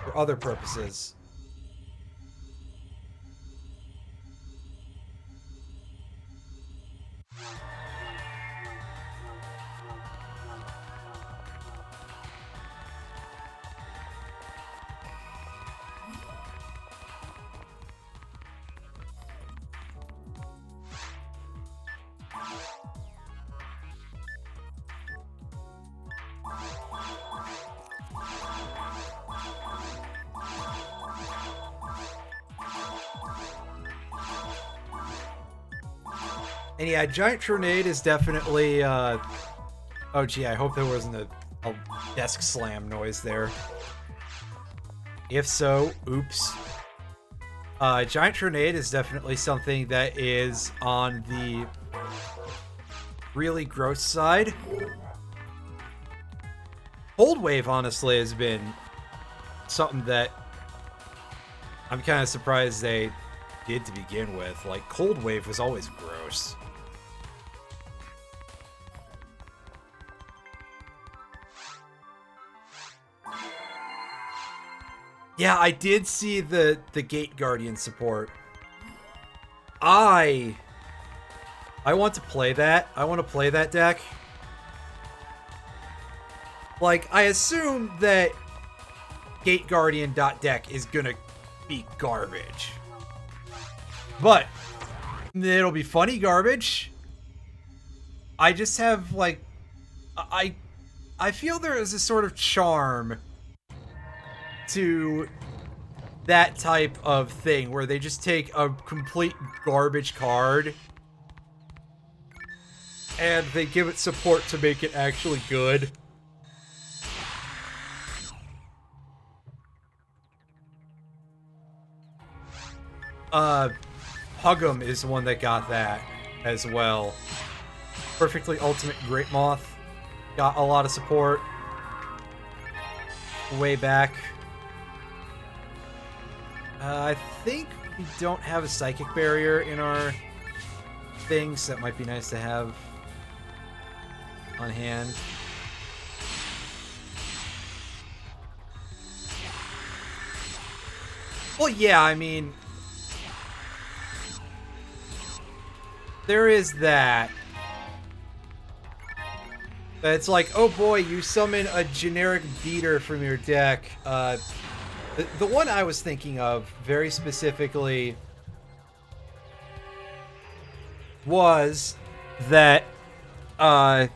[SPEAKER 1] for other purposes. And yeah, Giant Tornade is definitely, oh gee, I hope there wasn't a desk slam noise there. If so, oops. Giant Tornade is definitely something that is on the really gross side. Cold Wave, honestly, has been something that I'm kind of surprised they did to begin with. Like, Cold Wave was always gross. Yeah, I did see the Gate Guardian support. I want to play that. I want to play that deck. Like, I assume that Gate Guardian deck is gonna be garbage. But it'll be funny garbage. I just have, like, I feel there is a sort of charm to that type of thing where they just take a complete garbage card and they give it support to make it actually good. Hug'em is one that got that as well. Perfectly Ultimate Great Moth got a lot of support way back. I think we don't have a Psychic Barrier in our things. So that might be nice to have on hand. Well, yeah, I mean, there is that. It's like, oh boy, you summon a generic beater from your deck. The one I was thinking of, very specifically, was that, the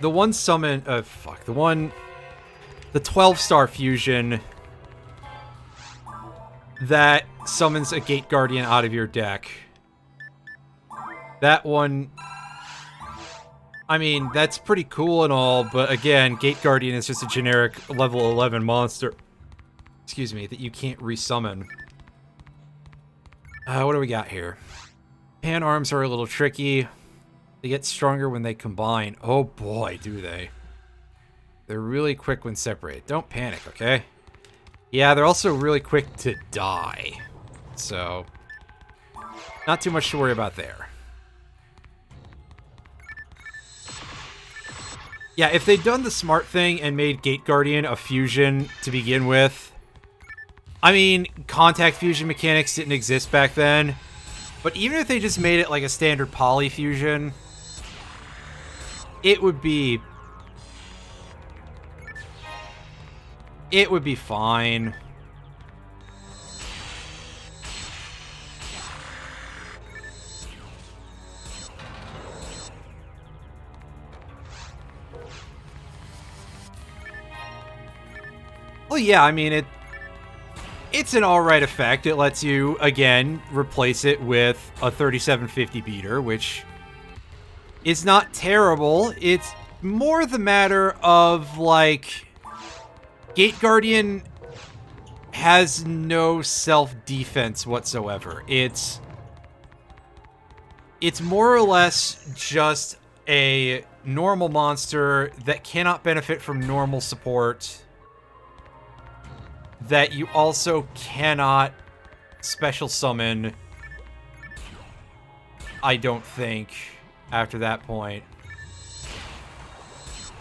[SPEAKER 1] one summon, the 12-star fusion that summons a Gate Guardian out of your deck. That one I mean, that's pretty cool and all, but again, Gate Guardian is just a generic level 11 monster. Excuse me, that you can't resummon. What do we got here? Pan arms are a little tricky. They get stronger when they combine. Oh boy, do they. They're really quick when separated. Don't panic, okay? Yeah, they're also really quick to die. So, not too much to worry about there. Yeah, if they'd done the smart thing and made Gate Guardian a fusion to begin with... I mean, contact fusion mechanics didn't exist back then. But even if they just made it like a standard poly fusion... It would be fine. Well, yeah, I mean, it's an alright effect. It lets you, again, replace it with a 3750 beater, which is not terrible. It's more the matter of, like, Gate Guardian has no self-defense whatsoever. It's more or less just a normal monster that cannot benefit from normal support, that you also cannot special summon, I don't think, after that point.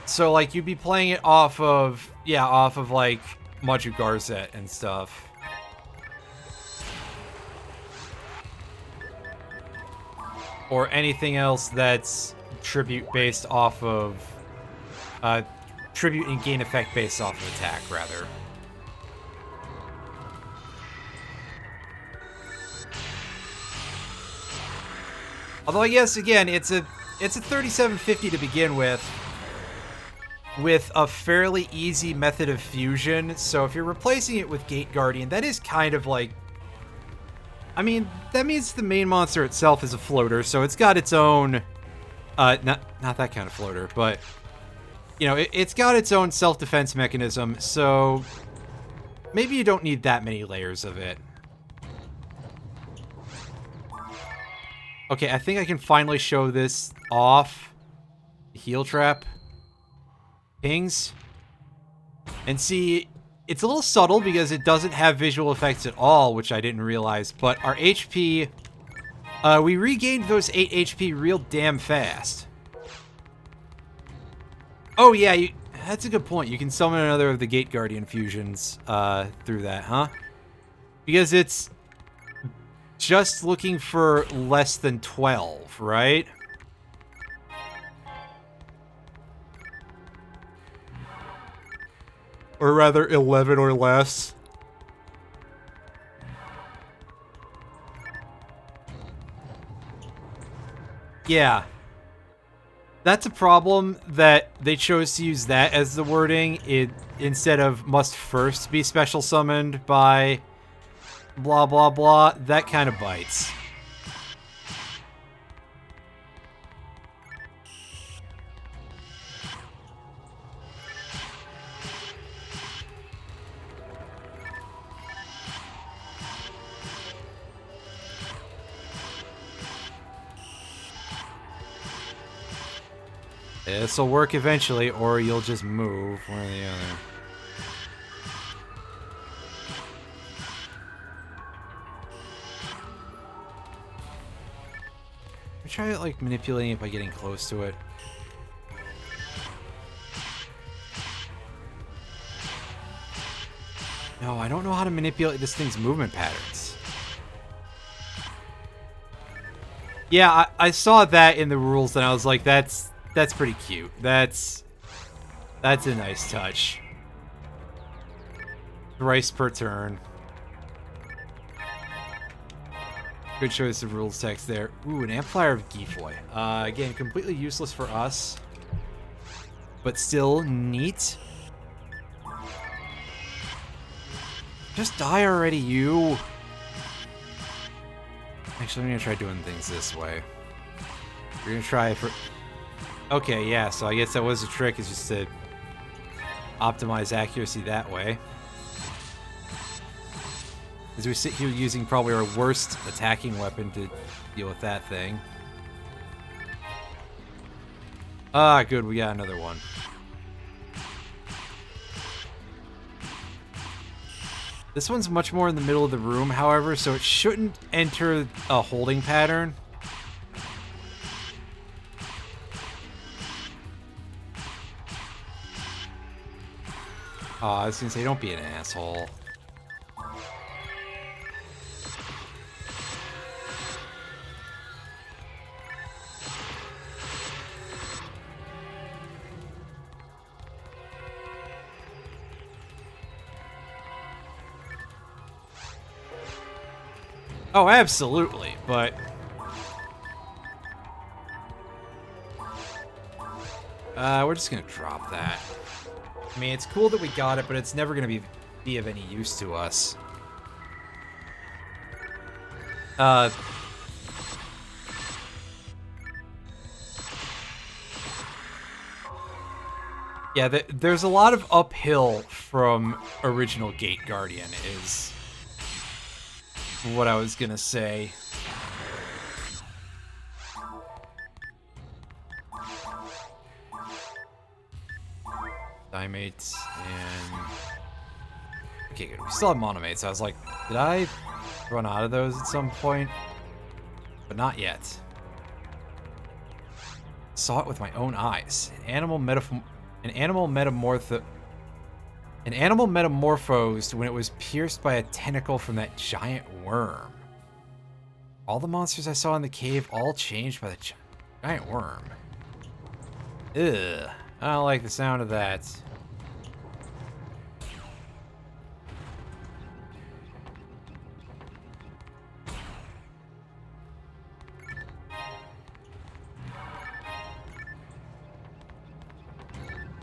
[SPEAKER 1] So, like, you'd be playing it off of, like, Maju Garzet and stuff. Or anything else that's tribute based off of, tribute and gain effect based off of attack, rather. Although, I guess, again, it's a 3750 to begin with a fairly easy method of fusion. So if you're replacing it with Gate Guardian, that is kind of like... I mean, that means the main monster itself is a floater, so it's got its own... not that kind of floater, but... You know, it's got its own self-defense mechanism, so... Maybe you don't need that many layers of it. Okay, I think I can finally show this off. Heal trap. Pings. And see, it's a little subtle because it doesn't have visual effects at all, which I didn't realize. But our HP, we regained those 8 HP real damn fast. Oh yeah, that's a good point. You can summon another of the Gate Guardian fusions through that, huh? Because it's just looking for less than 12, right? Or rather, 11 or less. Yeah. That's a problem that they chose to use that as the wording instead of must first be special summoned by blah blah blah. That kind of bites. This'll work eventually, or you'll just move one or the other. I try like manipulating it by getting close to it. No, I don't know how to manipulate this thing's movement patterns. Yeah, I saw that in the rules and I was like, that's pretty cute. That's a nice touch. Thrice per turn. Good choice of rules text there. Ooh, an amplifier of Gifoy. Again, completely useless for us, but still neat. Just die already, you. Actually, I'm gonna try doing things this way. We're gonna try for... Okay, yeah, so I guess that was a trick, is just to optimize accuracy that way. As we sit here using probably our worst attacking weapon to deal with that thing. Ah, good, we got another one. This one's much more in the middle of the room, however, so it shouldn't enter a holding pattern. Oh, I was gonna say, don't be an asshole. Oh, absolutely, but... we're just gonna drop that. I mean, it's cool that we got it, but it's never gonna be of any use to us. Yeah, there's a lot of uphill from original Gate Guardian, is what I was gonna say. Dimates and... Okay, good. We still have monomates. I was like, did I run out of those at some point? But not yet. Saw it with my own eyes. An animal metamorphosed when it was pierced by a tentacle from that giant worm. All the monsters I saw in the cave all changed by the giant worm. Ugh. I don't like the sound of that.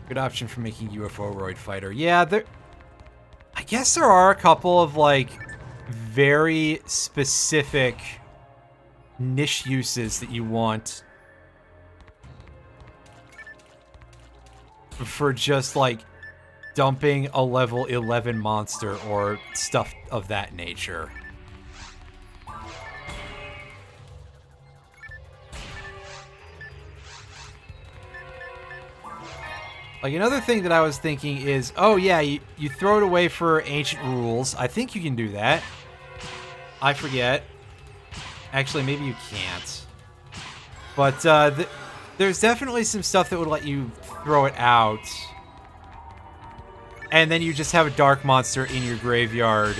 [SPEAKER 1] Good option for making UFO-roid fighter. Yeah, I guess there are a couple of, like, very specific niche uses that you want for just, like, dumping a level 11 monster or stuff of that nature. Like, another thing that I was thinking is, oh yeah, you throw it away for ancient rules. I think you can do that. I forget. Actually, maybe you can't. But there's definitely some stuff that would let you throw it out. And then you just have a dark monster in your graveyard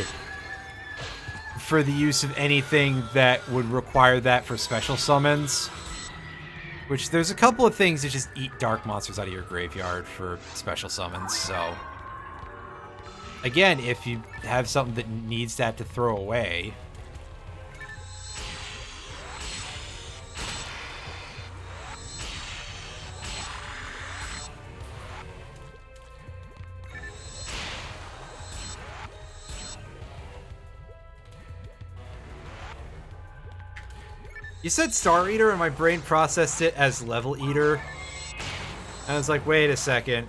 [SPEAKER 1] for the use of anything that would require that for special summons. Which, there's a couple of things that just eat dark monsters out of your graveyard for special summons, so... Again, if you have something that needs that to throw away... You said Star Eater, and my brain processed it as Level Eater. I was like, wait a second.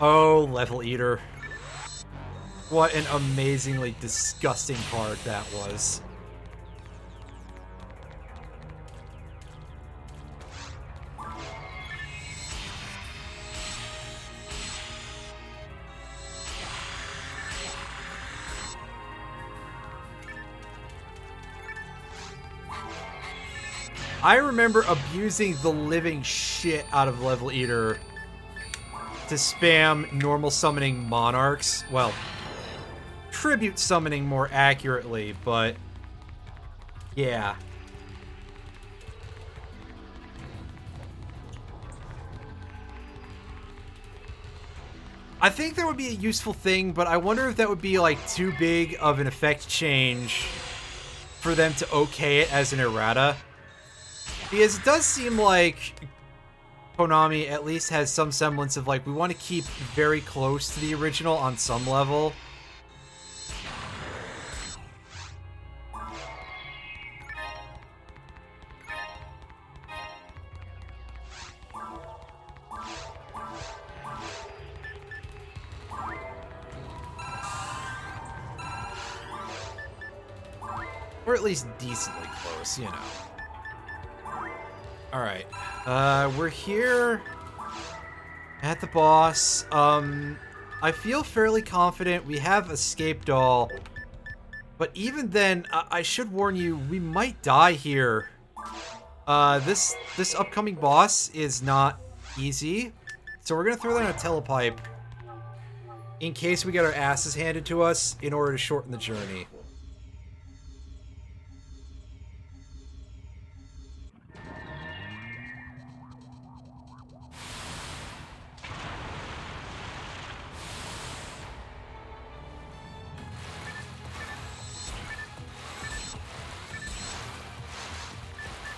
[SPEAKER 1] Oh, Level Eater. What an amazingly disgusting card that was. I remember abusing the living shit out of Level Eater to spam normal summoning monarchs. Well, tribute summoning more accurately, but yeah. I think that would be a useful thing, but I wonder if that would be like too big of an effect change for them to okay it as an errata. Because it does seem like Konami at least has some semblance of, like, we want to keep very close to the original on some level. Or at least decently close, you know. Alright. We're here at the boss. I feel fairly confident we have Escape Doll. But even then, I should warn you, we might die here. This upcoming boss is not easy. So we're gonna throw down a telepipe in case we get our asses handed to us in order to shorten the journey.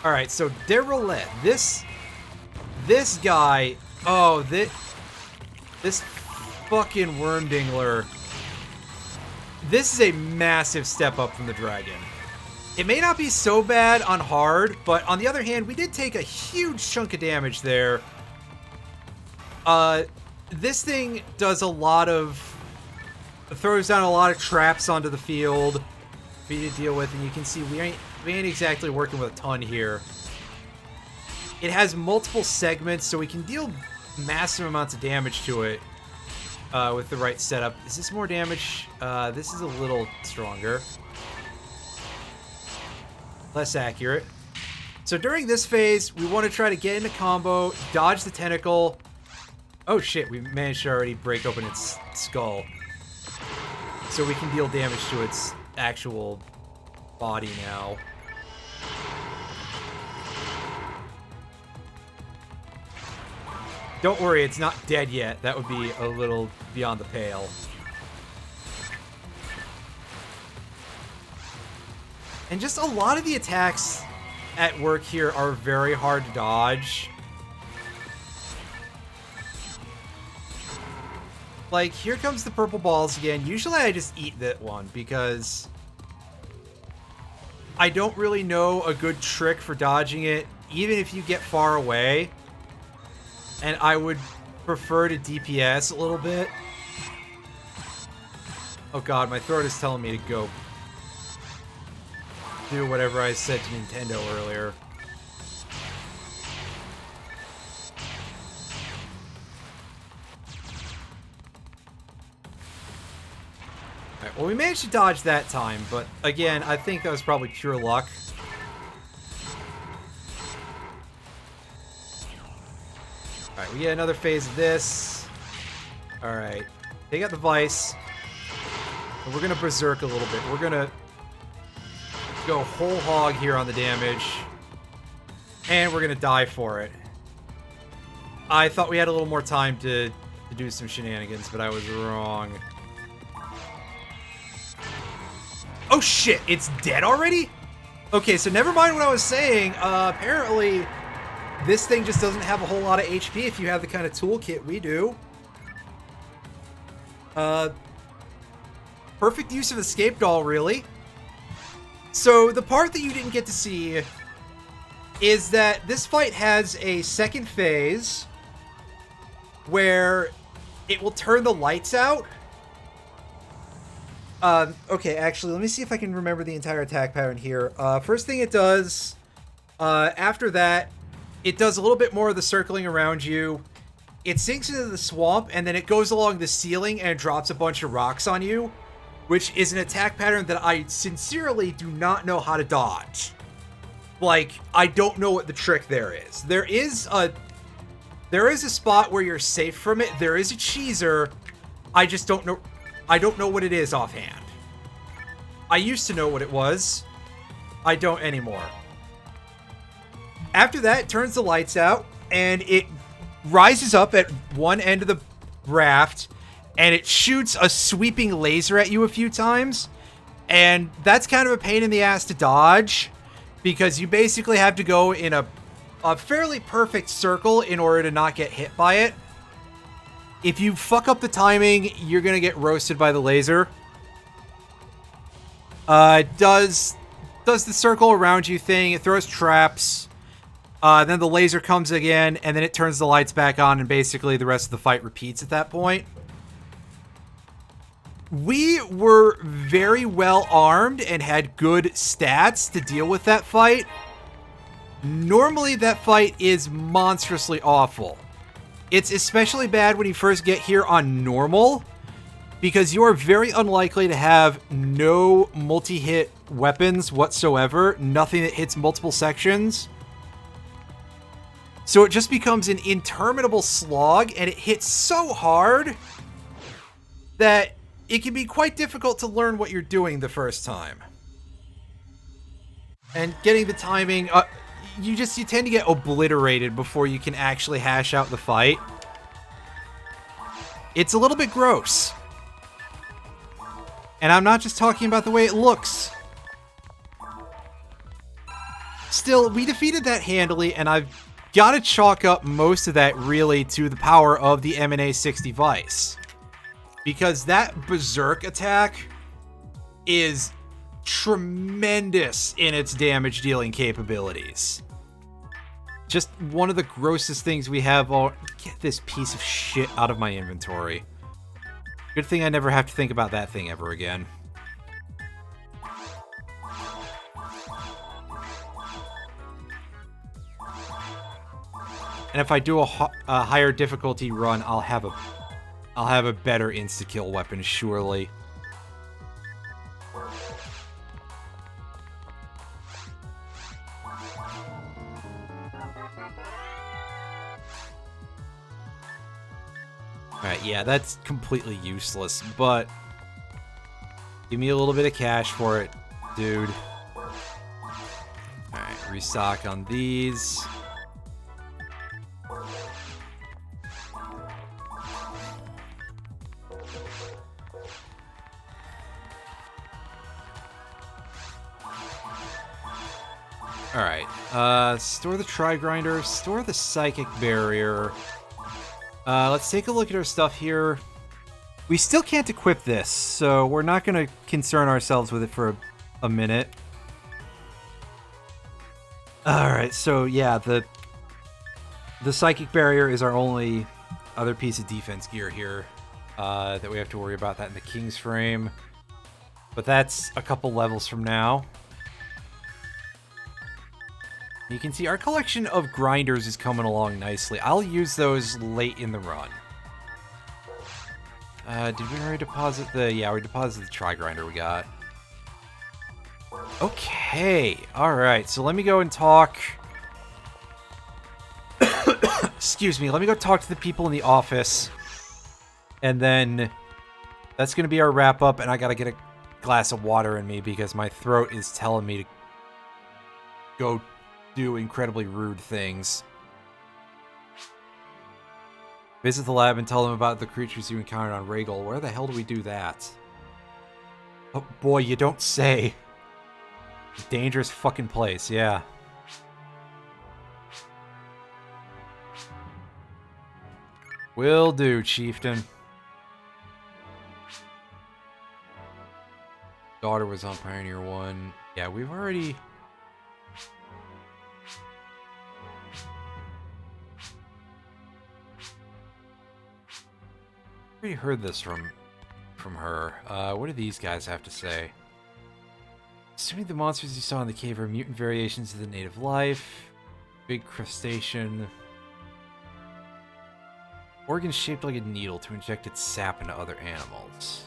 [SPEAKER 1] Alright, so Derolette, this guy, oh, this fucking Wormdingler, this is a massive step up from the dragon. It may not be so bad on hard, but on the other hand, we did take a huge chunk of damage there. This thing does a lot of, throws down a lot of traps onto the field for you to deal with, and you can see we ain't exactly working with a ton here. It has multiple segments, so we can deal massive amounts of damage to it with the right setup. Is this more damage? This is a little stronger. Less accurate. So during this phase, we want to try to get into combo, dodge the tentacle. Oh shit, we managed to already break open its skull. So we can deal damage to its actual body now. Don't worry, it's not dead yet. That would be a little beyond the pale. And just a lot of the attacks at work here are very hard to dodge. Like, here comes the purple balls again. Usually I just eat that one because I don't really know a good trick for dodging it, even if you get far away. And I would prefer to DPS a little bit. Oh god, my throat is telling me to go do whatever I said to Nintendo earlier. Alright, well, we managed to dodge that time, but again, I think that was probably pure luck. Alright, we get another phase of this. Alright, take out the Vice. And we're gonna berserk a little bit. We're gonna go whole hog here on the damage. And we're gonna die for it. I thought we had a little more time to do some shenanigans, but I was wrong. Oh shit, it's dead already? Okay, so never mind what I was saying. Apparently, this thing just doesn't have a whole lot of HP if you have the kind of toolkit we do. Perfect use of Escape Doll, really. So, the part that you didn't get to see is that this fight has a second phase where it will turn the lights out. Okay, actually, let me see if I can remember the entire attack pattern here. First thing it does, after that, it does a little bit more of the circling around you. It sinks into the swamp, and then it goes along the ceiling and drops a bunch of rocks on you, which is an attack pattern that I sincerely do not know how to dodge. Like, I don't know what the trick there is. There is a spot where you're safe from it. There is a cheeser. I just don't know. I don't know what it is offhand. I used to know what it was. I don't anymore. After that, it turns the lights out, and it rises up at one end of the raft, and it shoots a sweeping laser at you a few times. And that's kind of a pain in the ass to dodge, because you basically have to go in a fairly perfect circle in order to not get hit by it. If you fuck up the timing, you're gonna get roasted by the laser. It does the circle around you thing. It throws traps. Then the laser comes again, and then it turns the lights back on, and basically the rest of the fight repeats at that point. We were very well armed and had good stats to deal with that fight. Normally, that fight is monstrously awful. It's especially bad when you first get here on normal, because you are very unlikely to have no multi-hit weapons whatsoever, nothing that hits multiple sections. So it just becomes an interminable slog, and it hits so hard that it can be quite difficult to learn what you're doing the first time. And getting the timing, you tend to get obliterated before you can actually hash out the fight. It's a little bit gross. And I'm not just talking about the way it looks. Still, we defeated that handily, and I've got to chalk up most of that really to the power of the M&A6 device. Because that Berserk attack is tremendous in its damage dealing capabilities. Just one of the grossest things we have. Get this piece of shit out of my inventory. Good thing I never have to think about that thing ever again. And if I do a higher difficulty run, I'll have a better insta-kill weapon, surely. Alright, yeah, that's completely useless, but give me a little bit of cash for it, dude. Alright, restock on these. Alright, store the Tri-Grinder, store the Psychic Barrier. Let's take a look at our stuff here. We still can't equip this, so we're not going to concern ourselves with it for a minute. Alright, so yeah, the Psychic Barrier is our only other piece of defense gear here that we have to worry about that in the King's Frame. But that's a couple levels from now. You can see our collection of grinders is coming along nicely. I'll use those late in the run. Did we already deposit the... Yeah, we deposited the Tri-Grinder we got. Okay, alright, so let me go and talk... Excuse me, let me go talk to the people in the office. And then that's going to be our wrap-up, and I gotta get a glass of water in me because my throat is telling me to go do incredibly rude things. Visit the lab and tell them about the creatures you encountered on Rhaegal. Where the hell do we do that? Oh boy, you don't say. Dangerous fucking place, yeah. Will do, chieftain. Daughter was on Pioneer 1. Yeah, we've already... already heard this from her. What do these guys have to say? Assuming the monsters you saw in the cave are mutant variations of the native life. Big crustacean. Organs shaped like a needle to inject its sap into other animals.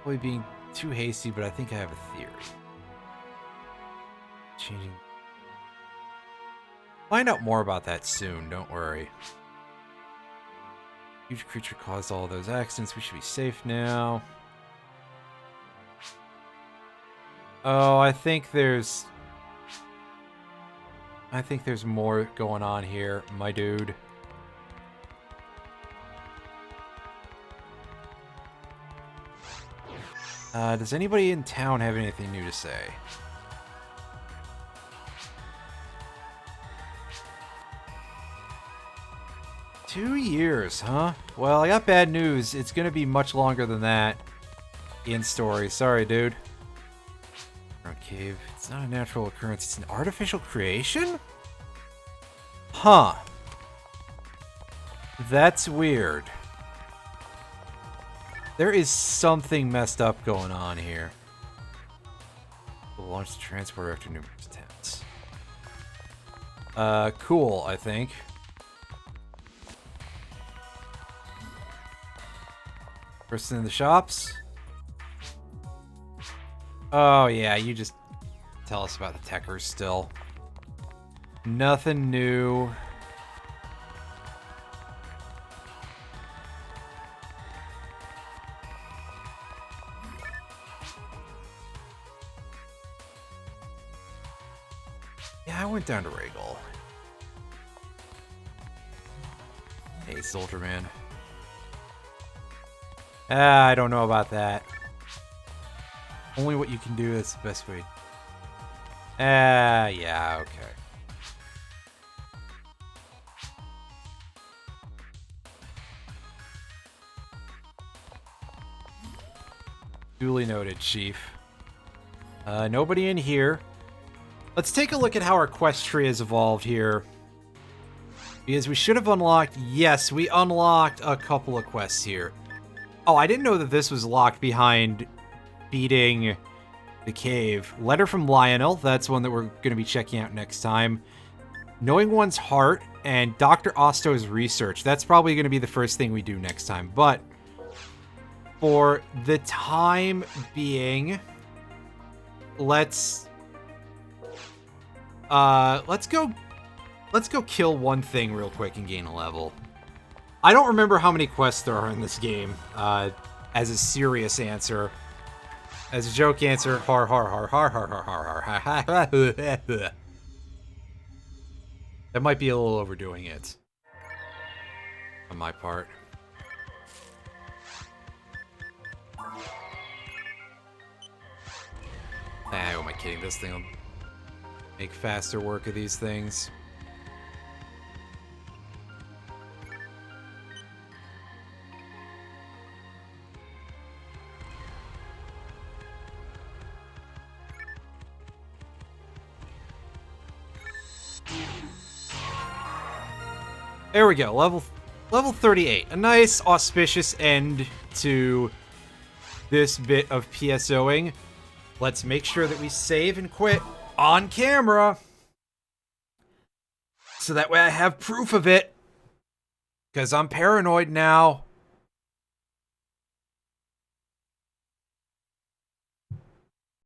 [SPEAKER 1] Probably being too hasty, but I think I have a theory. Changing. Find out more about that soon, don't worry. Huge creature caused all those accidents. We should be safe now. Oh, I think there's more going on here, my dude. Does anybody in town have anything new to say? Two years, huh? Well, I got bad news. It's gonna be much longer than that in story. Sorry, dude. Cave. It's not a natural occurrence. It's an artificial creation? Huh. That's weird. There is something messed up going on here. We'll launch the transporter after numerous attempts. Cool, I think. Person in the shops. Oh, yeah, you just tell us about the techers still. Nothing new. Yeah, I went down to Regal. Hey, Soldier Man. I don't know about that. Only what you can do is the best way. Yeah, okay. Duly noted, Chief. Nobody in here. Let's take a look at how our quest tree has evolved here. Because we should have unlocked... Yes, we unlocked a couple of quests here. Oh, I didn't know that this was locked behind beating the cave. Letter from Lionel. That's one that we're going to be checking out next time. Knowing one's heart and Dr. Osto's research. That's probably going to be the first thing we do next time. But for the time being, let's go kill one thing real quick and gain a level. I don't remember how many quests there are in this game, as a serious answer. As a joke answer, har har har har har har har har har. That might be a little overdoing it. On my part. Who am I kidding? This thing will make faster work of these things. There we go, level 38. A nice, auspicious end to this bit of PSOing. Let's make sure that we save and quit on camera. So that way I have proof of it. Because I'm paranoid now.